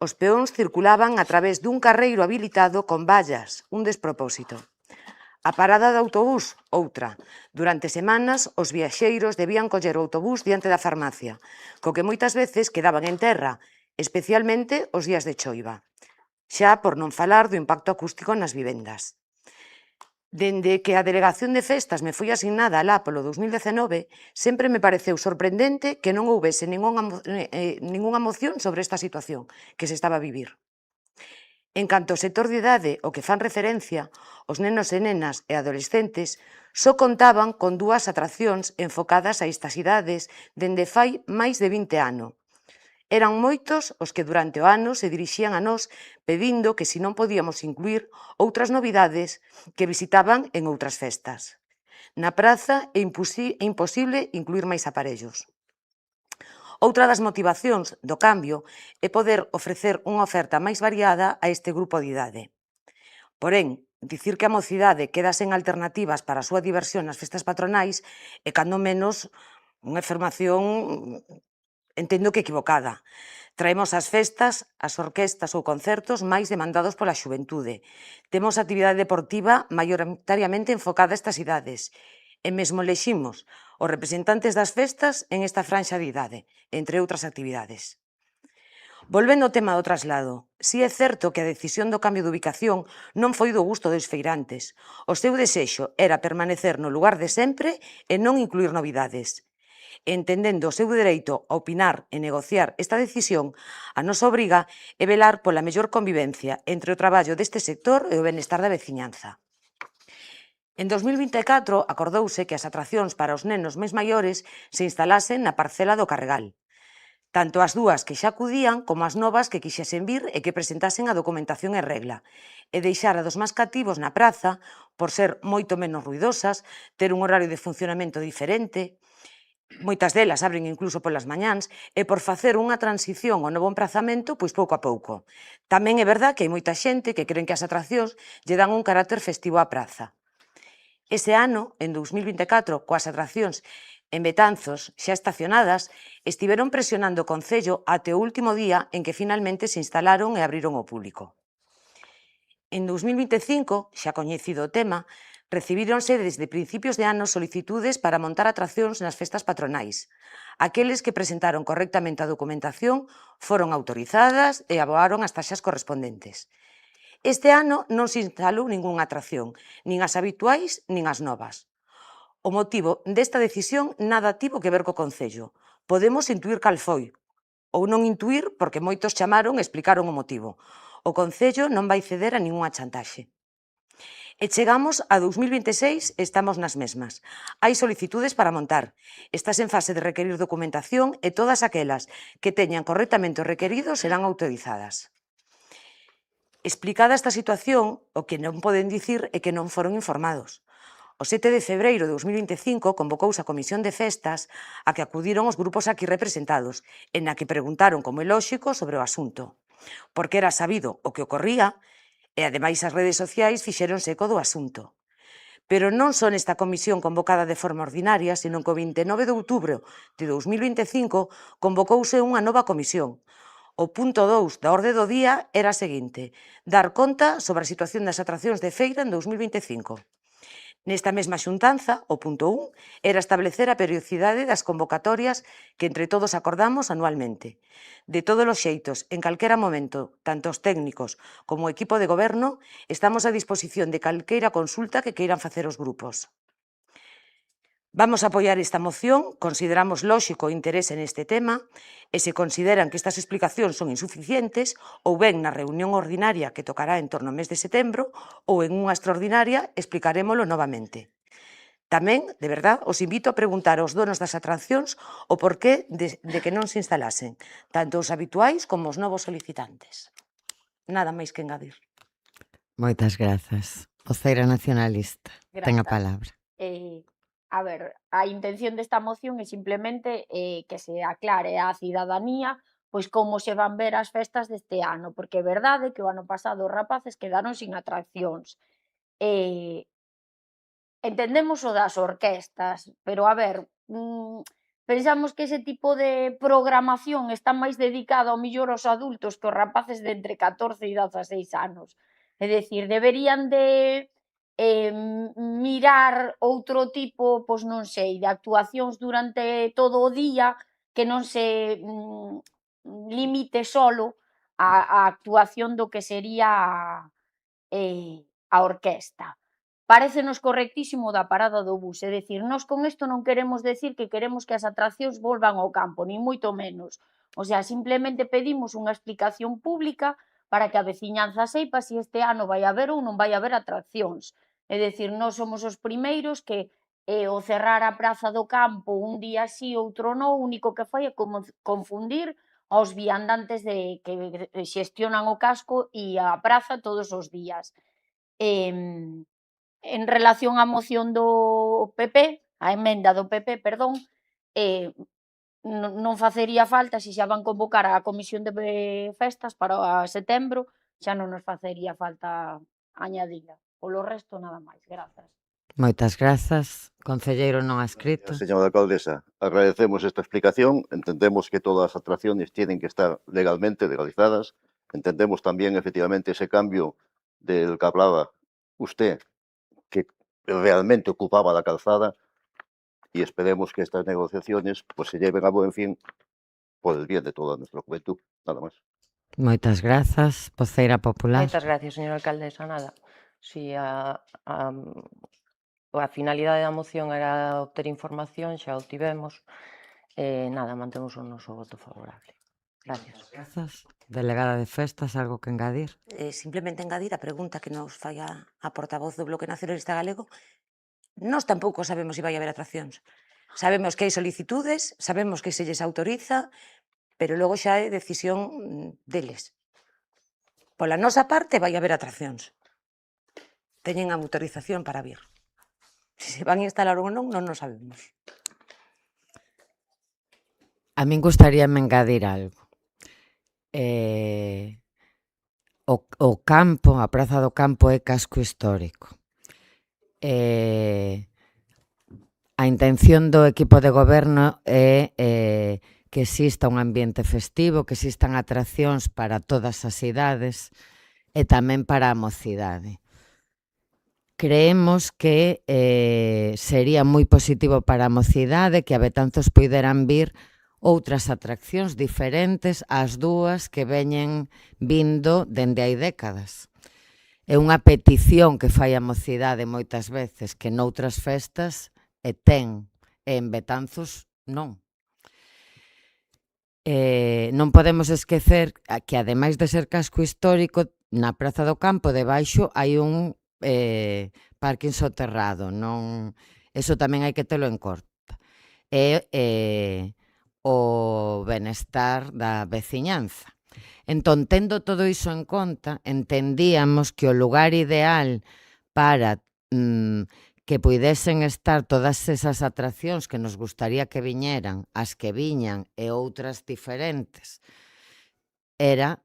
Os peóns circulaban a través dun carreiro habilitado con vallas, un despropósito. A parada de autobús, outra. Durante semanas, os viaxeiros debían coller o autobús diante da farmacia, co que moitas veces quedaban en terra, especialmente os días de choiva. Xa por non falar do impacto acústico nas vivendas. Dende que a Delegación de Festas me foi asignada alá polo 2019, sempre me pareceu sorprendente que non houbese ningunha moción sobre esta situación que se estaba a vivir. En canto ao sector de idade ao que fan referencia, os nenos e nenas e adolescentes só contaban con 2 atraccións enfocadas a estas idades dende fai máis de 20 anos. Eran moitos os que durante o ano se dirixían a nós pedindo que se non podíamos incluir outras novidades que visitaban en outras festas. Na praza é imposible incluir máis aparellos. Outra das motivacións do cambio é poder ofrecer unha oferta máis variada a este grupo de idade. Porén, dicir que a mocidade queda sen alternativas para a súa diversión nas festas patronais é cando menos unha afirmación entendo que equivocada. Traemos as festas, as orquestas ou concertos máis demandados pola xuventude. Temos actividade deportiva maioritariamente enfocada a estas idades. E mesmo leximos os representantes das festas en esta franxa de idade, entre outras actividades. Volvendo ao tema do traslado, si é certo que a decisión do cambio de ubicación non foi do gusto dos feirantes. O seu desexo era permanecer no lugar de sempre e non incluir novidades. Entendendo o seu dereito a opinar e negociar esta decisión, a nosa obriga é velar pola mellor convivencia entre o traballo deste sector e o benestar da veciñanza. En 2024 acordouse que as atraccións para os nenos máis maiores se instalasen na parcela do Carregal. Tanto as 2 que xa acudían como as novas que quixesen vir e que presentasen a documentación en regla, e deixar a dos máis cativos na praza por ser moito menos ruidosas, ter un horario de funcionamento diferente. Moitas delas abren incluso polas mañáns e por facer unha transición ao novo emprazamento pois pouco a pouco. Tamén é verdad que hai moita xente que creen que as atraccións lle dan un carácter festivo á praza. Ese ano, en 2024, coas atraccións en Betanzos xa estacionadas, estiveron presionando o Concello até o último día en que finalmente se instalaron e abriron ao público. En 2025, xa coñecido o tema, recibíronse desde principios de ano solicitudes para montar atraccións nas festas patronais. Aqueles que presentaron correctamente a documentación foron autorizadas e aboaron as taxas correspondentes. Este ano non se instalou ningunha atracción, nin as habituais nin as novas. O motivo desta decisión nada tivo que ver co Concello. Podemos intuir cal foi, ou non intuir porque moitos chamaron e explicaron o motivo. O Concello non vai ceder a ningunha chantaxe. E chegamos a 2026 e estamos nas mesmas. Hai solicitudes para montar. Estás en fase de requerir documentación e todas aquelas que teñan correctamente os requeridos serán autorizadas. Explicada esta situación, o que non poden dicir é que non foron informados. O 7 de febreiro de 2025 convocouse a Comisión de Festas a que acudiron os grupos aquí representados, en a que preguntaron, como é lóxico, sobre o asunto, porque era sabido o que ocorría e, ademais, as redes sociais fixéronse eco do asunto. Pero non só nesta comisión convocada de forma ordinaria, sino que o 29 de outubro de 2025 convocouse unha nova comisión. O punto 2 da orde do día era a seguinte: dar conta sobre a situación das atraccións de feira en 2025. Nesta mesma xuntanza, o punto 1, era establecer a periodicidade das convocatorias que entre todos acordamos anualmente. De todos os xeitos, en calquera momento, tanto os técnicos como o equipo de goberno, estamos a disposición de calqueira consulta que queiran facer os grupos. Vamos a apoiar esta moción, consideramos lóxico o interese neste tema e se consideran que estas explicacións son insuficientes, ou ben na reunión ordinaria que tocará en torno ao mes de setembro ou en unha extraordinaria explicarémolo novamente. Tamén, de verdad, os invito a preguntar aos donos das atraccións o porqué de que non se instalasen, tanto os habituais como os novos solicitantes. Nada máis que engadir. Moitas grazas. Voceira nacionalista, ten a palabra. A ver, a intención desta moción é simplemente que se aclare á cidadanía pois como se van ver as festas deste ano, porque é verdade que o ano pasado os rapaces quedaron sin atraccións. Entendemos o das orquestas, pero a ver, pensamos que ese tipo de programación está máis dedicado ao millor aos adultos que aos rapaces de entre 14 e 16 anos. É dicir, deberían de mirar outro tipo, pois non sei, de actuacións durante todo o día que non se limite solo a actuación do que sería a orquesta. Parécenos correctísimo da parada do bus, é dicir, nós con isto non queremos decir que queremos que as atraccións volvan ao campo, nin moito menos. O sea, simplemente pedimos unha explicación pública para que a veciñanza seipa se este ano vai haber ou non vai haber atraccións. É dicir, nós somos os primeiros que o cerrar a Praza do Campo un día sí, outro non, o único que fai é confundir aos viandantes que xestionan o casco e a praza todos os días. En relación á moción do PP, a emenda do PP, perdón, non facería falta, se xa van convocar a Comisión de Festas para setembro, xa non nos facería falta añadila. Polo resto, nada máis. Grazas. Moitas grazas. Concelleiro non adscrito. Señora alcaldesa, agradecemos esta explicación. Entendemos que todas as atracciones tienen que estar legalmente legalizadas. Entendemos también, efectivamente, ese cambio del que hablaba usted, que realmente ocupaba la calzada, y esperemos que estas negociaciones pues, se lleven a buen fin por el bien de toda nuestra juventud. Nada más. Moitas grazas. Voceira popular. Moitas gracias, señora alcaldesa. Nada. Si a finalidade da moción era obter información, xa o tivemos. Nada, mantemos o noso voto favorable. Gracias. Grazas. Delegada de Festas, algo que engadir? Simplemente engadir a pregunta que nos fai a portavoz do Bloque Nacionalista Galego. Nós tampouco sabemos se vai haber atraccións. Sabemos que hai solicitudes, sabemos que se lles autoriza, pero logo xa é decisión deles. Pola nosa parte vai haber atraccións. Teñen autorización para vir. Se se van a instalar ou non, non o sabemos. A min gustaríame engadir algo. O campo, a Praza do Campo é casco histórico. A intención do equipo de goberno é que exista un ambiente festivo, que existan atraccións para todas as idades e tamén para a mocidade. Creemos que sería moi positivo para a mocidade que a Betanzos puideran vir outras atraccións diferentes ás dúas que veñen vindo dende hai décadas. É unha petición que fai a mocidade moitas veces, que noutras festas ten, e en Betanzos non. Non podemos esquecer que, ademais de ser casco histórico, na Praza do Campo, debaixo, hai un parking soterrado. Eso tamén hai que telo en conta. E o benestar da veciñanza. Entón, tendo todo iso en conta, entendíamos que o lugar ideal para que puidesen estar todas esas atraccións que nos gustaría que viñeran, as que viñan e outras diferentes, era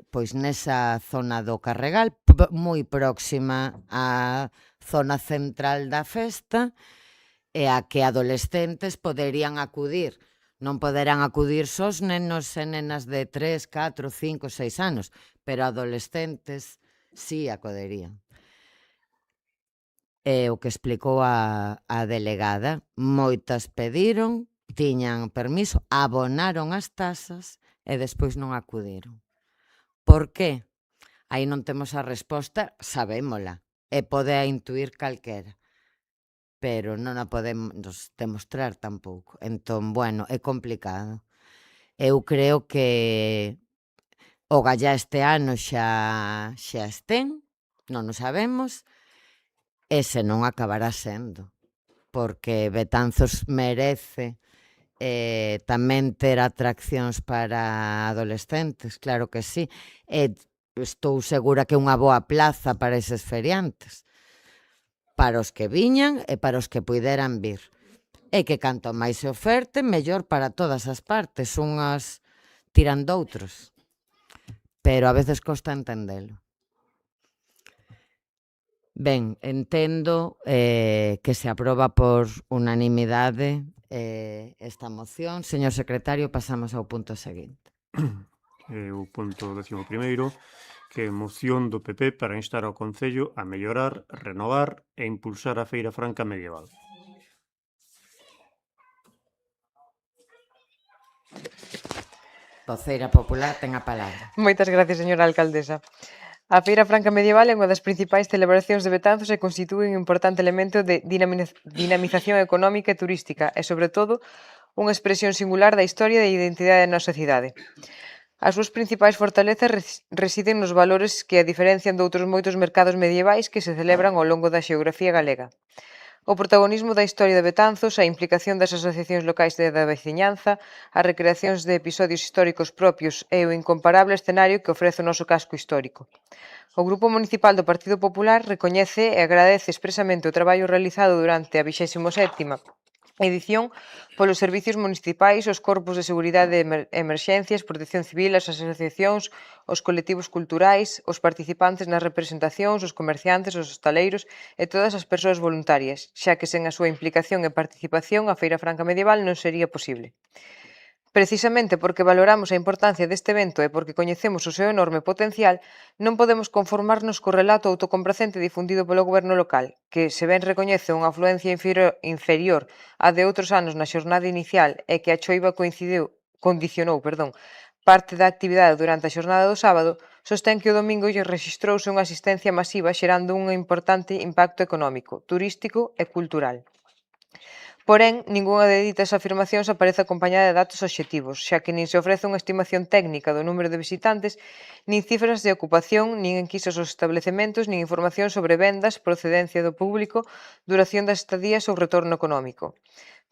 pois nesa zona do Carregal, moi próxima á zona central da festa, e a que adolescentes poderían acudir. Non poderán acudir só os nenos e nenas de 3, 4, 5, 6 anos, pero adolescentes sí acudirían. O que explicou a delegada, moitas pediron, tiñan permiso, abonaron as tasas e despois non acudiron. Por qué? Aí non temos a resposta, sabémola, e pode intuir calquera, pero non a podemos demostrar tampouco. Entón, bueno, é complicado. Eu creo que o gallá este ano xa estén, non o sabemos, e se non acabará sendo, porque Betanzos merece tamén ter atraccións para adolescentes, claro que sí, e estou segura que é unha boa plaza para eses feriantes, para os que viñan e para os que puideran vir. E que canto máis se oferte, mellor para todas as partes, unhas tiran doutros, pero a veces costa entendelo. Ben, entendo que se aproba por unanimidade esta moción. Señor secretario, pasamos ao punto seguinte. O punto 11º, que é moción do PP para instar ao Concello a mellorar, renovar e impulsar a Feira Franca Medieval. Voceira popular, ten a palabra. Moitas gracias, señora alcaldesa. A Feira Franca Medieval é unha das principais celebracións de Betanzos e constitúe un importante elemento de dinamización económica e turística e, sobre todo, unha expresión singular da historia e da identidade da nosa cidade. As súas principais fortalezas residen nos valores que a diferencian de outros moitos mercados medievais que se celebran ao longo da xeografía galega. O protagonismo da historia de Betanzos, a implicación das asociacións locais da veciñanza, as recreacións de episodios históricos propios e o incomparable escenario que ofrece o noso casco histórico. O Grupo Municipal do Partido Popular recoñece e agradece expresamente o traballo realizado durante a 27ª edición polos servicios municipais, os corpos de seguridade e emerxencias, protección civil, as asociacións, os colectivos culturais, os participantes nas representacións, os comerciantes, os hostaleiros e todas as persoas voluntarias, xa que sen a súa implicación e participación a Feira Franca Medieval non sería posible. Precisamente porque valoramos a importancia deste evento e porque coñecemos o seu enorme potencial, non podemos conformarnos co relato autocompracente difundido polo goberno local, que, se ben recoñece unha afluencia inferior á de outros anos na xornada inicial e que a choiva condicionou parte da actividade durante a xornada do sábado, sostén que o domingo lle rexistrouse unha asistencia masiva xerando un importante impacto económico, turístico e cultural. Porén, ningunha de ditas afirmacións aparece acompañada de datos obxectivos, xa que nin se ofrece unha estimación técnica do número de visitantes, nin cifras de ocupación, nin enquisas aos establecementos, nin información sobre vendas, procedencia do público, duración das estadías ou retorno económico.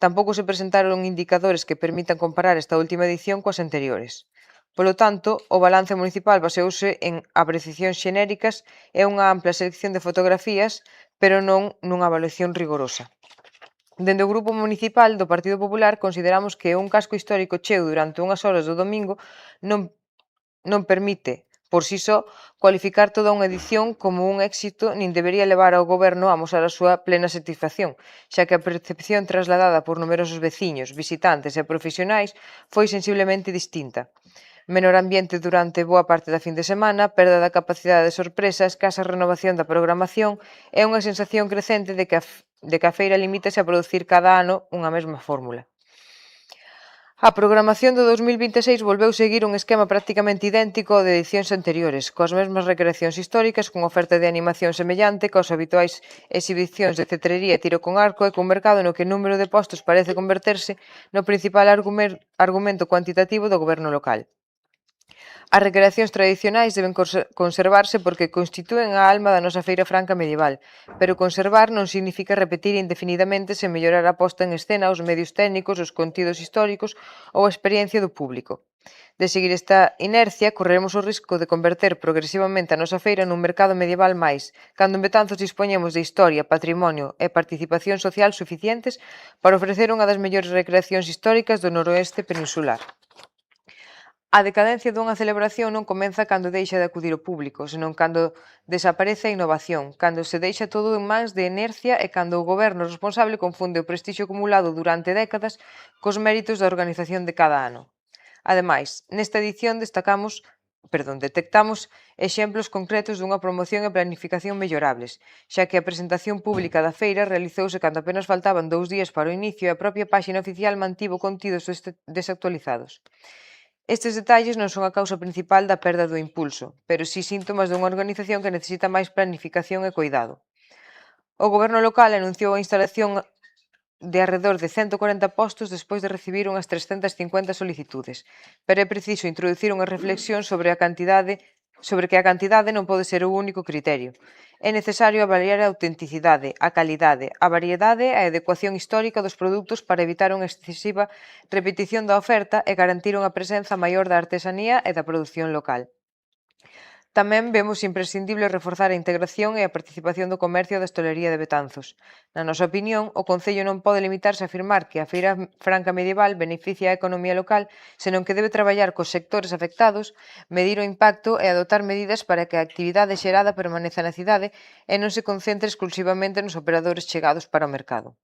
Tampouco se presentaron indicadores que permitan comparar esta última edición coas anteriores. Polo tanto, o balance municipal baseouse en apreciacións xenéricas e unha ampla selección de fotografías, pero non nunha evaluación rigorosa. Dende o Grupo Municipal do Partido Popular consideramos que un casco histórico cheo durante unhas horas do domingo non permite por si só, cualificar toda unha edición como un éxito nin debería levar ao goberno a amosar a súa plena satisfacción, xa que a percepción trasladada por numerosos veciños, visitantes e profesionais foi sensiblemente distinta. Menor ambiente durante boa parte da fin de semana, perda da capacidade de sorpresa, escasa renovación da programación e unha sensación crecente de que a feira limítase a producir cada ano unha mesma fórmula. A programación do 2026 volveu seguir un esquema prácticamente idéntico ao de edicións anteriores, coas mesmas recreacións históricas, con oferta de animación semellante coas habituais exhibicións de cetrería e tiro con arco e cun mercado no que o número de postos parece converterse no principal argumento cuantitativo do goberno local. As recreacións tradicionais deben conservarse porque constitúen a alma da nosa feira franca medieval, pero conservar non significa repetir indefinidamente sen mellorar a posta en escena, os medios técnicos, os contidos históricos ou a experiencia do público. De seguir esta inercia, correremos o risco de converter progresivamente a nosa feira nun mercado medieval máis, cando en Betanzos dispoñemos de historia, patrimonio e participación social suficientes para ofrecer unha das mellores recreacións históricas do noroeste peninsular. A decadencia dunha celebración non comeza cando deixa de acudir o público, senón cando desaparece a innovación, cando se deixa todo en mans de inercia e cando o goberno responsable confunde o prestixio acumulado durante décadas cos méritos da organización de cada ano. Ademais, nesta edición detectamos exemplos concretos dunha promoción e planificación mellorables, xa que a presentación pública da feira realizouse cando apenas faltaban 2 días para o inicio e a propia páxina oficial mantivo contidos desactualizados. Estes detalles non son a causa principal da perda do impulso, pero si síntomas dunha organización que necesita máis planificación e cuidado. O goberno local anunciou a instalación de arredor de 140 postos despois de recibir unhas 350 solicitudes, pero é preciso introducir unha reflexión sobre que a cantidade non pode ser o único criterio. É necesario avaliar a autenticidade, a calidade, a variedade e a adecuación histórica dos produtos para evitar unha excesiva repetición da oferta e garantir unha presenza maior da artesanía e da produción local. Tamén vemos imprescindible reforzar a integración e a participación do comercio da hostalería de Betanzos. Na nosa opinión, o Concello non pode limitarse a afirmar que a feira franca medieval beneficia a economía local, senón que debe traballar cos sectores afectados, medir o impacto e adoptar medidas para que a actividade xerada permaneza na cidade e non se concentre exclusivamente nos operadores chegados para o mercado.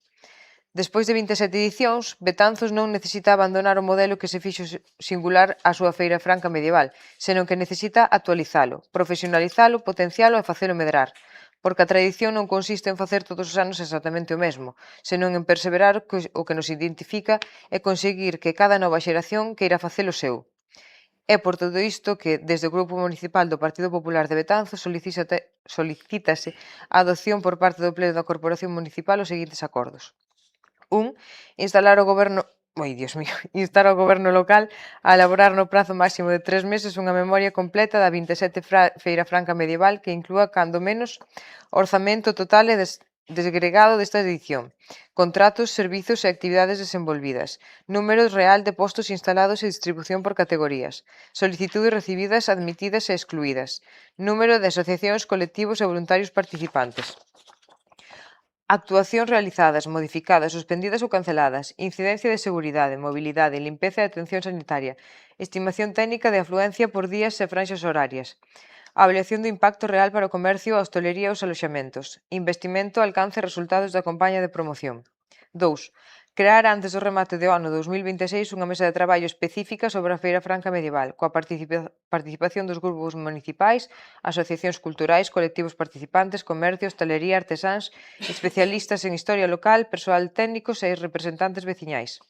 Despois de 27 edicións, Betanzos non necesita abandonar o modelo que se fixo singular á súa feira franca medieval, senón que necesita actualizalo, profesionalizalo, potencialo e facelo medrar, porque a tradición non consiste en facer todos os anos exactamente o mesmo, senón en perseverar o que nos identifica e conseguir que cada nova xeración queira facelo seu. É por todo isto que, desde o Grupo Municipal do Partido Popular de Betanzos, solicítase a adopción por parte do Pleno da Corporación Municipal os seguintes acordos. 1. Instar ao goberno local a elaborar no prazo máximo de 3 meses unha memoria completa da 27 Feira Franca Medieval que inclúa, cando menos, orzamento total e desgregado desta edición, contratos, servizos e actividades desenvolvidas, número real de postos instalados e distribución por categorías, solicitudes recibidas, admitidas e excluídas, número de asociacións, colectivos e voluntarios participantes. Actuacións realizadas, modificadas, suspendidas ou canceladas, incidencia de seguridade, mobilidade, limpeza e atención sanitaria, estimación técnica de afluencia por días e franxas horarias, avaliación do impacto real para o comercio, a hostalería e os aloxamentos, investimento, alcance e resultados da campaña de promoción. 2. Crear antes do remate do ano 2026 unha mesa de traballo específica sobre a Feira Franca Medieval, coa participación dos grupos municipais, asociacións culturais, colectivos participantes, comercio, hostalería, artesáns, especialistas en historia local, persoal técnico e representantes veciñais.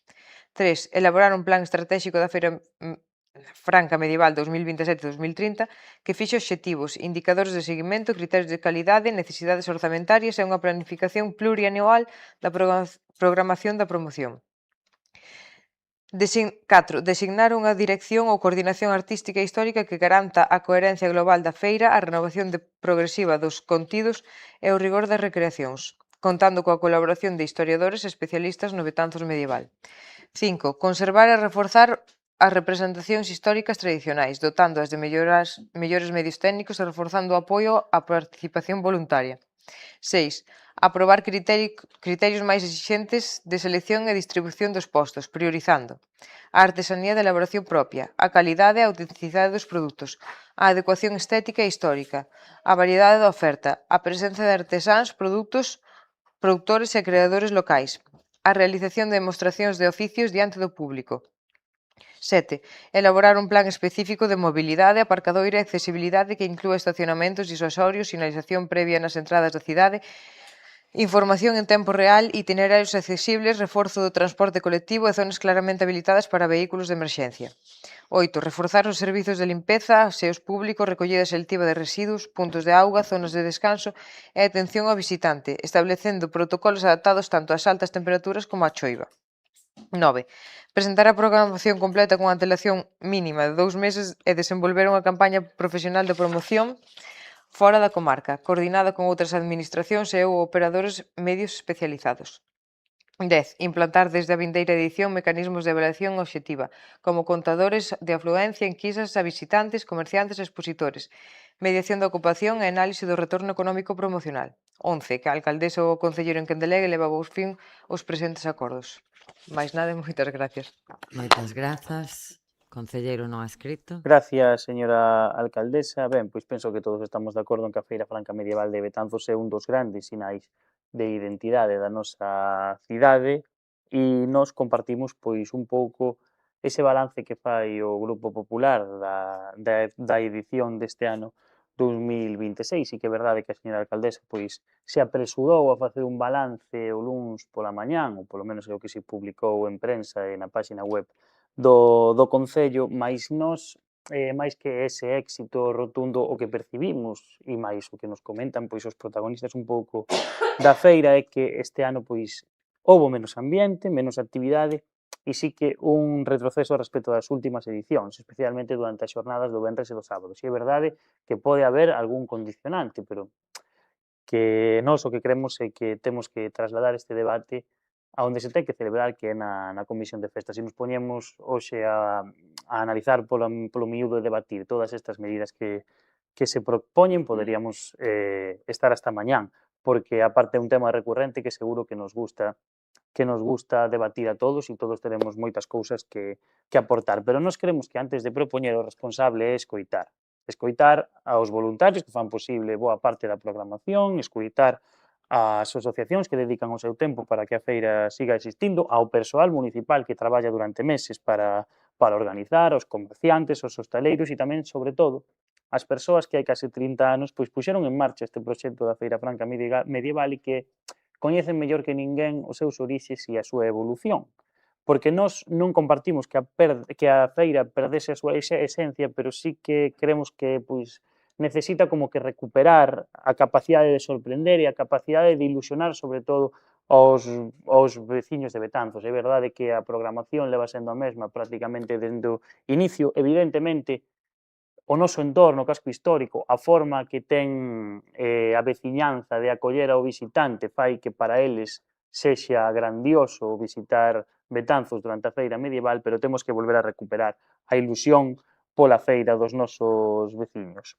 3. Elaborar un plan estratégico da Feira Franca Medieval 2027-2030 que fixe obxectivos, indicadores de seguimento, criterios de calidade, necesidades orzamentarias e unha planificación plurianual da programación da promoción. 4. Designar unha dirección ou coordinación artística e histórica que garanta a coherencia global da feira, a renovación progresiva dos contidos e o rigor das recreacións, contando coa colaboración de historiadores e especialistas no Betanzos medieval. 5. Conservar e reforzar as representacións históricas tradicionais, dotándoas de mellores medios técnicos e reforzando o apoio á participación voluntaria. 6. Aprobar criterios máis exixentes de selección e distribución dos postos, priorizando a artesanía de elaboración propia, a calidade e a autenticidade dos produtos, a adecuación estética e histórica, a variedade da oferta, a presenza de artesáns, produtores e creadores locais, a realización de demostracións de oficios diante do público. 7. Elaborar un plan específico de mobilidade, aparcadoira e accesibilidade que inclúa estacionamentos disuasorios, sinalización previa nas entradas da cidade, información en tempo real, itinerarios accesibles, reforzo do transporte colectivo e zonas claramente habilitadas para vehículos de emerxencia. 8. Reforzar os servizos de limpeza, aseos públicos, recollida selectiva de residuos, puntos de auga, zonas de descanso e atención ao visitante, establecendo protocolos adaptados tanto ás altas temperaturas como á choiva. 9. Presentar a programación completa con antelación mínima de 2 meses e desenvolver unha campaña profesional de promoción fora da comarca, coordinada con outras administracións e ou operadores medios especializados. 10. Implantar desde a vindeira edición mecanismos de avaliación obxectiva, como contadores de afluencia, enquisas a visitantes, comerciantes e expositores, mediación da ocupación e análise do retorno económico promocional. 11. Que a alcaldesa ou o concelleiro en quen delegue leva a fin os presentes acordos. Mais nada e moitas gracias. Moitas grazas. Concelleiro non adscrito. Gracias, señora alcaldesa. Ben, pois penso que todos estamos de acordo en que a Feira Franca Medieval de Betanzos é un dos grandes sinais de identidade da nosa cidade e nós compartimos pois un pouco ese balance que fai o Grupo Popular da edición deste ano 2026 e que é verdade que a señora alcaldesa pois se apresurou a facer un balance o luns pola mañán, ou polo menos é o que se publicou en prensa e na páxina web do Concello, máis nós, máis que ese éxito rotundo o que percibimos e máis o que nos comentan pois os protagonistas un pouco da feira é que este ano pois houbo menos ambiente, menos actividade e sí que un retroceso respecto das últimas edicións, especialmente durante as xornadas do venres e do sábado. Si é verdade que pode haber algún condicionante, pero que nós o que creemos é que temos que trasladar este debate a onde se ten que celebrar, que é na Comisión de Festas. Se nos poñemos hoxe a analizar polo miúdo e debatir todas estas medidas que se propoñen, poderíamos estar hasta mañán, porque aparte é un tema recurrente que seguro que nos gusta debatir a todos e todos teremos moitas cousas que aportar. Pero nós creemos que antes de propoñer o responsable é escoitar aos voluntarios que fan posible boa parte da programación, escoitar as asociacións que dedican o seu tempo para que a feira siga existindo, ao persoal municipal que traballa durante meses para organizar, aos comerciantes, aos hostaleiros e tamén, sobre todo, as persoas que hai case 30 anos pois puxeron en marcha este proxecto da Feira Franca Medieval e que coñecen mellor que ninguén os seus orixes e a súa evolución. Porque nós non compartimos que a feira perdese a súa esencia, pero sí que creemos que pois necesita como que recuperar a capacidade de sorprender e a capacidade de ilusionar sobre todo aos veciños de Betanzos. É verdade que a programación leva sendo a mesma prácticamente dende o inicio. Evidentemente, o noso entorno, o casco histórico, a forma que ten a veciñanza de acoller ao visitante fai que para eles sexa grandioso visitar Betanzos durante a feira medieval, pero temos que volver a recuperar a ilusión pola feira dos nosos veciños.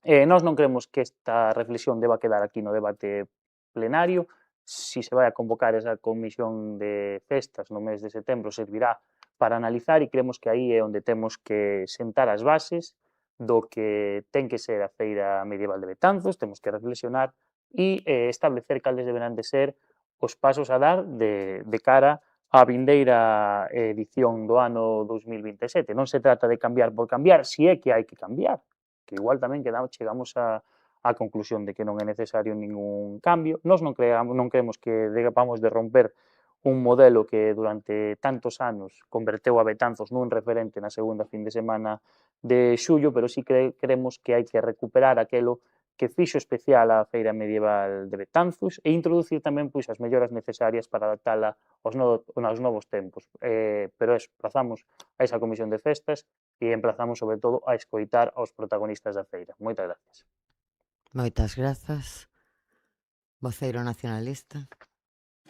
Nós non creemos que esta reflexión deba quedar aquí no debate plenario. Si se vai a convocar esa comisión de festas no mes de setembro, servirá para analizar e creemos que aí é onde temos que sentar as bases do que ten que ser a Feira Medieval de Betanzos, temos que reflexionar e establecer cales deberán de ser os pasos a dar de cara á vindeira edición do ano 2027. Non se trata de cambiar por cambiar, si é que hai que cambiar, que igual tamén chegamos á conclusión de que non é necesario ningún cambio. Nós non creemos que debamos de romper un modelo que durante tantos anos converteu a Betanzos nun referente na segunda fin de semana de xullo, pero sí creemos que hai que recuperar aquelo que fixo especial a Feira Medieval de Betanzos e introducir tamén pois as melloras necesarias para adaptala aos novos tempos. Pero emplazamos a esa comisión de festas e emplazamos sobre todo a escoitar aos protagonistas da feira. Moitas gracias. Moitas grazas. Voceiro nacionalista.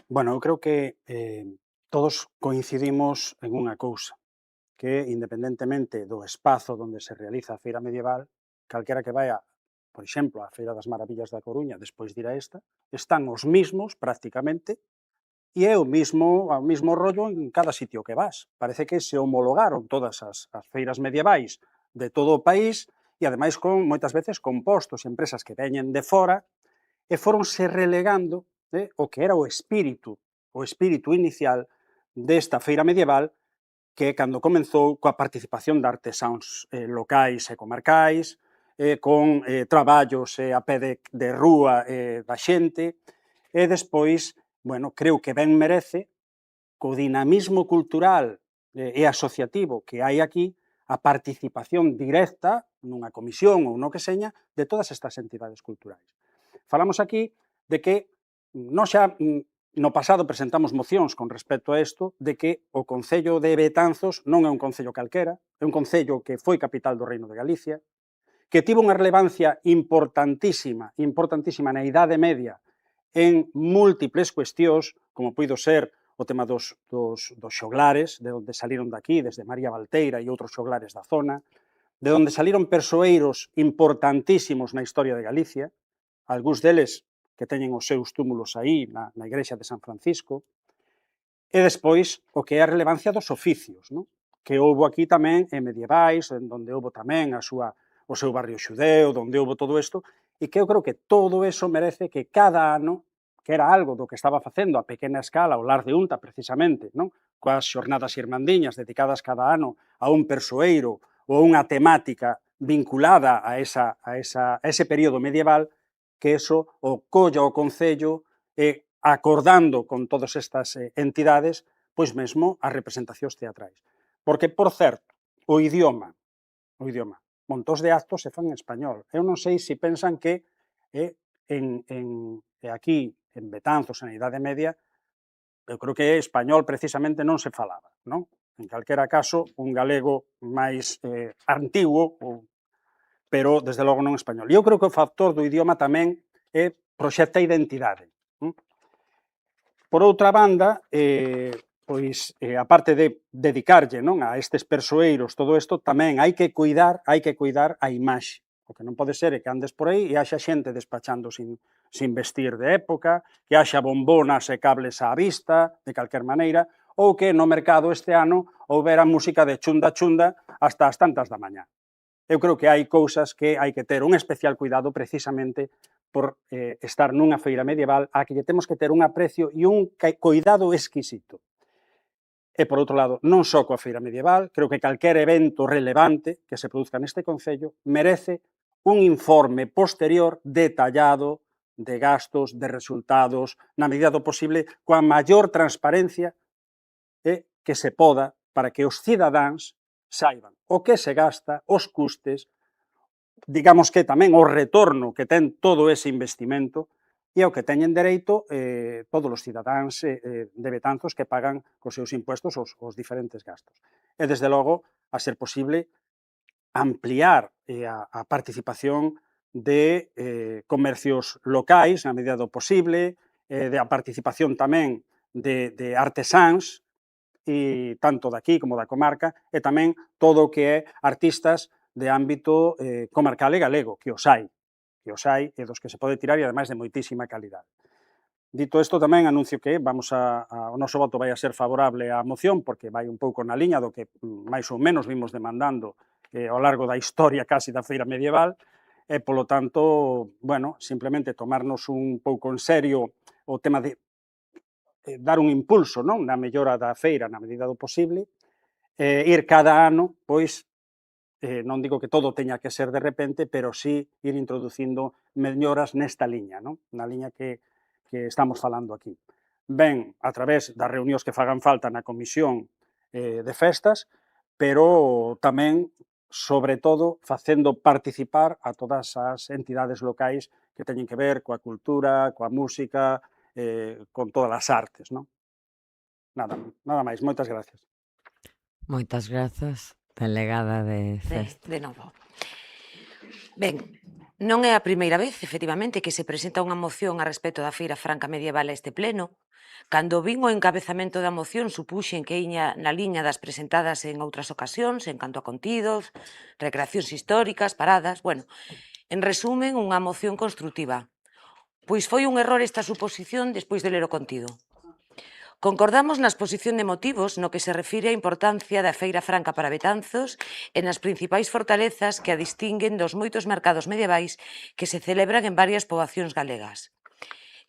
Bueno, eu creo que todos coincidimos en unha cousa, que independentemente do espazo onde se realiza a feira medieval, calquera que vai a por exemplo, a Feira das Maravillas da Coruña, despois de ir a esta, están os mismos prácticamente, e é o mismo rollo en cada sitio que vas. Parece que se homologaron todas as feiras medievais de todo o país e, ademais, moitas veces compostos, empresas que veñen de fora, e foronse relegando o que era o espírito inicial desta feira medieval, que cando comenzou coa participación de artesáns locais e comarcais, con traballos a pé de rúa da xente, e despois, bueno, creo que ben merece, co dinamismo cultural e asociativo que hai aquí, a participación directa nunha comisión ou no que seña de todas estas entidades culturais. Falamos aquí de que nós xa no pasado presentamos mocións con respecto a isto, de que o Concello de Betanzos non é un concello calquera, é un concello que foi capital do Reino de Galicia, que tivo unha relevancia importantísima na Idade Media en múltiples cuestións, como puido ser o tema dos xoglares, de onde saliron daqui, desde María Valteira e outros xoglares da zona, de onde saliron persoeiros importantísimos na historia de Galicia, algúns deles que teñen os seus túmulos aí, na igrexa de San Francisco, e despois o que é a relevancia dos oficios, non? Que houbo aquí tamén en medievais, onde houbo tamén o seu barrio xudeo, onde houbo todo isto, e que eu creo que todo eso merece que cada ano, que era algo do que estaba facendo a pequena escala o Lar de Unta, precisamente, non? Coas xornadas irmandiñas dedicadas cada ano a un persoeiro ou unha temática vinculada a ese período medieval, que eso o colla o Concello acordando con todas estas entidades, pois mesmo as representacións teatrais. Porque, por certo, o idioma, montós de actos se fan en español. Eu non sei se pensan que aquí, en Betanzos, na Idade Media, eu creo que español precisamente non se falaba, non? En calquera caso, un galego máis antigo, pero desde logo non español. E eu creo que o factor do idioma tamén proxecta identidade. Por outra banda, pois, a parte de dedicarlle a estes persoeiros todo isto, tamén hai que cuidar a imaxe. O que non pode ser é que andes por aí e haxa xente despachando sin vestir de época, que haxa bombonas e cables á vista, de calquer maneira, ou que no mercado este ano houbera música de chunda chunda hasta as tantas da mañá. Eu creo que hai cousas que hai que ter un especial cuidado precisamente por estar nunha feira medieval a que lle temos que ter un aprecio e un cuidado exquisito. E, por outro lado, non só coa feira medieval, creo que calquer evento relevante que se produzca neste concello merece un informe posterior detallado de gastos, de resultados, na medida do posible, coa maior transparencia que se poda para que os cidadáns saiban o que se gasta, os custes, digamos que tamén o retorno que ten todo ese investimento e ao que teñen dereito todos os cidadáns de Betanzos que pagan cos seus impuestos os diferentes gastos. E, desde logo, a ser posible, ampliar a participación de comercios locais na medida do posible, a participación tamén de artesáns, e tanto daqui como da comarca, e tamén todo o que é artistas de ámbito comarcal e galego, que os hai, e dos que se pode tirar e ademais de moitísima calidade. Dito isto, tamén anuncio que o noso voto vai a ser favorable á moción, porque vai un pouco na liña do que máis ou menos vimos demandando ao largo da historia casi da feira medieval, e, polo tanto, bueno, simplemente tomarnos un pouco en serio o tema de dar un impulso na mellora da feira na medida do posible, ir cada ano, pois, non digo que todo teña que ser de repente, pero sí ir introducindo melloras nesta liña, na liña que estamos falando aquí. Ben, a través das reunións que fagan falta na comisión de festas, pero tamén, sobre todo, facendo participar a todas as entidades locais que teñen que ver coa cultura, coa música, con todas as artes, non? Nada máis, moitas gracias. Moitas grazas, delegada de Cesta. De novo. Ben, non é a primeira vez, efectivamente, que se presenta unha moción a respecto da Feira Franca Medieval a este pleno. Cando vin o encabezamento da moción, supuxen que iña na liña das presentadas en outras ocasións, en canto a contidos, recreacións históricas, paradas, bueno. En resumen, unha moción construtiva. Pois foi un error esta suposición despois de ler o contido. Concordamos na exposición de motivos no que se refire á importancia da Feira Franca para Betanzos e nas principais fortalezas que a distinguen dos moitos mercados medievais que se celebran en varias poboacións galegas.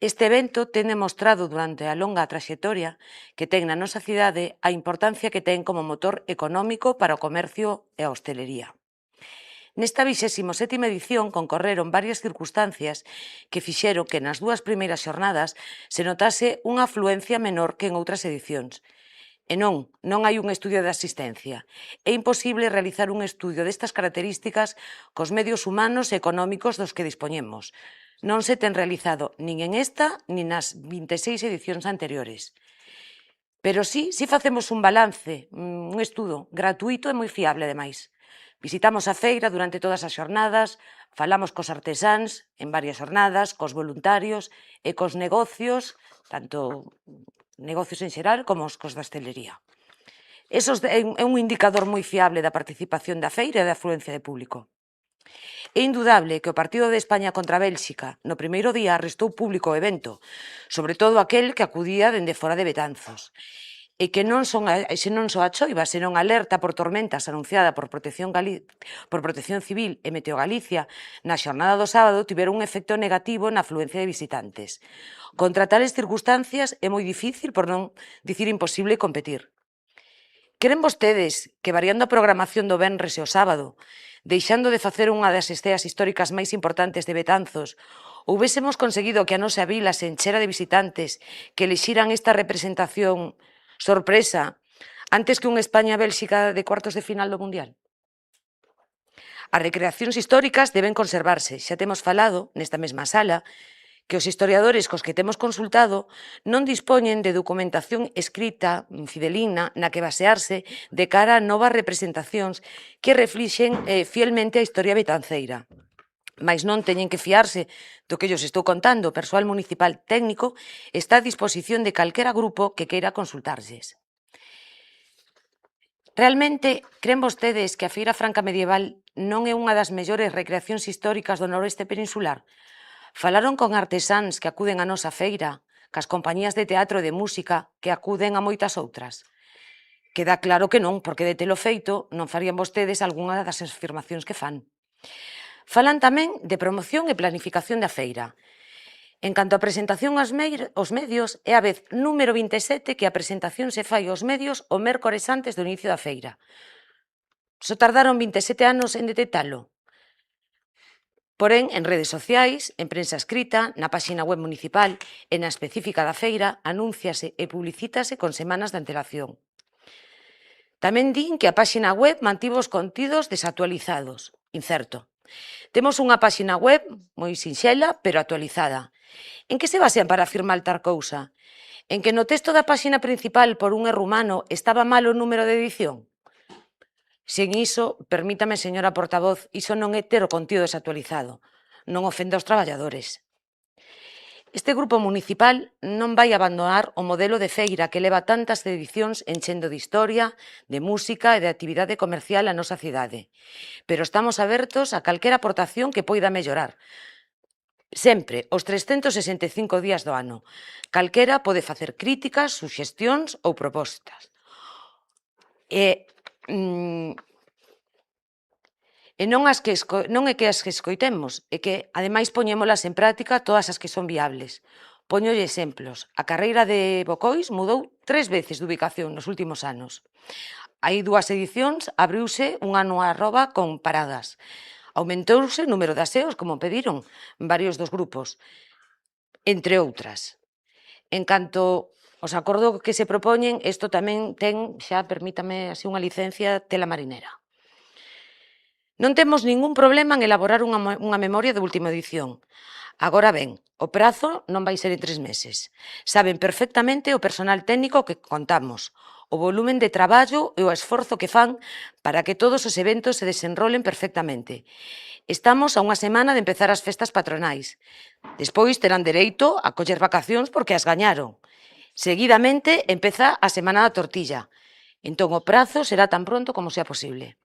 Este evento ten demostrado durante a longa traxectoria que ten na nosa cidade a importancia que ten como motor económico para o comercio e a hostelería. Nesta 27ª edición concorreron varias circunstancias que fixeron que nas dúas primeiras xornadas se notase unha afluencia menor que en outras edicións. E non hai un estudio de asistencia. É imposible realizar un estudio destas características cos medios humanos e económicos dos que dispoñemos. Non se ten realizado nin en esta nin nas 26 edicións anteriores. Pero sí facemos un balance, un estudo gratuito e moi fiable, ademais. Visitamos a feira durante todas as xornadas, falamos cos artesáns en varias xornadas, cos voluntarios e cos negocios, tanto negocios en xeral como os cos da hostelería. Eso é un indicador moi fiable da participación da feira e da afluencia de público. É indudable que o partido de España contra Bélxica no primeiro día restou público ao evento, sobre todo aquel que acudía dende fora de Betanzos, e que non só a choiva, senón a alerta por tormentas anunciada por Protección Civil e Meteo Galicia na xornada do sábado tiveron un efecto negativo na afluencia de visitantes. Contra tales circunstancias é moi difícil, por non dicir imposible, competir. Queren vostedes que, variando a programación do venres e o sábado, deixando de facer unha das esteas históricas máis importantes de Betanzos, houbésemos conseguido que a nosa vila se enchera de visitantes que elixiran esta representación sorpresa antes que un España-Bélxica de cuartos de final do Mundial? As recreacións históricas deben conservarse. Xa temos falado, nesta mesma sala, que os historiadores cos que temos consultado non dispoñen de documentación escrita, fidelina, na que basearse de cara a novas representacións que reflixen fielmente a historia betanceira. Mais non teñen que fiarse do que lles estou contando. O persoal municipal técnico está a disposición de calquera grupo que queira consultarlles. Realmente, creen vostedes que a Feira Franca Medieval non é unha das mellores recreacións históricas do noroeste peninsular? Falaron con artesáns que acuden á nosa feira, cas compañías de teatro e de música que acuden a moitas outras? Queda claro que non, porque de telo feito non farían vostedes algunha das afirmacións que fan. Falan tamén de promoción e planificación da feira. En canto a presentación aos medios, é a vez número 27 que a presentación se fai aos medios o mércores antes do inicio da feira. Só tardaron 27 anos en detectalo. Porén, en redes sociais, en prensa escrita, na páxina web municipal e na específica da feira, anúnciase e publicítase con semanas de antelación. Tamén din que a páxina web mantivo os contidos desactualizados. Incerto. Temos unha páxina web moi sinxela, pero actualizada. En que se basean para afirmar tal cousa? En que no texto da páxina principal, por un erro humano, estaba mal o número de edición? Sen iso, permítame, señora portavoz, iso non é ter o contido desactualizado. Non ofende aos traballadores. Este grupo municipal non vai abandonar o modelo de feira que leva tantas edicións enchendo de historia, de música e de actividade comercial a nosa cidade. Pero estamos abertos a calquera aportación que poida mellorar. Sempre, os 365 días do ano. Calquera pode facer críticas, suxestións ou propostas. E non é que as que escoitemos, é que, ademais, poñémolas en práctica todas as que son viables. Poñolle exemplos. A carreira de Bocois mudou 3 veces de ubicación nos últimos anos. Hai 2 edicións, abriuse unha nova arroba con paradas. Aumentouse o número de aseos, como pediron varios dos grupos, entre outras. En canto aos acordos que se propoñen, isto tamén ten, xa permítame así unha licencia, tela marinera. Non temos ningún problema en elaborar unha memoria de última edición. Agora ben, o prazo non vai ser en 3 meses. Saben perfectamente o personal técnico que contamos, o volumen de traballo e o esforzo que fan para que todos os eventos se desenrolen perfectamente. Estamos a unha semana de empezar as festas patronais. Despois terán dereito a coller vacacións porque as gañaron. Seguidamente empeza a Semana da Tortilla. Entón o prazo será tan pronto como sea posible.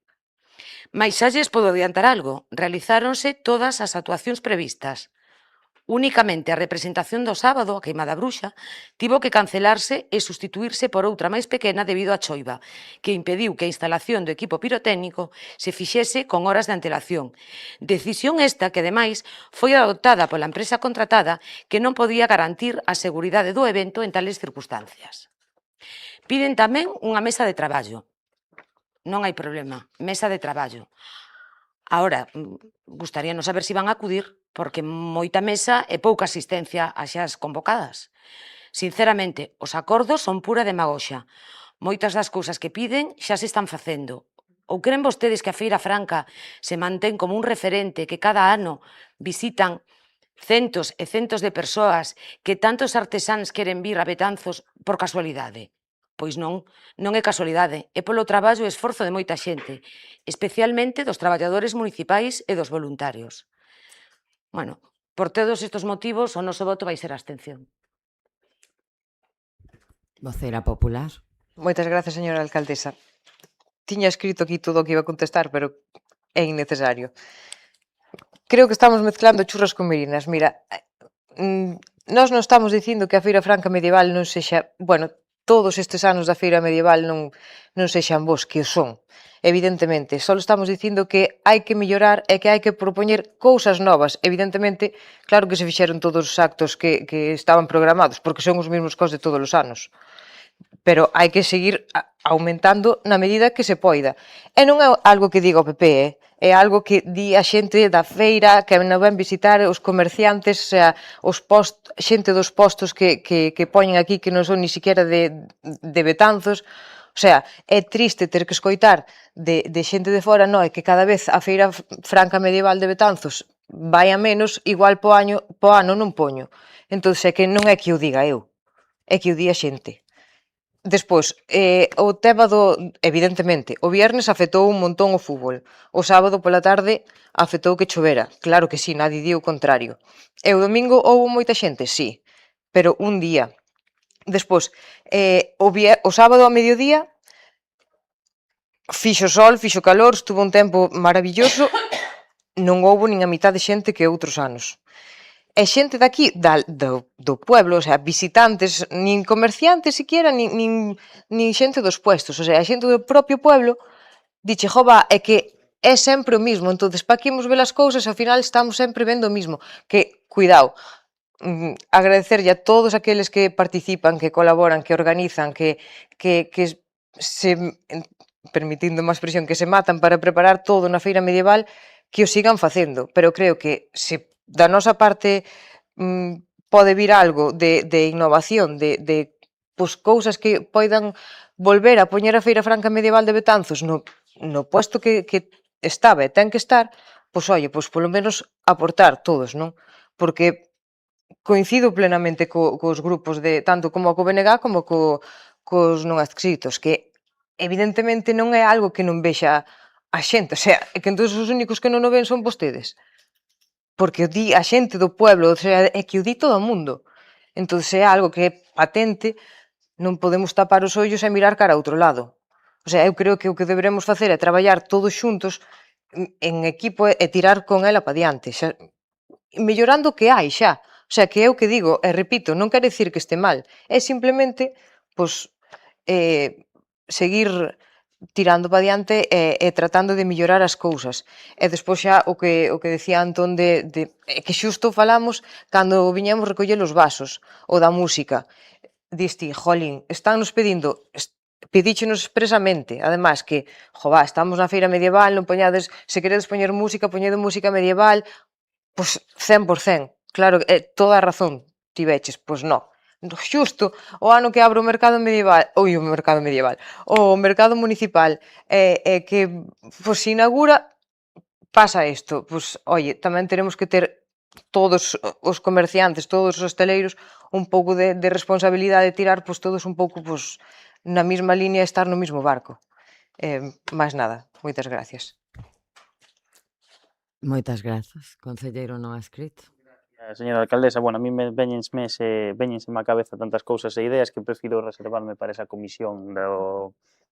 Mais xa lles podo adiantar algo, realizáronse todas as actuacións previstas. Únicamente a representación do sábado, a Queimada Bruxa, tivo que cancelarse e sustituírse por outra máis pequena debido á choiva, que impediu que a instalación do equipo pirotécnico se fixese con horas de antelación. Decisión esta que, ademais, foi adoptada pola empresa contratada que non podía garantir a seguridade do evento en tales circunstancias. Piden tamén unha mesa de traballo. Non hai problema, mesa de traballo. Ahora, gustaríanos saber se van a acudir, porque moita mesa e pouca asistencia ás xas convocadas. Sinceramente, os acordos son pura demagoxa. Moitas das cousas que piden xa se están facendo. Ou creen vostedes que a Feira Franca se mantén como un referente que cada ano visitan centos e centos de persoas que tantos artesáns queren vir a Betanzos por casualidade? Pois non, non é casualidade, é polo traballo e esforzo de moita xente, especialmente dos traballadores municipais e dos voluntarios. Bueno, por todos estes motivos, o noso voto vai ser a abstención. Voceira popular. Moitas gracias, señora alcaldesa. Tiña escrito aquí todo o que iba a contestar, pero é innecesario. Creo que estamos mezclando churras con merinas. Mira, nós non estamos dicindo que a Feira Franca Medieval non sexa... Bueno, todos estes anos da Feira Medieval non sexan bons, que o son, evidentemente. Só estamos dicindo que hai que mellorar e que hai que propoñer cousas novas. Evidentemente, claro que se fixeron todos os actos que estaban programados, porque son os mesmos cos de todos os anos. Pero hai que seguir aumentando na medida que se poida. E non é algo que diga o PP, é algo que di a xente da feira, que non ven visitar os comerciantes, o sea, xente dos postos que poñen aquí que non son ni siquiera de Betanzos. O sea, é triste ter que escoitar de xente de fora, non, é que cada vez a Feira Franca Medieval de Betanzos vai a menos, igual po ano non poño. Entón, é que non é que o diga eu, é que o di a xente. Despois, o tema do... Evidentemente, o viernes afectou un montón o fútbol. O sábado pola tarde afectou que chovera. Claro que sí, nadie di o contrario. E o domingo houve moita xente? Sí, pero un día. Despois, o sábado ao mediodía fixo sol, fixo calor, estuvo un tempo maravilloso, non houve nin a mitad de xente que outros anos. E xente daqui, do pueblo, o sea, visitantes, nin comerciantes siquiera, nin xente dos puestos, o sea, a xente do propio pueblo, dixe, jova, é que é sempre o mismo, entonces, pa que imos ver as cousas, ao final estamos sempre vendo o mismo. Que, cuidado, agradecerlle a todos aqueles que participan, que colaboran, que organizan, que se, permitindo má expresión, que se matan para preparar todo na feira medieval, que o sigan facendo, pero creo que se da nosa parte pode vir algo de innovación, de cousas que poidan volver a poñer a Feira Franca Medieval de Betanzos no puesto que estaba e ten que estar, pois, oye, pois polo menos aportar todos, non? Porque coincido plenamente cos grupos de tanto como co BNG como cos non adscritos, que evidentemente non é algo que non vexa a xente, o sea, é que entón os únicos que non o ven son vostedes. Porque o di a xente do pueblo, o sea, é que o di todo o mundo. Entón é algo que é patente, non podemos tapar os ollos e mirar cara a outro lado. O sea, eu creo que o que deberemos facer é traballar todos xuntos en equipo e tirar con ela pa diante, xa, mellorando o que hai xa. O sea, que é o que digo, e repito, non quere dicir que este mal, é simplemente, pois, seguir tirando para diante e tratando de mellorar as cousas. E despois xa o que decía Antón que xusto falamos cando viñamos recoller os vasos, o da música. Diste, jolín, estánnos pedindo, pedíchenos expresamente, ademais que, jová, estamos na feira medieval, non poñades, se queredes poñer música, poñede música medieval, pois 100%, claro, toda a razón tiveches, pois non. Xusto o ano que abre o mercado medieval, o mercado municipal, que se inaugura, pasa isto. Pois, oye, tamén teremos que ter todos os comerciantes, todos os hosteleiros, un pouco de responsabilidade de tirar, pois todos un pouco na mesma línea e estar no mesmo barco. Máis nada, moitas gracias. Moitas grazas. Concelleiro non adscrito. Señora alcaldesa, bueno, a mí veñenseme á cabeza tantas cousas e ideas que prefiro reservarme para esa comisión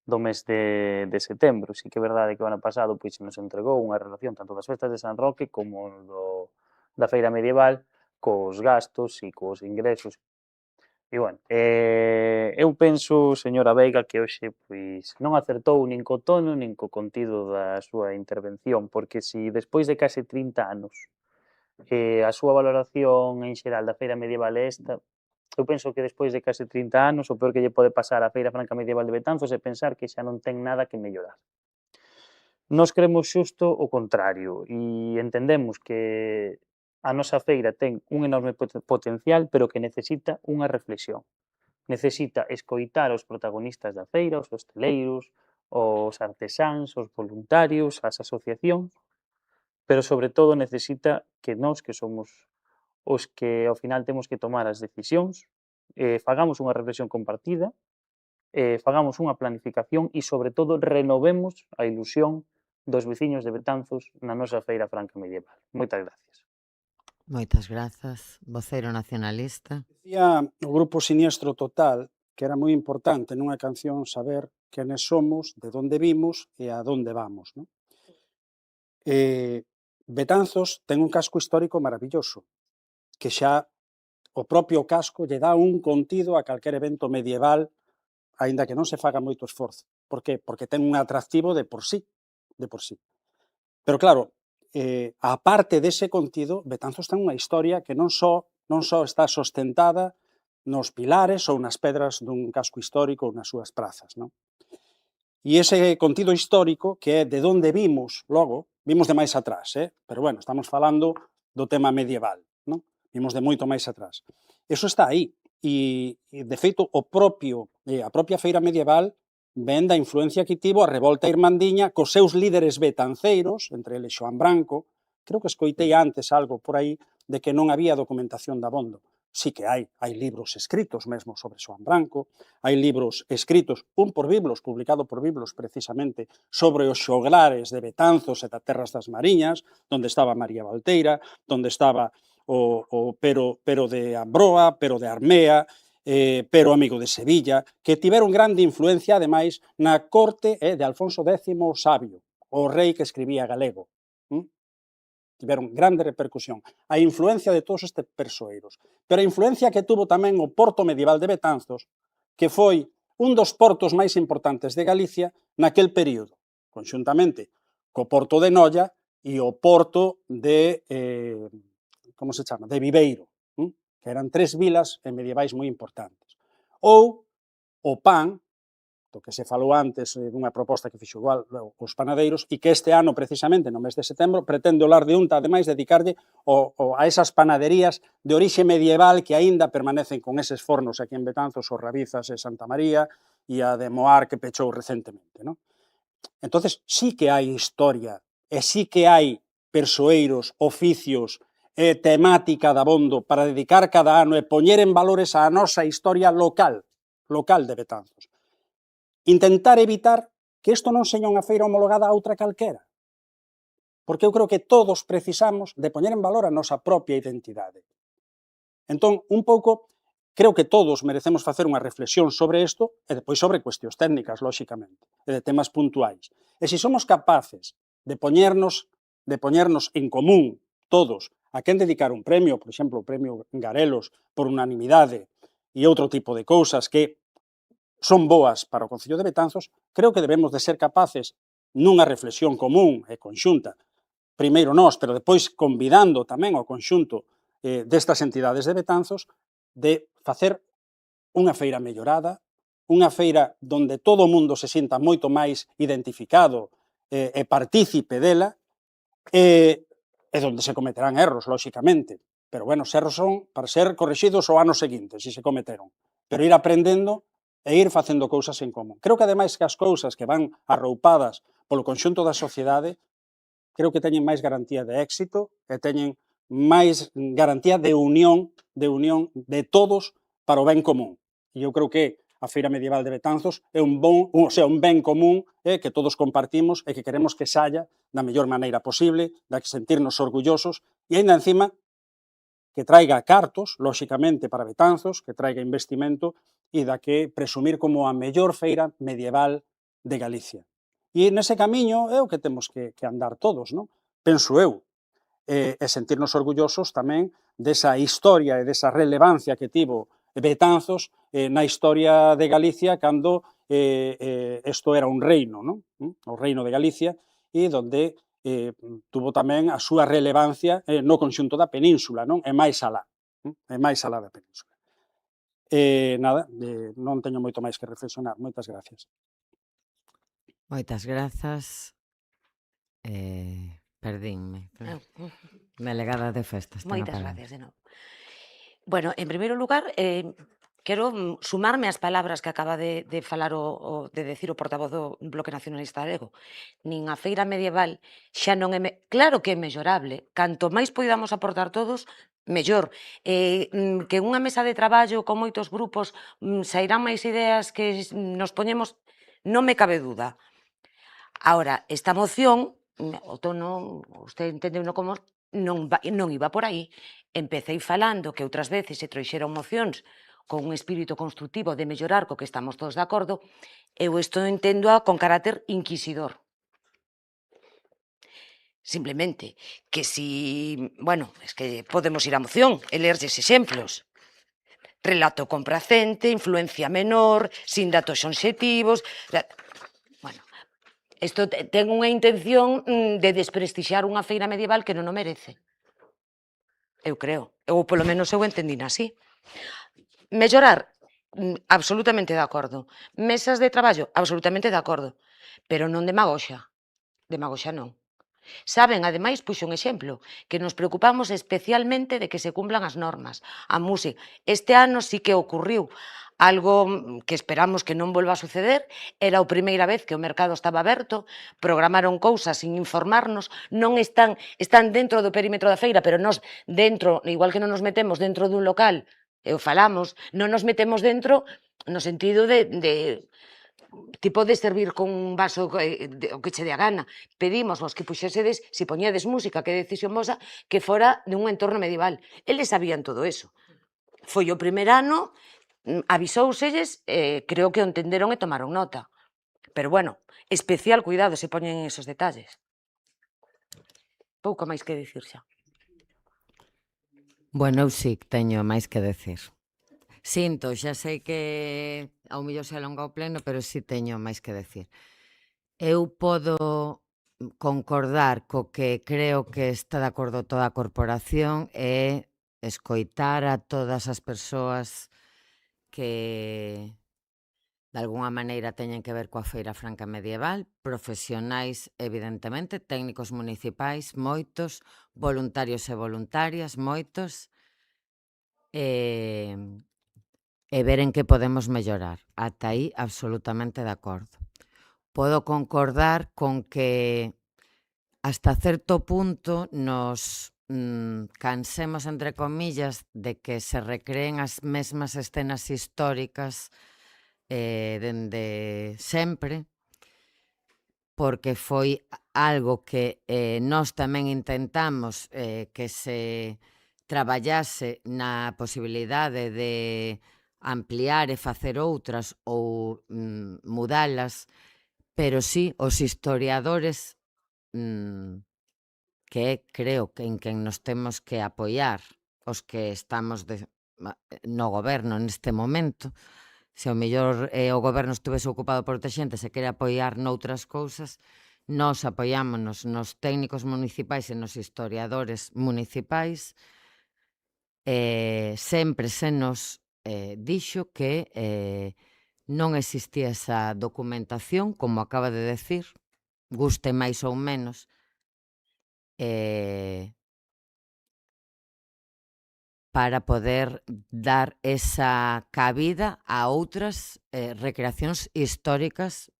do mes de setembro. Si que é verdade que o ano pasado pois, se nos entregou unha relación tanto das festas de San Roque como da feira medieval cos gastos e cos ingresos. E, bueno, eu penso, señora Veiga, que hoxe pois, non acertou nin co tono nin co contido da súa intervención, porque si despois de case 30 anos a súa valoración en xeral da feira medieval é esta, eu penso que despois de case 30 anos o peor que lle pode pasar á Feira Franca Medieval de Betanzos é pensar que xa non ten nada que mellorar. Nós creemos xusto o contrario e entendemos que a nosa feira ten un enorme potencial, pero que necesita unha reflexión. Necesita escoitar os protagonistas da feira, os hosteleiros, os artesáns, os voluntarios, as asociacións, pero sobre todo necesita que nós, que somos os que ao final temos que tomar as decisións, fagamos unha reflexión compartida, fagamos unha planificación e, sobre todo, renovemos a ilusión dos veciños de Betanzos na nosa Feira Franca Medieval. Moitas gracias. Moitas grazas. Voceiro nacionalista. Decía o grupo Siniestro Total que era moi importante nunha canción saber quenes somos, de onde vimos e a onde vamos. ¿No? Betanzos ten un casco histórico maravilloso, que xa o propio casco lle dá un contido a calquer evento medieval, aínda que non se faga moito esforzo. Por qué? Porque ten un atractivo de por sí. Pero claro, a parte dese contido, Betanzos ten unha historia que non só está sustentada nos pilares ou nas pedras dun casco histórico ou nas súas prazas. Non? E ese contido histórico, que é de onde vimos, logo, vimos de máis atrás, pero bueno, estamos falando do tema medieval, non? Vimos de moito máis atrás. Eso está aí, e de feito a propia feira medieval ven da influencia que tivo a revolta irmandiña cos seus líderes betanceiros, entre eles Xoán Branco. Creo que escoitei antes algo por aí de que non había documentación dabondo. Sí que hai libros escritos mesmo sobre Xoán Branco, hai libros escritos, un por Biblos, publicado por Biblos precisamente, sobre os xoglares de Betanzos e das Terras das Mariñas, onde estaba María Valteira, onde estaba o Pero de Ambroa, Pero de Armea, Pero amigo de Sevilla, que tiveron grande influencia, ademais, na corte de Alfonso X o Sabio, o rei que escribía galego. Tiveron grande repercusión. A influencia de todos estes persoeiros. Pero a influencia que tuvo tamén o porto medieval de Betanzos, que foi un dos portos máis importantes de Galicia naquel período, conxuntamente co porto de Noia e o porto de, de Viveiro, que eran 3 vilas medievais moi importantes. Ou o pan, do que se falou antes dunha proposta que fixo igual os panadeiros, e que este ano, precisamente, no mes de setembro, pretende o Lar de Unta, ademais, dedicarlle a esas panaderías de orixe medieval que aínda permanecen con eses fornos aquí en Betanzos, os Rabizas e Santa María, e a de Moar que pechou recentemente. ¿No? Entonces, sí que hai historia, e sí que hai persoeiros, oficios, temática dabondo para dedicar cada ano e poñer en valores a nosa historia local de Betanzos. Intentar evitar que isto non seña unha feira homologada a outra calquera. Porque eu creo que todos precisamos de poñer en valor a nosa propia identidade. Entón, un pouco, creo que todos merecemos facer unha reflexión sobre isto e depois sobre cuestións técnicas, lóxicamente, e de temas puntuais. E se somos capaces de poñernos en común, todos, a quen dedicar un premio, por exemplo, o premio Garelos por unanimidade e outro tipo de cousas que son boas para o Concello de Betanzos, creo que debemos de ser capaces, nunha reflexión común e conxunta, primeiro nós, pero depois convidando tamén ao conxunto destas entidades de Betanzos, de facer unha feira mellorada, unha feira onde todo o mundo se sinta moito máis identificado e partícipe dela, e onde se cometerán erros, lóxicamente. Pero, bueno, os erros son para ser corrixidos o ano seguinte, se se cometeron. Pero ir aprendendo e ir facendo cousas en común. Creo que, ademais, que as cousas que van arroupadas polo conxunto da sociedade, creo que teñen máis garantía de éxito e teñen máis garantía de unión de todos para o ben común. E eu creo que a Feira Medieval de Betanzos é un ben común que todos compartimos e que queremos que saia da mellor maneira posible, da que sentirnos orgullosos e, ainda encima, que traiga cartos, lóxicamente, para Betanzos, que traiga investimento e da que presumir como a mellor feira medieval de Galicia. E nese camiño é o que temos que andar todos, non? Penso eu, e sentirnos orgullosos tamén desa historia e desa relevancia que tivo Betanzos na historia de Galicia cando isto era un reino, non? O reino de Galicia, e donde tuvo tamén a súa relevancia no conxunto da península, non? E máis alá, e máis alá da península. Nada, non teño moito máis que reflexionar. Moitas gracias. Moitas grazas. Perdínme. Delegada de festas. Moitas gracias de novo. Bueno, en primeiro lugar, quero sumarme ás palabras que acaba de falar de decir o portavoz do Bloque Nacionalista Galego. Nin a feira medieval xa non é... Claro que é mellorable. Canto máis poidamos aportar todos, mellor. Que unha mesa de traballo con moitos grupos sairán máis ideas que nos poñemos, non me cabe duda. Ahora, esta moción, o tono, usted entendeu como non iba por aí. Empecei falando que outras veces se trouxeron mocións con un espírito constructivo de mellorar co que estamos todos de acordo, eu isto entendo con carácter inquisidor. Simplemente, que si... Bueno, es que podemos ir á moción e lerlles exemplos. Relato complacente, influencia menor, sin datos obxectivos... Bueno, isto ten unha intención de desprestixiar unha feira medieval que non o merece. Eu creo. Ou polo menos eu entendín así. Mellorar, absolutamente de acordo. Mesas de traballo, absolutamente de acordo. Pero non demagoxa. Demagoxa non. Saben, ademais, puxo un exemplo, que nos preocupamos especialmente de que se cumplan as normas. A música. Este ano sí que ocurriu algo que esperamos que non volva a suceder. Era a primeira vez que o mercado estaba aberto, programaron cousas sin informarnos, non están dentro do perímetro da feira, pero nós dentro, igual que non nos metemos dentro dun local, e o falamos, non nos metemos dentro no sentido de ti podes servir con un vaso o que che dé a gana. Pedimos aos que puxesedes, se poñedes música, que decisión vosa, que fora dun entorno medieval. Eles sabían todo eso. Foi o primer ano, avisóuselles, creo que o entenderon e tomaron nota. Pero bueno, especial cuidado se poñen esos detalles. Pouco máis que dicir xa. Bueno, eu sí teño máis que decir. Sinto, xa sei que ao mellor se alonga o pleno, pero sí teño máis que decir. Eu podo concordar co que creo que está de acordo toda a corporación e escoitar a todas as persoas que de alguna maneira teñen que ver coa Feira Franca Medieval, profesionais, evidentemente, técnicos municipais, moitos, voluntarios e voluntarias, moitos, e ver en que podemos mellorar. Ata aí, absolutamente de acordo. Podo concordar con que hasta certo punto nos cansemos, entre comillas, de que se recreen as mesmas escenas históricas dende sempre, porque foi algo que nós tamén intentamos que se traballase na posibilidade de ampliar e facer outras ou mudalas, pero sí os historiadores que creo que en quen nos temos que apoiar, os que estamos no goberno neste momento. Se ao mellor o goberno estuvese ocupado por outra xente, se quere apoiar noutras cousas, nós apoiámonos nos técnicos municipais e nos historiadores municipais. Sempre se nos dixo que non existía esa documentación, como acaba de decir, guste máis ou menos, para poder dar esa cabida a outras recreacións históricas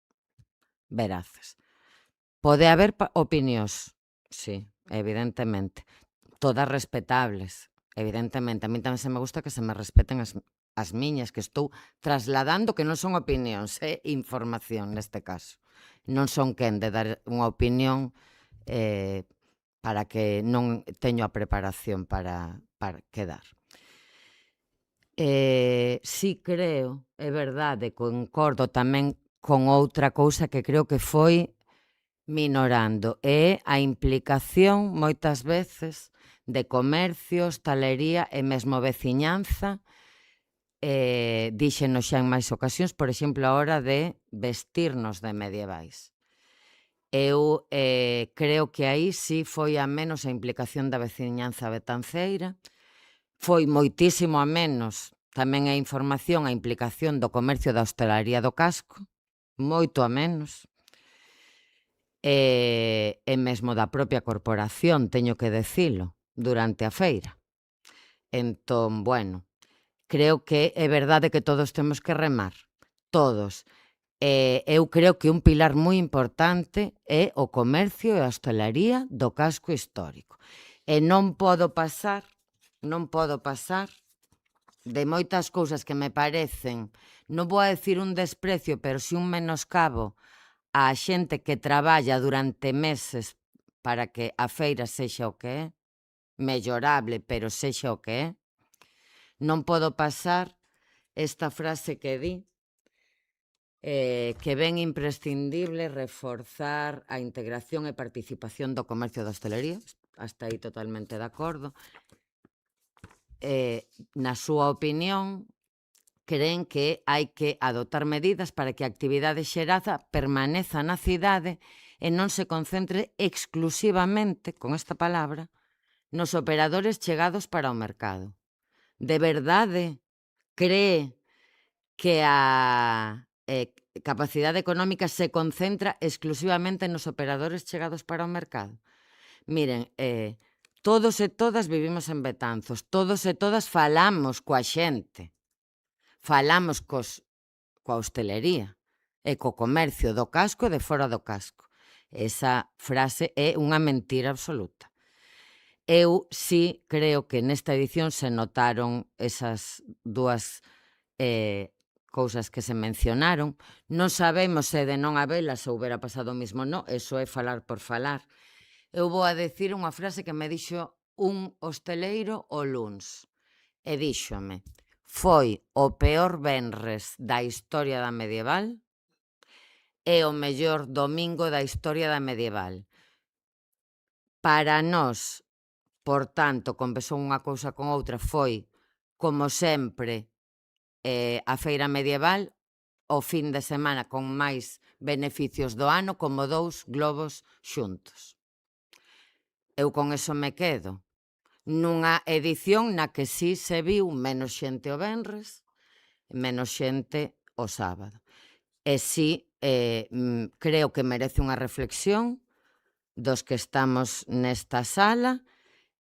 veraces. Pode haber opinións, sí, evidentemente, todas respetables, evidentemente. A mí tamén se me gusta que se me respeten as miñas, que estou trasladando, que non son opinións, é información neste caso. Non son quen de dar unha opinión para que non teño a preparación para quedar. Sí creo, é verdade, concordo tamén con outra cousa que creo que foi minorando, é a implicación moitas veces de comercio, hostalería e mesmo veciñanza. Díxenos xa en máis ocasións, por exemplo, a hora de vestirnos de medievais. Eu creo que aí sí foi a menos a implicación da veciñanza betanceira, foi moitísimo a menos tamén a información, a implicación do comercio da hostalaría do casco, moito a menos, e mesmo da propia corporación, teño que decilo, durante a feira. Entón, bueno, creo que é verdade que todos temos que remar, todos. Eu creo que un pilar moi importante é o comercio e a hostalería do casco histórico. E non podo pasar de moitas cousas que me parecen, non vou a decir un desprecio, pero si un menoscabo a xente que traballa durante meses para que a feira sexa o que é, mellorable, pero sexa o que é. Non podo pasar esta frase que di, que ven imprescindible reforzar a integración e participación do comercio da hostalería, hasta aí totalmente de acordo. Na súa opinión, creen que hai que adoptar medidas para que a actividade xerada permaneza na cidade e non se concentre exclusivamente, con esta palabra, nos operadores chegados para o mercado. De verdade cree que a capacidade económica se concentra exclusivamente nos operadores chegados para o mercado? Miren, todos e todas vivimos en Betanzos, todos e todas falamos coa xente, falamos coa hostelería e co comercio do casco e de fora do casco. Esa frase é unha mentira absoluta. Eu sí creo que nesta edición se notaron esas dúas cousas que se mencionaron. Non sabemos se de non habelas se houbera pasado o mismo, non, eso é falar por falar. Eu vou a decir unha frase que me dixo un hosteleiro o luns, e díxome: foi o peor venres da historia da medieval e o mellor domingo da historia da medieval. Para nós, por tanto, compensou unha cousa con outra, foi, como sempre, a feira medieval, o fin de semana con máis beneficios do ano, como 2 globos xuntos. Eu con eso me quedo. Nunha edición na que sí se viu menos xente o venres, menos xente o sábado. E sí, creo que merece unha reflexión dos que estamos nesta sala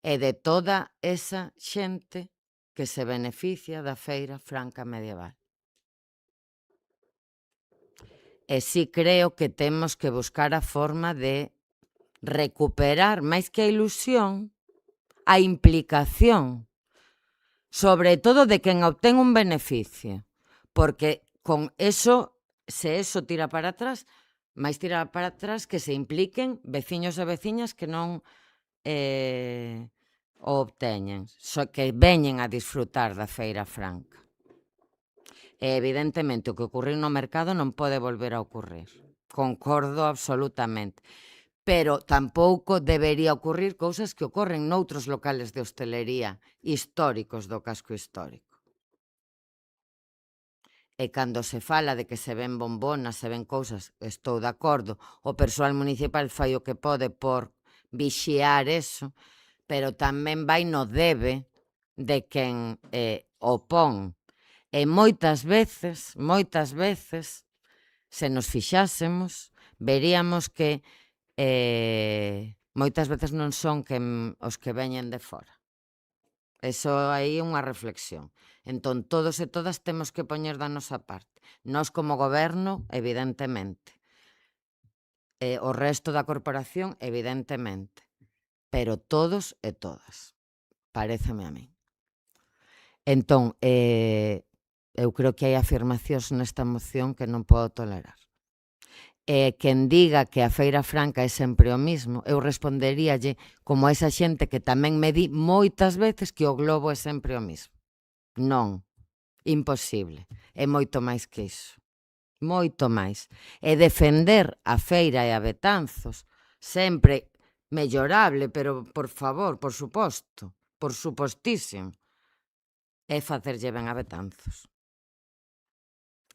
e de toda esa xente que se beneficia da Feira Franca Medieval. E sí creo que temos que buscar a forma de recuperar, máis que a ilusión, a implicación, sobre todo de quen obtén un beneficio, porque con eso, se eso tira para atrás, máis tira para atrás que se impliquen veciños e veciñas que non o obteñen, que veñen a disfrutar da Feira Franca. E evidentemente o que ocurriu no mercado non pode volver a ocurrir. Concordo absolutamente. Pero tampouco debería ocurrir cousas que ocorren noutros locales de hostelería históricos do casco histórico. E cando se fala de que se ven bombonas, se ven cousas, estou de acordo, o persoal municipal fai o que pode por vixiar eso, pero tamén vai no debe de quen o pon. E moitas veces, se nos fixásemos, veríamos que moitas veces non son os que veñen de fora. Eso aí é unha reflexión. Entón, todos e todas temos que poñer da nosa parte. Nós como goberno, evidentemente. O resto da corporación, evidentemente. Pero todos e todas. Paréceme a min. Entón, eu creo que hai afirmacións nesta moción que non podo tolerar. Quen diga que a Feira Franca é sempre o mismo, eu responderíalle como a esa xente que tamén me di moitas veces que o globo é sempre o mismo. Non, imposible, é moito máis que iso. moito máis. E defender a feira e a Betanzos, sempre mellorable, pero, por favor, por suposto, por supostísimo, é facerlle ben a Betanzos.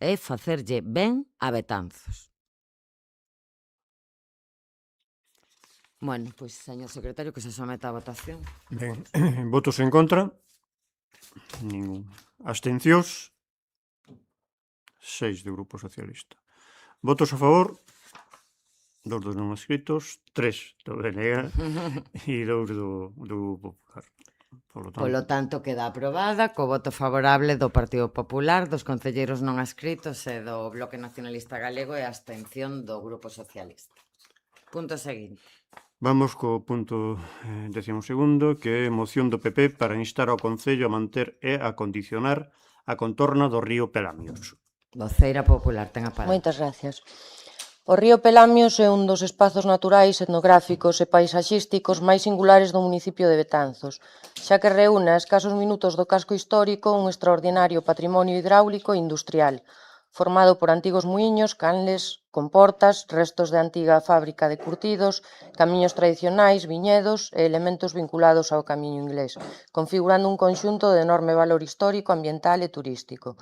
É facerlle ben a Betanzos. Bueno, pois, señor secretario, que se someta a votación. Ben, votos en contra? Ningún. Abstencións? 6 do Grupo Socialista. Votos a favor? 2 dos non escritos, 3 do BNG e 2 do Grupo Popular. Polo tanto, queda aprobada co voto favorable do Partido Popular, dos concelleiros non adscritos e do Bloque Nacionalista Galego e a abstención do Grupo Socialista. Punto seguinte. Vamos co punto 12º, que é moción do PP para instar ao Concello a manter e a condicionar a contorna do río Pelamios. Voceira Popular, ten a palabra. Moitas gracias. O río Pelamios é un dos espazos naturais, etnográficos e paisaxísticos máis singulares do municipio de Betanzos, xa que reúne a escasos minutos do casco histórico un extraordinario patrimonio hidráulico e industrial, formado por antigos muíños, canles, comportas, restos de antiga fábrica de curtidos, camiños tradicionais, viñedos e elementos vinculados ao camiño inglés, configurando un conxunto de enorme valor histórico, ambiental e turístico.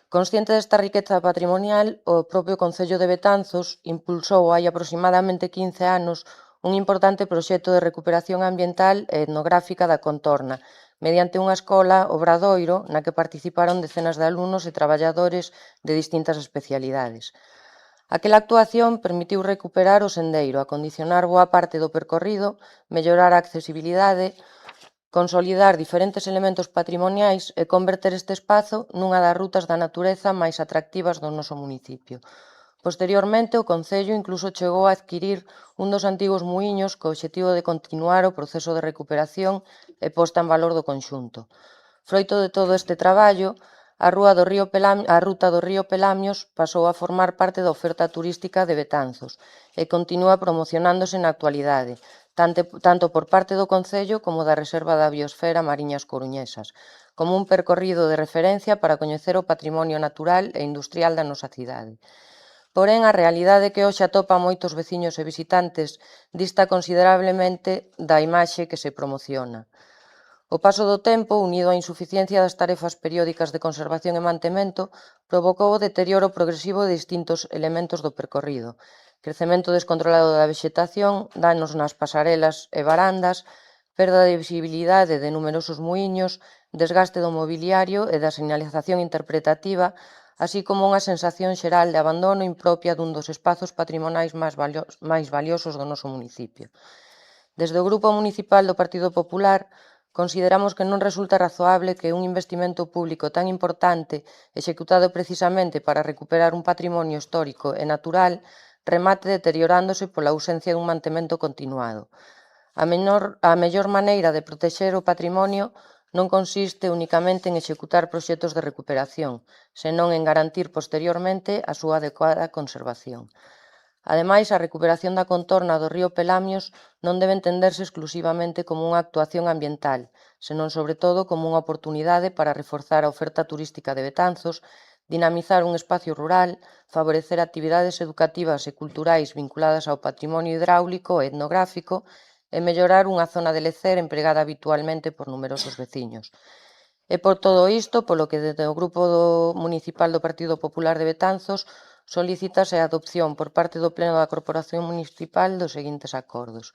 Consciente desta riqueza patrimonial, o propio Concello de Betanzos impulsou hai aproximadamente 15 anos un importante proxecto de recuperación ambiental e etnográfica da contorna, mediante unha escola obradoiro na que participaron decenas de alumnos e traballadores de distintas especialidades. Aquela actuación permitiu recuperar o sendeiro, acondicionar boa parte do percorrido, mellorar a accesibilidade, consolidar diferentes elementos patrimoniais e converter este espazo nunha das rutas da natureza máis atractivas do noso municipio. Posteriormente, o Concello incluso chegou a adquirir un dos antigos muíños co obxectivo de continuar o proceso de recuperación e posta en valor do conxunto. Froito de todo este traballo, a ruta do río Pelamios pasou a formar parte da oferta turística de Betanzos e continúa promocionándose na actualidade, tanto por parte do Concello como da Reserva da Biosfera Mariñas Coruñesas, como un percorrido de referencia para coñecer o patrimonio natural e industrial da nosa cidade. Porén, a realidade que hoxe atopa moitos veciños e visitantes dista considerablemente da imaxe que se promociona. O paso do tempo, unido á insuficiencia das tarefas periódicas de conservación e mantemento, provocou o deterioro progresivo de distintos elementos do percorrido, crecemento descontrolado da vexetación, danos nas pasarelas e barandas, perda de visibilidade de numerosos muíños, desgaste do mobiliario e da señalización interpretativa, así como unha sensación xeral de abandono impropia dun dos espazos patrimoniais máis valiosos do noso municipio. Desde o Grupo Municipal do Partido Popular, consideramos que non resulta razoable que un investimento público tan importante, executado precisamente para recuperar un patrimonio histórico e natural, remate deteriorándose pola ausencia dun mantemento continuado. A mellor maneira de protexer o patrimonio non consiste únicamente en executar proxectos de recuperación, senón en garantir posteriormente a súa adecuada conservación. Ademais, a recuperación da contorna do río Pelamios non debe entenderse exclusivamente como unha actuación ambiental, senón sobre todo como unha oportunidade para reforzar a oferta turística de Betanzos, dinamizar un espacio rural, favorecer actividades educativas e culturais vinculadas ao patrimonio hidráulico e etnográfico e mellorar unha zona de lecer empregada habitualmente por numerosos veciños. E por todo isto, polo que desde o Grupo Municipal do Partido Popular de Betanzos solicítase a adopción por parte do Pleno da Corporación Municipal dos seguintes acordos.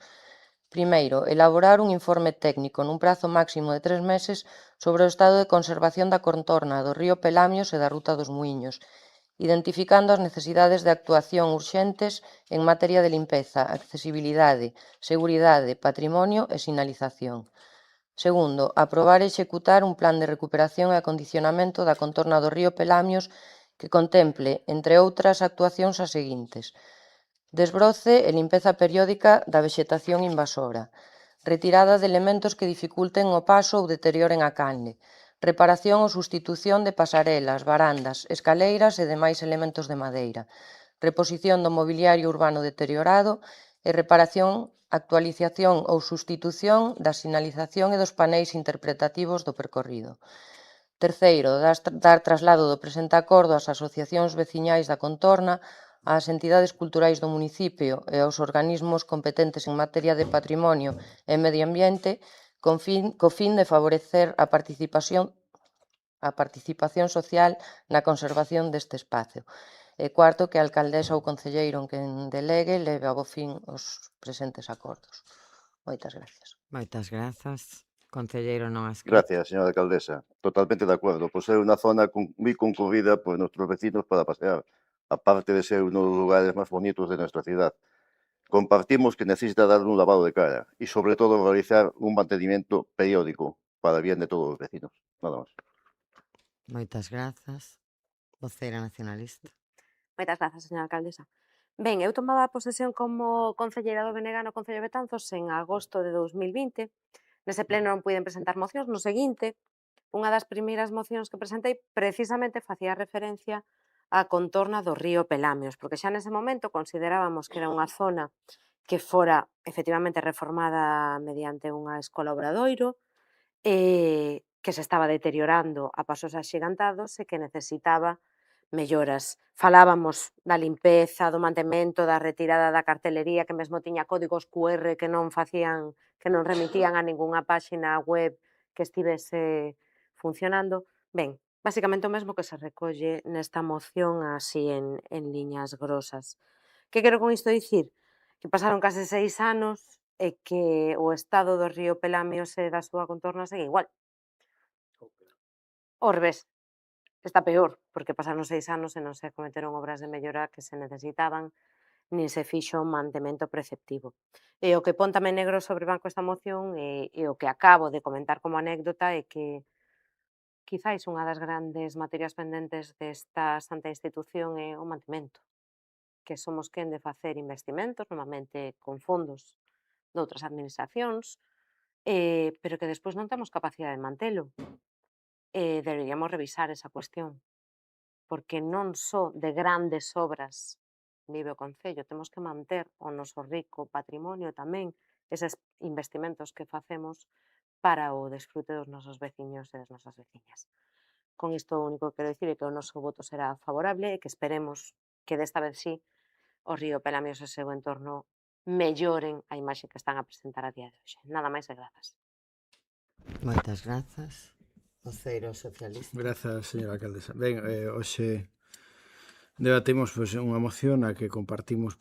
Primeiro, elaborar un informe técnico nun prazo máximo de 3 meses sobre o estado de conservación da contorna do río Pelamios e da ruta dos Muíños, identificando as necesidades de actuación urxentes en materia de limpeza, accesibilidade, seguridade, patrimonio e sinalización. Segundo, aprobar e executar un plan de recuperación e acondicionamento da contorna do río Pelamios que contemple, entre outras actuacións, as seguintes: desbroce e limpeza periódica da vexetación invasora, retirada de elementos que dificulten o paso ou deterioren a canle, reparación ou sustitución de pasarelas, barandas, escaleiras e demais elementos de madeira, reposición do mobiliario urbano deteriorado e reparación, actualización ou sustitución da sinalización e dos paneis interpretativos do percorrido. Terceiro, dar traslado do presente acordo ás asociacións veciñais da contorna, ás entidades culturais do municipio e aos organismos competentes en materia de patrimonio e medio ambiente co fin de favorecer a participación social na conservación deste espacio. E cuarto, que a alcaldesa ou concelleiro en quen delegue leve a bo fin os presentes acordos. Moitas gracias. Moitas grazas. Concelleiro non adscrito. Gracias, señora alcaldesa. Totalmente de acuerdo. Por ser una zona muy concurrida por nuestros vecinos para pasear, aparte de ser uno de los lugares más bonitos de nuestra ciudad. Compartimos que necesita darle un lavado de cara y sobre todo realizar un mantenimiento periódico para el bien de todos los vecinos. Nada más. Moitas grazas. Voceira nacionalista. Moitas grazas, señora alcaldesa. Ben, eu tomaba posesión como concelleira do BNG no Concello de Betanzos en agosto de 2020. Nese pleno non puiden presentar mocións. No seguinte, unha das primeiras mocións que presentei precisamente facía referencia á contorna do río Pelamios, porque xa nese momento considerábamos que era unha zona que fora efectivamente reformada mediante unha escola obradoiro, que se estaba deteriorando a pasos axigantados e que necesitaba melloras. Falábamos da limpeza, do mantemento, da retirada da cartelería que mesmo tiña códigos QR que non remitían a ningunha páxina web que estivese funcionando. Ben, basicamente o mesmo que se recolle nesta moción así en liñas grosas. Que quero con isto dicir? Que pasaron case 6 anos e que o estado do río Pelamios e da súa contorna segue igual. Ao revés. Está peor, porque pasaron 6 anos e non se cometeron obras de mellora que se necesitaban, nin se fixo mantemento preceptivo. E o que pon tamén negro sobre banco esta moción e o que acabo de comentar como anécdota é que quizáis unha das grandes materias pendentes desta santa institución é o mantemento, que somos quen de facer investimentos, normalmente con fondos doutras administracións, pero que despois non temos capacidade de mantelo. Deberíamos revisar esa cuestión, porque non só de grandes obras vive o Concello, temos que manter o noso rico patrimonio tamén, eses investimentos que facemos para o desfrute dos nosos veciños e das nosas veciñas. Con isto o único que quero dicir é que o noso voto será favorable e que esperemos que desta vez sí o río Pelamios e o seu entorno melloren a imaxe que están a presentar a día de hoxe. Nada máis e grazas. Moitas grazas. Voceiro socialista. Grazas, señora alcaldesa. Ben, hoxe debatimos unha moción na que compartimos,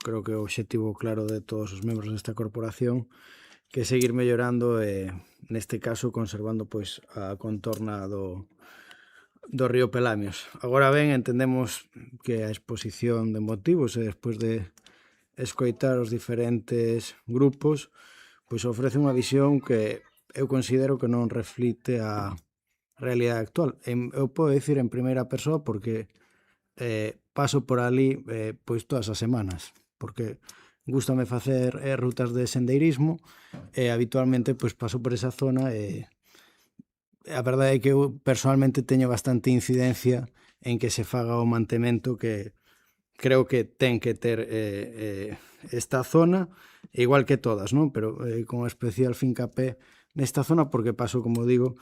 creo que o obxectivo claro de todos os membros desta corporación, que é seguir mellorando e, neste caso, conservando a contorna do río Pelamios. Agora ben, entendemos que a exposición de motivos e despois de escoitar os diferentes grupos, ofrece unha visión que eu considero que non reflite a realidade actual. Eu podo dicir en primeira persoa porque paso por ali todas as semanas, porque gústame facer rutas de sendeirismo e habitualmente paso por esa zona e a verdade é que eu personalmente teño bastante incidencia en que se faga o mantemento que creo que ten que ter esta zona, igual que todas, non? Pero con especial fincapé nesta zona porque paso, como digo,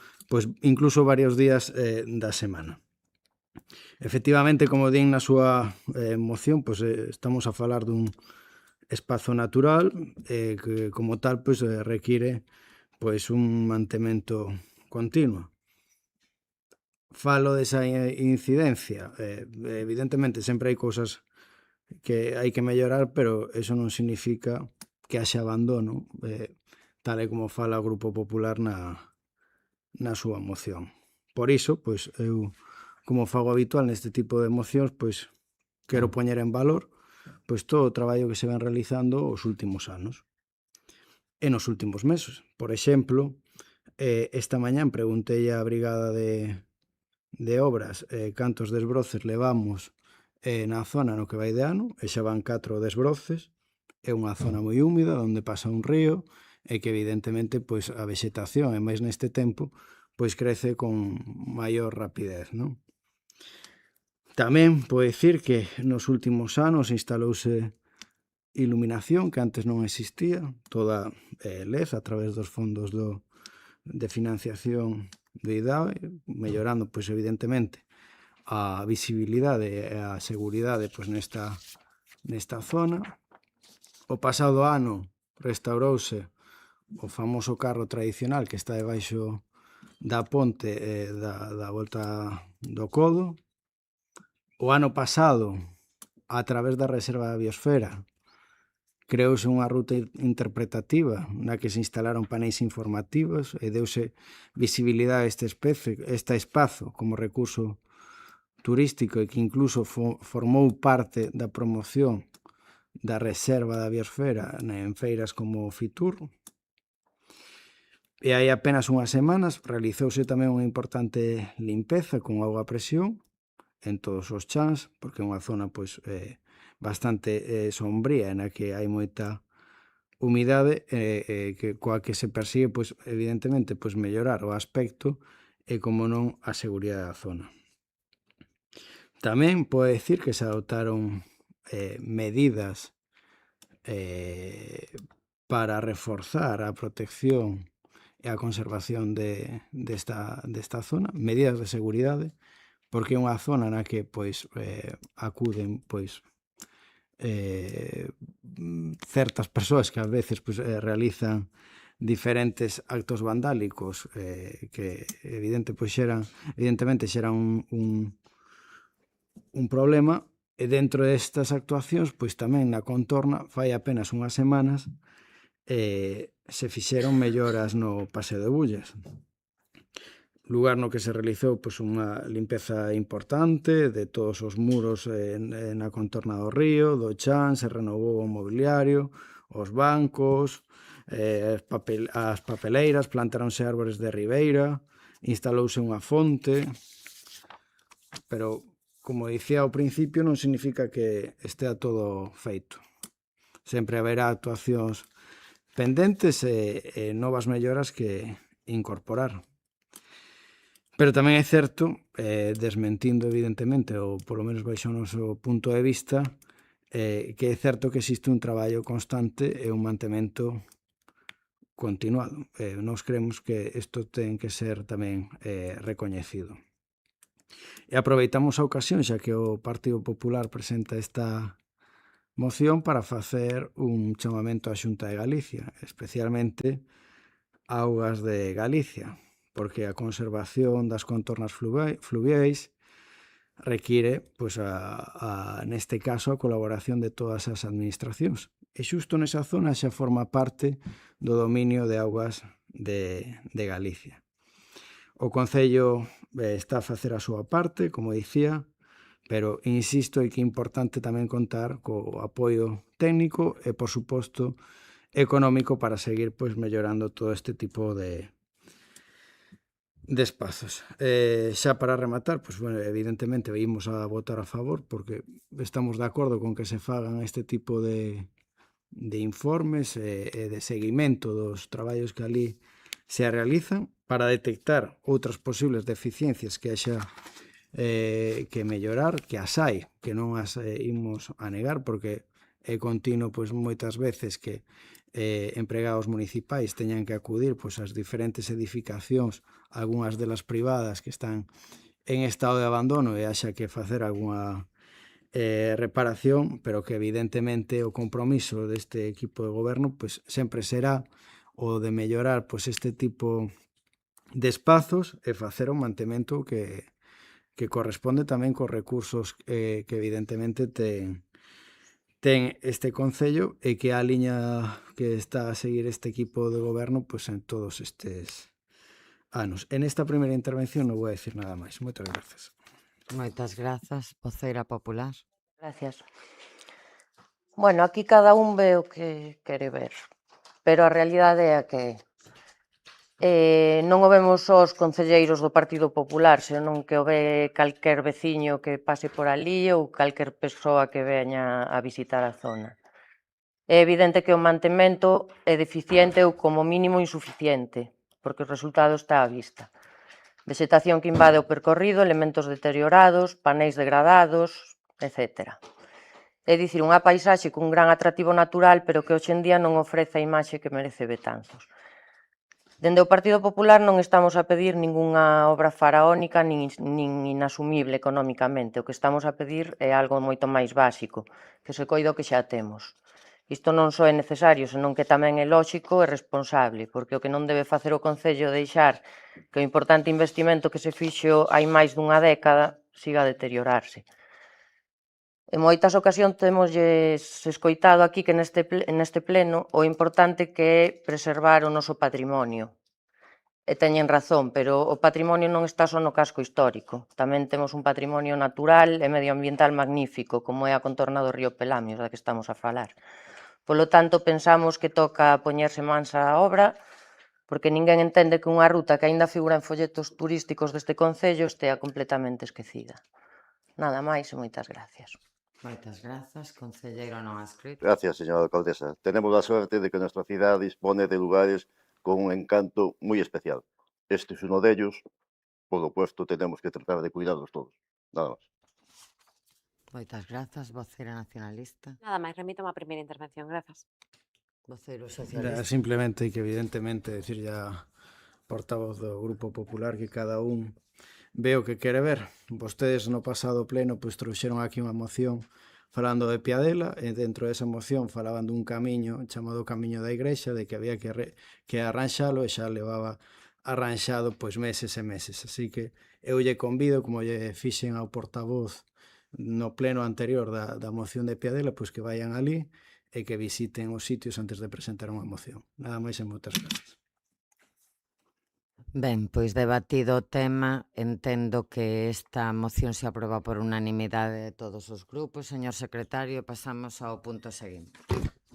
incluso varios días da semana. Efectivamente, como din na súa moción, estamos a falar dun espazo natural que, como tal, require un mantemento continuo. Falo desa incidencia. Evidentemente, sempre hai cousas que hai que mellorar, pero eso non significa que haxa abandono, tal e como fala o Grupo Popular na súa moción. Por iso, eu, como fago habitual neste tipo de mocións, quero poñer en valor todo o traballo que se ven realizando os últimos anos e nos últimos meses. Por exemplo, esta mañán preguntei á Brigada de Obras cantos desbroces levamos na zona no que vai de ano, e xa van 4 desbroces. É unha zona moi húmida onde pasa un río e que evidentemente a vexetación, e máis neste tempo, crece con maior rapidez, non? Tamén podo dicir que nos últimos anos instalouse iluminación que antes non existía, toda LED a través dos fondos de financiación do IDAE, mellorando, pois, evidentemente, a visibilidade e a seguridade pois, nesta zona. O pasado ano restaurouse o famoso carro tradicional que está debaixo da ponte da volta do Codo. O ano pasado, a través da Reserva da Biosfera, creouse unha ruta interpretativa na que se instalaron paneis informativos e deuse visibilidade a este espazo como recurso turístico e que incluso formou parte da promoción da Reserva da Biosfera en feiras como Fitur. E hai apenas unhas semanas realizouse tamén unha importante limpeza con auga a presión en todos os chans, porque é unha zona pois, bastante sombría na que hai moita humidade coa que se persigue, pois, evidentemente, pois, mellorar o aspecto e, como non, a seguridade da zona. Tamén pode decir que se adoptaron medidas para reforzar a protección e a conservación desta zona, medidas de seguridade, porque é unha zona na que pois, acuden pois, certas persoas que ás veces pois, realizan diferentes actos vandálicos que evidentemente xeran un problema, e dentro destas actuacións, pois tamén na contorna, fai apenas unhas semanas, se fixeron melloras no Paseo de Bullas, lugar no que se realizou pois, unha limpeza importante de todos os muros na contorna do río, do chan, se renovou o mobiliario, os bancos, as papeleiras, plantaronse árbores de ribeira, instalouse unha fonte, pero, como dicía ao principio, non significa que estea todo feito. Sempre haberá actuacións pendentes e novas melloras que incorporar. Pero tamén é certo, desmentindo evidentemente, ou polo menos baixo o noso punto de vista, que é certo que existe un traballo constante e un mantemento continuado. Nós creemos que isto ten que ser tamén recoñecido. E aproveitamos a ocasión, xa que o Partido Popular presenta esta moción, para facer un chamamento á Xunta de Galicia, especialmente a Augas de Galicia, porque a conservación das contornas fluviais require, pois, neste caso, a colaboración de todas as administracións. E xusto nesa zona xa forma parte do dominio de Augas de Galicia. O Concello está a facer a súa parte, como dicía, pero insisto en que é importante tamén contar co apoio técnico e, por suposto, económico para seguir pois, mellorando todo este tipo de espazos. Xa para rematar, pois, bueno, evidentemente vimos a votar a favor porque estamos de acordo con que se fagan este tipo de informes e de seguimento dos traballos que ali se realizan para detectar outras posibles deficiencias que haxa que mellorar, que as hai, que non as imos a negar, porque é continuo pois, moitas veces que empregados municipais teñan que acudir pois, ás diferentes edificacións, algunhas delas privadas que están en estado de abandono e haxa que facer algunha reparación, pero que evidentemente o compromiso deste equipo de goberno pois, sempre será o de mellorar pois, este tipo de espazos e facer o mantemento que corresponde tamén cos recursos que evidentemente ten este Concello e que a liña que está a seguir este equipo de goberno pois, en todos estes anos. En esta primeira intervención non vou a decir nada máis. Moitas grazas. Moitas grazas, voceira popular. Gracias. Bueno, aquí cada un ve o que quere ver, pero a realidade é que non o vemos só os concelleiros do Partido Popular, senón que o ve calquer veciño que pase por ali ou calquer persoa que veña a visitar a zona. É evidente que o mantemento é deficiente ou como mínimo insuficiente, porque o resultado está á vista. Vexetación que invade o percorrido, elementos deteriorados, paneis degradados, etc. É dicir, unha paisaxe cun gran atractivo natural, pero que hoxe en día non ofrece a imaxe que merece Betanzos. Dende o Partido Popular non estamos a pedir ningunha obra faraónica nin inasumible económicamente. O que estamos a pedir é algo moito máis básico, que se coida o que xa temos. Isto non só é necesario, senón que tamén é lóxico e responsable, porque o que non debe facer o Concello é deixar que o importante investimento que se fixo hai máis dunha década siga a deteriorarse. En moitas ocasións temosles escoitado aquí que neste pleno o importante que é preservar o noso patrimonio. E teñen razón, pero o patrimonio non está só no casco histórico. Tamén temos un patrimonio natural e medioambiental magnífico, como é a contorna do río Pelamios, da que estamos a falar. Polo tanto, pensamos que toca poñerse mansa a obra, porque ninguén entende que unha ruta que aínda figura en folletos turísticos deste Concello estea completamente esquecida. Nada máis e moitas gracias. Moitas grazas, concelleiro non adscrito. Gracias, señora alcaldesa. Tenemos la suerte de que nuestra ciudad dispone de lugares con un encanto muy especial. Este es uno de ellos, por lo puesto tenemos que tratar de cuidarlos todos. Nada más. Moitas grazas, voceira nacionalista. Nada máis, remítome a primeira intervención, grazas. Voceiro socialista. Simplemente que evidentemente decir ya portavoz do Grupo Popular que cada un ve o que quere ver. Vostedes no pasado pleno pois trouxeron aquí unha moción falando de Piadela e dentro desa moción falaban dun camiño chamado Camiño da Igrexa, de que había que arranxalo e xa levaba arranxado pois meses e meses. Así que eu lle convido, como lle fixen ao portavoz no pleno anterior da moción de Piadela, pois que vayan ali e que visiten os sitios antes de presentar unha moción. Nada máis e moitas gracias. Ben, pois debatido o tema, entendo que esta moción se aproba por unanimidade de todos os grupos. Señor secretario, pasamos ao punto seguinte.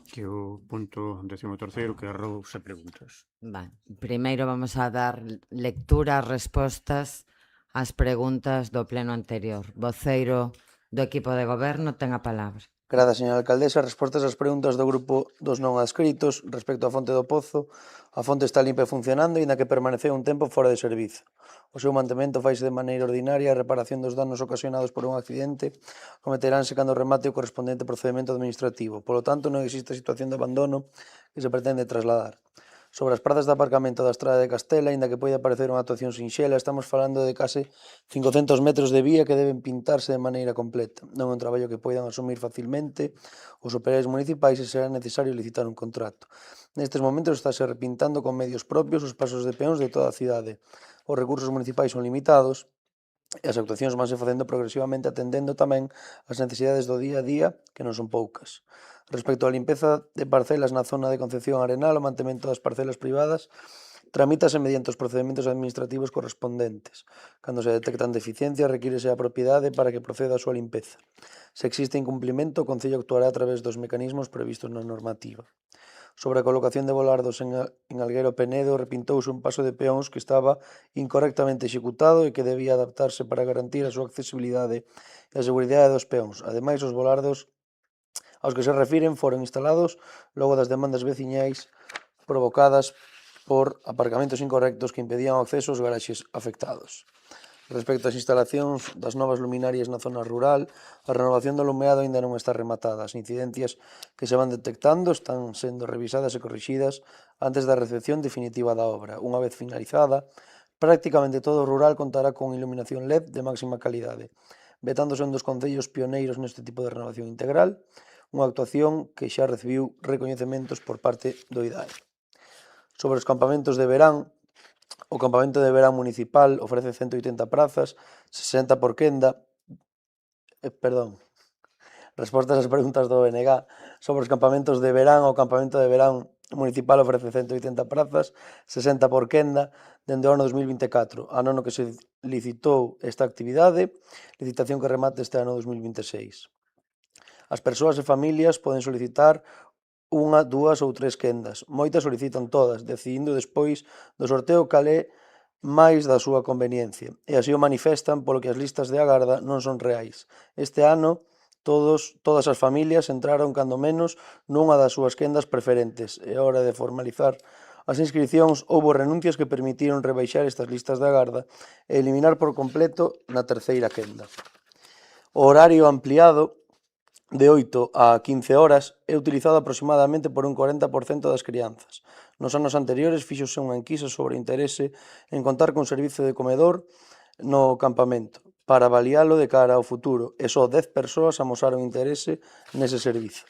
Que o punto 13º, que arrouse preguntas. Primeiro vamos a dar lectura ás respostas ás preguntas do pleno anterior. Voceiro do equipo de goberno ten a palabra. Grazas, señora alcaldesa. Respostas ás preguntas do grupo dos non adscritos respecto á fonte do pozo. A fonte está limpa e funcionando, inda que permaneceu un tempo fora de servizo. O seu mantemento faise de maneira ordinaria e a reparación dos danos ocasionados por un accidente cometeránse cando remate o correspondente procedimento administrativo. Polo tanto, non existe situación de abandono que se pretende trasladar. Sobre as prazas de aparcamento da estrada de Castela, inda que poida parecer unha actuación sinxela, estamos falando de case 500 metros de vía que deben pintarse de maneira completa. Non é un traballo que poidan asumir facilmente os operadores municipais e será necesario licitar un contrato. Nestes momentos estáse repintando con medios propios os pasos de peóns de toda a cidade. Os recursos municipais son limitados e as actuacións vanse facendo progresivamente atendendo tamén as necesidades do día a día, que non son poucas. Respecto á limpeza de parcelas na zona de Concepción Arenal, o mantemento das parcelas privadas tramítase mediante os procedimentos administrativos correspondentes. Cando se detectan deficiencias, requírese a propiedade para que proceda a súa limpeza. Se existe incumplimento, o Concello actuará a través dos mecanismos previstos na normativa. Sobre a colocación de volardos en Alguero Penedo, repintouse un paso de peóns que estaba incorrectamente executado e que debía adaptarse para garantir a súa accesibilidade e a seguridade dos peóns. Ademais, os volardos aos que se refiren foron instalados logo das demandas veciñais provocadas por aparcamentos incorrectos que impedían o acceso aos garaxes afectados. Respecto ás instalacións das novas luminarias na zona rural, a renovación do alumeado aínda non está rematada. As incidencias que se van detectando están sendo revisadas e corrixidas antes da recepción definitiva da obra. Unha vez finalizada, prácticamente todo o rural contará con iluminación LED de máxima calidade, vetándose un dos concellos pioneiros neste tipo de renovación integral, unha actuación que xa recibiu recoñecementos por parte do IDAE. Sobre os campamentos de verán, o campamento de verán municipal ofrece 180 prazas, 60 por quenda. Respostas ás preguntas do BNG. Sobre os campamentos de verán, o campamento de verán municipal ofrece 180 prazas, 60 por quenda, dende o ano 2024, ano no que se licitou esta actividade, licitación que remate este ano 2026. As persoas e familias poden solicitar unha, dúas ou tres quendas. Moitas solicitan todas, decidindo despois do sorteo cal é máis da súa conveniencia. E así o manifestan polo que as listas de agarda non son reais. Este ano, todas as familias entraron cando menos nunha das súas quendas preferentes. E a hora de formalizar as inscricións, houbo renuncias que permitiron rebaixar estas listas de agarda e eliminar por completo na terceira quenda. O horario ampliado de 8 a 15 horas é utilizado aproximadamente por un 40% das crianzas. Nos anos anteriores fíxose unha enquisa sobre o interese en contar con servizo de comedor no campamento para avalialo de cara ao futuro e só 10 persoas amosaron interese nese servizo.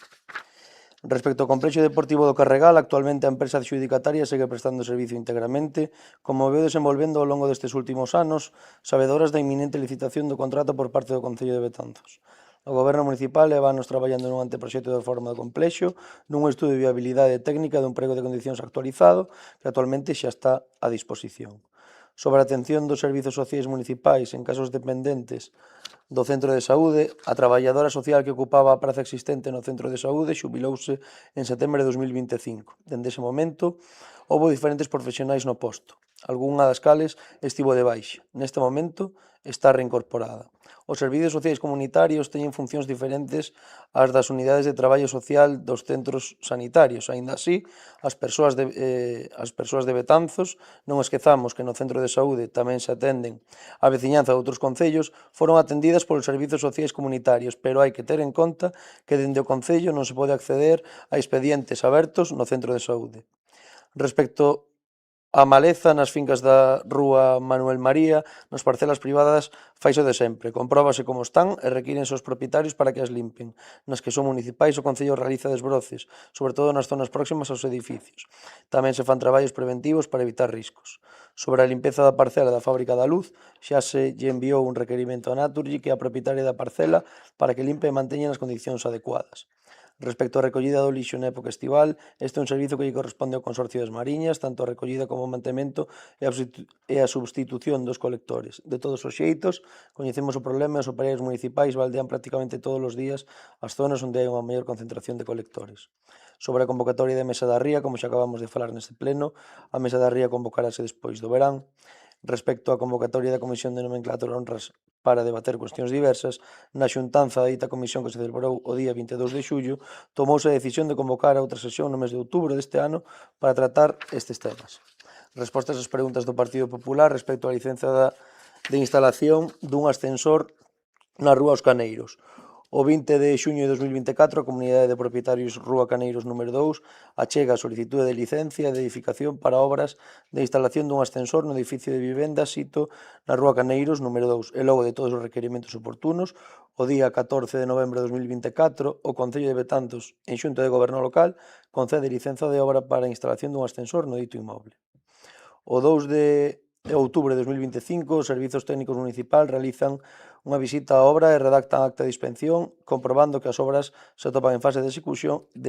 Respecto ao complexo deportivo do Carregal, actualmente a empresa adxudicataria segue prestando servizo íntegramente, como veo desenvolvendo ao longo destes últimos anos, sabedoras da inminente licitación do contrato por parte do Concello de Betanzos. O Goberno Municipal levanos traballando nun anteproxecto de forma do complexo, nun estudo de viabilidade técnica dun prego de condicións actualizado, que actualmente xa está a disposición. Sobre a atención dos servizos sociais municipais en casos dependentes do centro de saúde, a traballadora social que ocupaba a praza existente no centro de saúde xubilouse en setembro de 2025. Dende ese momento, houbo diferentes profesionais no posto, algunha das cales estivo de baixa. Neste momento, está reincorporada. Os servizos sociais comunitarios teñen funcións diferentes ás das unidades de traballo social dos centros sanitarios. Aínda así, as persoas de Betanzos, non esquezamos que no centro de saúde tamén se atenden a veciñanza de outros concellos, foron atendidas polos servizos sociais comunitarios, pero hai que ter en conta que dende o concello non se pode acceder a expedientes abertos no centro de saúde. Respecto a maleza nas fincas da Rúa Manuel María, nas parcelas privadas, faise de sempre. Compróbase como están e requírense os propietarios para que as limpen. Nas que son municipais, o Concello realiza desbroces, sobre todo nas zonas próximas aos edificios. Tamén se fan traballos preventivos para evitar riscos. Sobre a limpeza da parcela da Fábrica da Luz, xa se lle enviou un requerimento a Naturgy, que é a propietaria da parcela, para que limpe e manteña nas condicións adecuadas. Respecto á recollida do lixo na época estival, este é un servizo que lle corresponde ao Consorcio das Mariñas, tanto a recollida como o mantemento e a substitución dos colectores. De todos os xeitos, coñecemos o problema e os operarios municipais baldean prácticamente todos os días as zonas onde hai unha maior concentración de colectores. Sobre a convocatoria de Mesa da Ría, como xa acabamos de falar neste pleno, a Mesa da Ría convocarase despois do verán. Respecto á convocatoria da Comisión de Nomenclatura Honras para debater cuestións diversas, na xuntanza da dita comisión que se celebrou o día 22 de xullo, tomouse a decisión de convocar a outra sesión no mes de outubro deste ano para tratar estes temas. Respostas ás preguntas do Partido Popular respecto á licenza de instalación dun ascensor na Rúa Os Caneiros. O 20 de xuño de 2024, a Comunidade de Propietarios Rúa Caneiros número 2 achega a solicitude de licencia de edificación para obras de instalación dun ascensor no edificio de vivendas sito na Rúa Caneiros número 2 e logo de todos os requerimentos oportunos, o día 14 de novembro de 2024, o Concello de Betanzos, en Xunta de Goberno Local, concede licenza de obra para a instalación dun ascensor no dito inmoble. O 2 de outubro de 2025, os Servizos Técnicos Municipal realizan unha visita á obra e redactan acta de inspección, comprobando que as obras se atopan en fase de execución e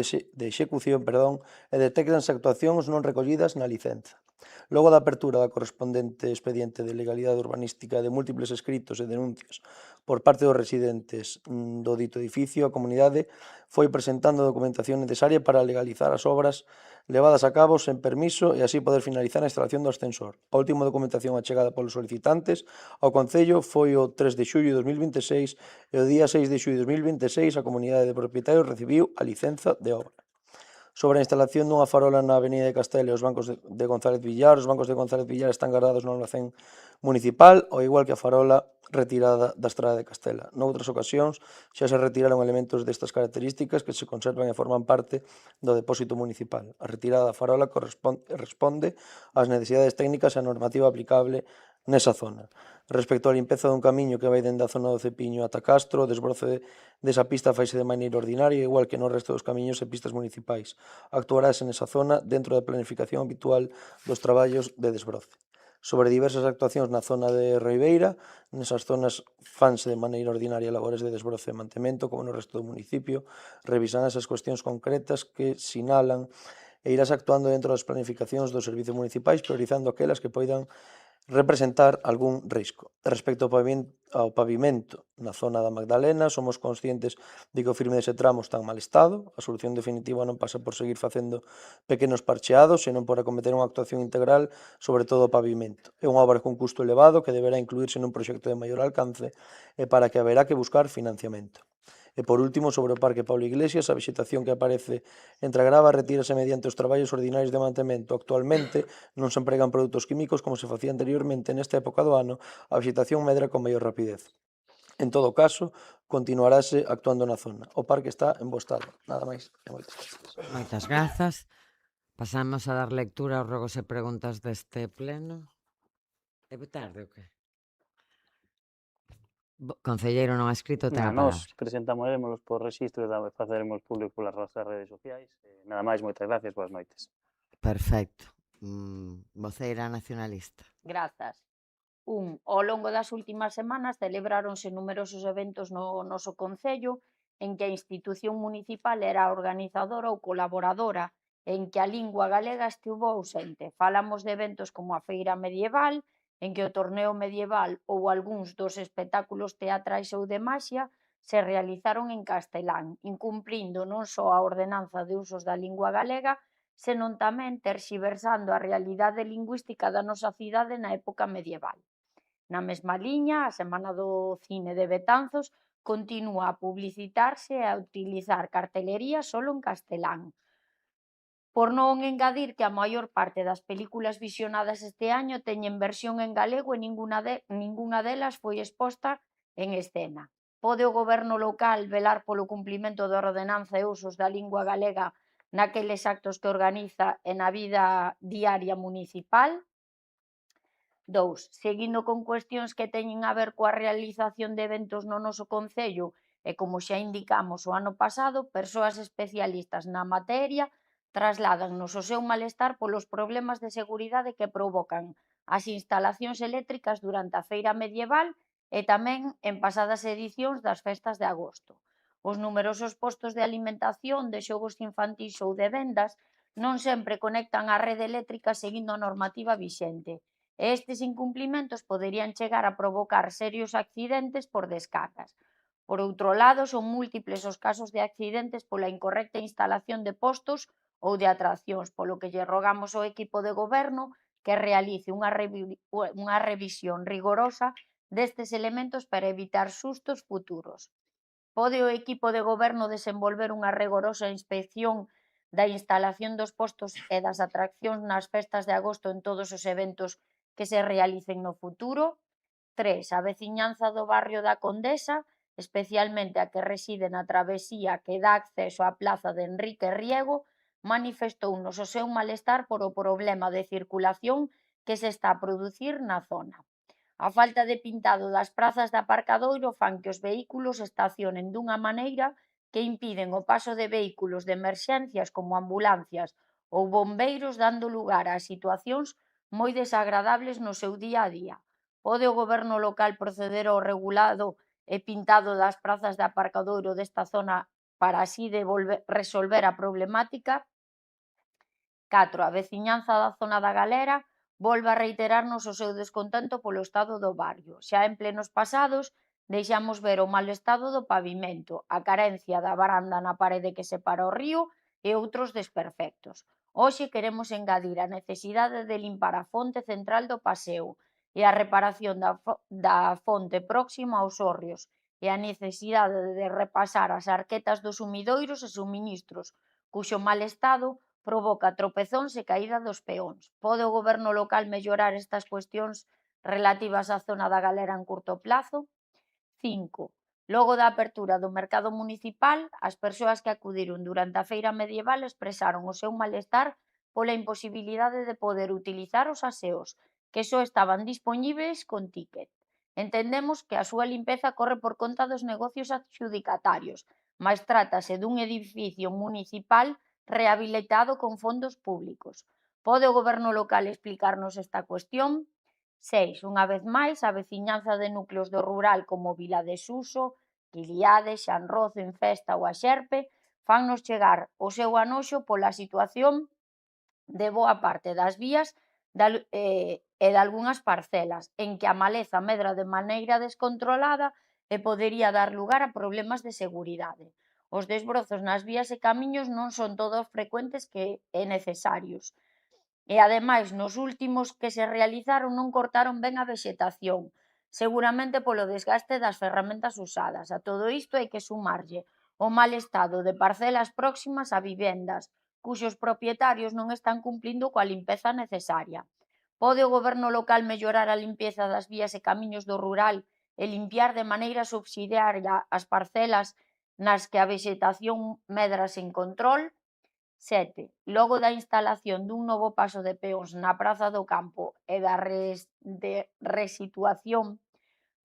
detectanse actuacións non recollidas na licenza. Logo da apertura da correspondente expediente de legalidade urbanística de múltiples escritos e denuncias por parte dos residentes do dito edificio, a comunidade foi presentando a documentación necesaria para legalizar as obras levadas a cabo sen permiso e así poder finalizar a instalación do ascensor. A última documentación achegada polos solicitantes ao Concello foi o 3 de xullo de 2026 e o día 6 de xullo de 2026 a comunidade de propietarios recibiu a licenza de obra. Sobre a instalación dunha farola na Avenida de Castela e os bancos de González Villar, os bancos de González Villar están guardados no almacén municipal, ao igual que a farola retirada da Estrada de Castela. Noutras ocasións xa se retiraron elementos destas características que se conservan e forman parte do depósito municipal. A retirada da farola responde ás necesidades técnicas e a normativa aplicable nesa zona. Respecto á limpeza dun camiño que vai dende a zona do Cepiño ata Castro, o desbroce desa pista faise de maneira ordinaria, igual que no resto dos camiños e pistas municipais. Actuarase nesa zona dentro da planificación habitual dos traballos de desbroce. Sobre diversas actuacións na zona de Ribeira, nesas zonas fanse de maneira ordinaria labores de desbroce e mantemento, como no resto do municipio, revisan esas cuestións concretas que sinalan e irás actuando dentro das planificacións dos servizos municipais, priorizando aquelas que poidan representar algún risco. Respecto ao pavimento na zona da Magdalena, somos conscientes de que o firme dese tramo está en mal estado. A solución definitiva non pasa por seguir facendo pequenos parcheados, senón por acometer unha actuación integral sobre todo o pavimento. É unha obra con custo elevado que deberá incluirse nun proxecto de maior alcance e para que haberá que buscar financiamento. E por último, sobre o Parque Pablo Iglesias, a vexetación que aparece entre a grava retírase mediante os traballos ordinarios de mantemento. Actualmente non se empregan produtos químicos como se facía anteriormente. Nesta época do ano, a vexetación medra con maior rapidez. En todo caso, continuarase actuando na zona. O parque está en bo estado. Nada máis e moitas grazas. Moitas grazas. Pasamos a dar lectura aos rogos e preguntas deste pleno. É tarde o que? Concelleiro non ha escrito, ten a palabra. Nós presentámoslos por rexistro e faceremos público polas nosas redes sociais. Nada máis, moitas gracias, boas noites. Perfecto. Voceira nacionalista. Grazas. Ao longo das últimas semanas celebráronse numerosos eventos no noso concello en que a institución municipal era organizadora ou colaboradora, en que a lingua galega estivo ausente. Falamos de eventos como a Feira Medieval, en que o torneo medieval ou algúns dos espectáculos teatrais ou de maxia se realizaron en castelán, incumprindo non só a ordenanza de usos da lingua galega, senón tamén terxiversando a realidade lingüística da nosa cidade na época medieval. Na mesma liña, a Semana do Cine de Betanzos continúa a publicitarse e a utilizar cartelería solo en castelán. Por non engadir que a maior parte das películas visionadas este año teñen versión en galego e ninguna delas foi exposta en escena. Pode o goberno local velar polo cumprimento da ordenanza e usos da lingua galega naqueles actos que organiza e na vida diaria municipal? 2. Seguindo con cuestións que teñen a ver coa realización de eventos no noso concello e, como xa indicamos o ano pasado, persoas especialistas na materia trasladannos o seu malestar polos problemas de seguridade que provocan as instalacións eléctricas durante a feira medieval e tamén en pasadas edicións das festas de agosto. Os numerosos postos de alimentación, de xogos infantís ou de vendas non sempre conectan á rede eléctrica seguindo a normativa vixente. Estes incumplimentos poderían chegar a provocar serios accidentes por descargas. Por outro lado, son múltiples os casos de accidentes pola incorrecta instalación de postos ou de atraccións, polo que lle rogamos ao equipo de goberno que realice unha revisión rigorosa destes elementos para evitar sustos futuros. Pode o equipo de goberno desenvolver unha rigorosa inspección da instalación dos postos e das atraccións nas festas de agosto en todos os eventos que se realicen no futuro? 3. A veciñanza do barrio da Condesa, especialmente a que reside na travesía que dá acceso á plaza de Enrique Riego, manifestounos o seu malestar por o problema de circulación que se está a producir na zona. A falta de pintado das prazas de aparcadoiro fan que os vehículos estacionen dunha maneira que impiden o paso de vehículos de emerxencias como ambulancias ou bombeiros, dando lugar a situacións moi desagradables no seu día a día. Pode o goberno local proceder ao regulado e pintado das prazas de aparcadoiro desta zona para así resolver a problemática? 4. A veciñanza da zona da Galera volve a reiterarnos o seu descontento polo estado do barrio. Xa en plenos pasados deixamos ver o mal estado do pavimento, a carencia da varanda na parede que separa o río e outros desperfectos. Hoxe queremos engadir a necesidade de limpar a fonte central do paseo e a reparación da fonte próxima aos hórreos e a necesidade de repasar as arquetas dos sumidoiros e suministros, cuxo mal estado provoca tropezóns e caída dos peóns. Pode o goberno local mellorar estas cuestións relativas á zona da Galera en curto plazo? 5. Logo da apertura do mercado municipal, as persoas que acudiron durante a feira medieval expresaron o seu malestar pola imposibilidade de poder utilizar os aseos, que só estaban dispoñíveis con ticket. Entendemos que a súa limpeza corre por conta dos negocios adxudicatarios, mas trátase dun edificio municipal rehabilitado con fondos públicos. Pode o goberno local explicarnos esta cuestión? 6. Unha vez máis, a veciñanza de núcleos do rural como Vila de Suso, Quiliade, Xanrozo, Infesta ou a Xerpe fannos chegar o seu anoxo pola situación de boa parte das vías e de algunhas parcelas, en que a maleza medra de maneira descontrolada e podería dar lugar a problemas de seguridade. Os desbrozos nas vías e camiños non son todos frecuentes que é necesarios. E, ademais, nos últimos que se realizaron non cortaron ben a vexetación, seguramente polo desgaste das ferramentas usadas. A todo isto hai que sumarlle o mal estado de parcelas próximas a vivendas, cuxos propietarios non están cumplindo coa limpeza necesaria. Pode o goberno local mellorar a limpeza das vías e camiños do rural e limpiar de maneira subsidiaria as parcelas nas que a vexetación medra sen control? 7. Logo da instalación dun novo paso de peóns na Praza do Campo e da resituación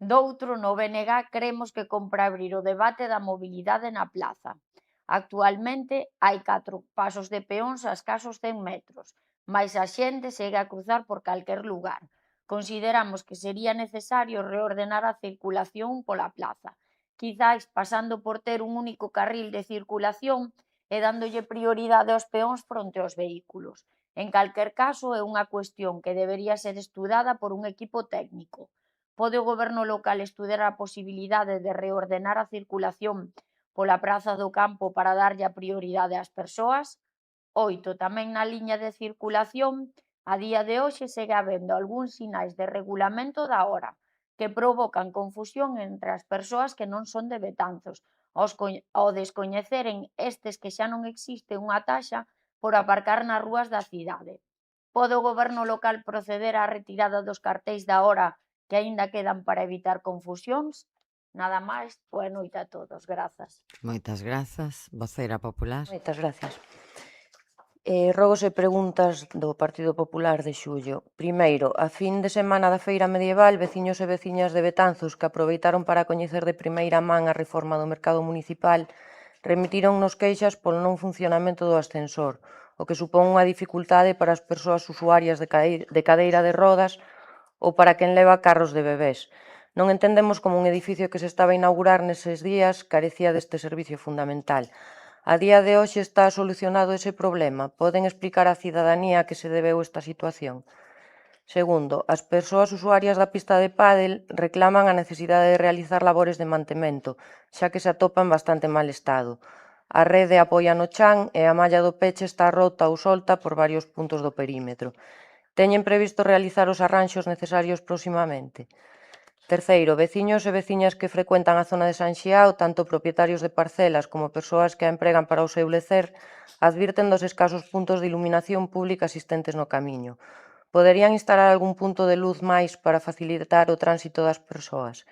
doutro no BNG, cremos que compra abrir o debate da mobilidade na plaza. Actualmente hai 4 pasos de peóns a escasos 100 metros, mais a xente segue a cruzar por calquer lugar. Consideramos que sería necesario reordenar a circulación pola plaza, quizáis pasando por ter un único carril de circulación e dándolle prioridade aos peóns fronte aos vehículos. En calquer caso, é unha cuestión que debería ser estudada por un equipo técnico. Pode o Goberno local estudar a posibilidade de reordenar a circulación pola Praza do Campo para darlle a prioridade ás persoas? 8. Tamén na liña de circulación, a día de hoxe segue habendo algúns sinais de regulamento da hora que provocan confusión entre as persoas que non son de Betanzos, ao descoñeceren estes que xa non existe unha taxa por aparcar nas rúas da cidade. Pode o Goberno local proceder á retirada dos cartéis da hora que aínda quedan para evitar confusións? Nada máis, boa noite a todos. Grazas. Moitas grazas. Voceira popular. Moitas gracias. Rogos e preguntas do Partido Popular de xullo. Primeiro, a fin de semana da feira medieval, veciños e veciñas de Betanzos que aproveitaron para coñecer de primeira man a reforma do mercado municipal remitíronnos queixas polo non funcionamento do ascensor, o que supón unha dificultade para as persoas usuarias de cadeira de rodas ou para quen leva carros de bebés. Non entendemos como un edificio que se estaba a inaugurar neses días carecía deste servicio fundamental. A día de hoxe está solucionado ese problema? Poden explicar á cidadanía a que se debeu esta situación? Segundo, as persoas usuarias da pista de pádel reclaman a necesidade de realizar labores de mantemento, xa que se atopa en bastante mal estado. A rede apoia no chan e a malla do peche está rota ou solta por varios puntos do perímetro. Teñen previsto realizar os arranxos necesarios proximamente? Terceiro, veciños e veciñas que frecuentan a zona de San Xiao, tanto propietarios de parcelas como persoas que a empregan para o seu lecer, advirten dos escasos puntos de iluminación pública existentes no camiño. Poderían instalar algún punto de luz máis para facilitar o tránsito das persoas?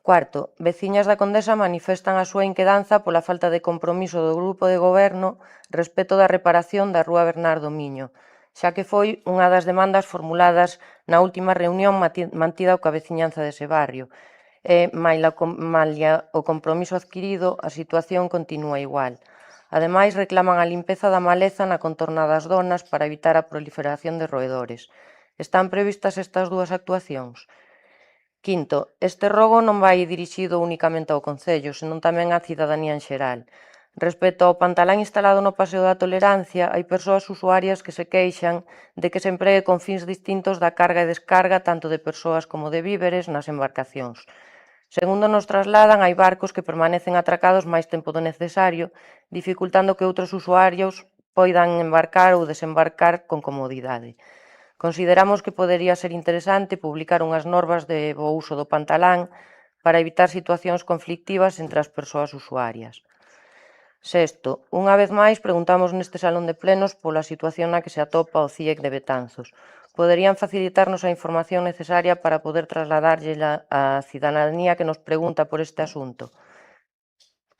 Cuarto, veciñas da Condesa manifestan a súa inquedanza pola falta de compromiso do grupo de goberno respecto da reparación da rúa Bernardo Miño, xa que foi unha das demandas formuladas na última reunión mantida coa veciñanza dese barrio. E, malia o compromiso adquirido, a situación continúa igual. Ademais, reclaman a limpeza da maleza na contorna das donas para evitar a proliferación de roedores. Están previstas estas dúas actuacións? Quinto, este rogo non vai dirixido únicamente ao Concello, senón tamén á cidadanía en xeral. Respecto ao pantalán instalado no Paseo da Tolerancia, hai persoas usuarias que se queixan de que se empregue con fins distintos da carga e descarga tanto de persoas como de víveres nas embarcacións. Segundo nos trasladan, hai barcos que permanecen atracados máis tempo do necesario, dificultando que outros usuarios poidan embarcar ou desembarcar con comodidade. Consideramos que podería ser interesante publicar unhas normas de bo uso do pantalán para evitar situacións conflictivas entre as persoas usuarias. Sexto, unha vez máis preguntamos neste salón de plenos pola situación na que se atopa o CIEC de Betanzos. Poderían facilitarnos a información necesaria para poder trasladarlle á cidadanía que nos pregunta por este asunto?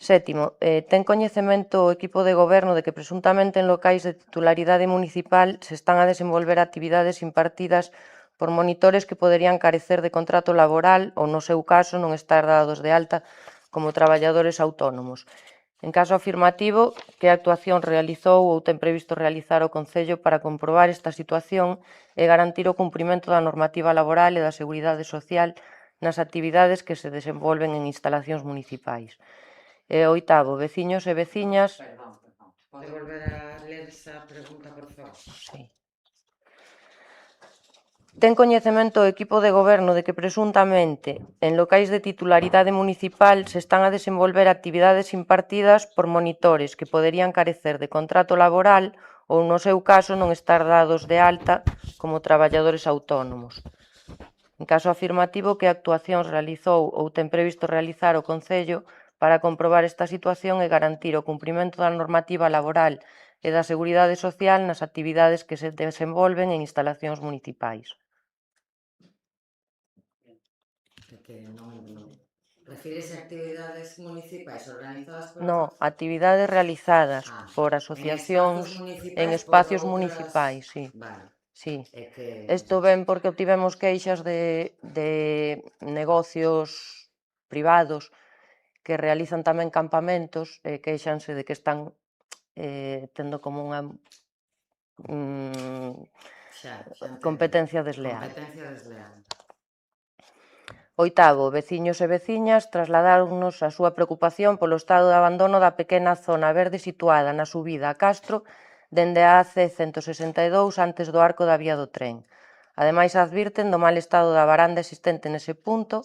Sétimo, ten coñecemento o equipo de goberno de que presuntamente en locais de titularidade municipal se están a desenvolver actividades impartidas por monitores que poderían carecer de contrato laboral ou, no seu caso, non estar dados de alta como traballadores autónomos. En caso afirmativo, que actuación realizou ou ten previsto realizar o Concello para comprobar esta situación e garantir o cumprimento da normativa laboral e da seguridade social nas actividades que se desenvolven en instalacións municipais? E oitavo, veciños e veciñas... Perdón. Pode volver a ler esa pregunta, por favor? Sí. Ten coñecemento o equipo de goberno de que presuntamente en locais de titularidade municipal se están a desenvolver actividades impartidas por monitores que poderían carecer de contrato laboral ou, no seu caso, non estar dados de alta como traballadores autónomos. En caso afirmativo, que actuacións realizou ou ten previsto realizar o Concello para comprobar esta situación e garantir o cumprimento da normativa laboral e da seguridade social nas actividades que se desenvolven en instalacións municipais? Refírese a actividades municipais organizadas por... No, actividades realizadas por asociacións en espacios municipais, sí. Vale. Sí. Que... Isto ven porque obtivemos queixas de negocios privados que realizan tamén campamentos e queixanse de que están tendo como unha competencia desleal. Competencia desleal. Oitavo, veciños e veciñas trasladáronnos a súa preocupación polo estado de abandono da pequena zona verde situada na subida a Castro dende a AC-162 antes do arco da vía do tren. Ademais, advirten do mal estado da varanda existente nese punto,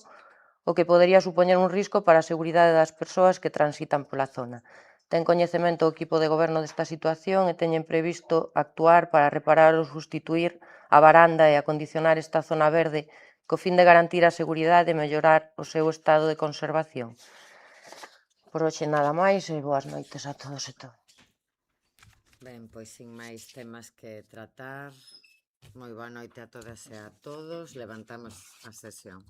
o que podería supoñer un risco para a seguridade das persoas que transitan pola zona. Ten coñecemento o equipo de goberno desta situación e teñen previsto actuar para reparar ou sustituir a varanda e acondicionar esta zona verde co fin de garantir a seguridade e mellorar o seu estado de conservación. Por hoxe nada máis e boas noites a todos e todas. Ben, pois sin máis temas que tratar, moi boa noite a todas e a todos, levantamos a sesión.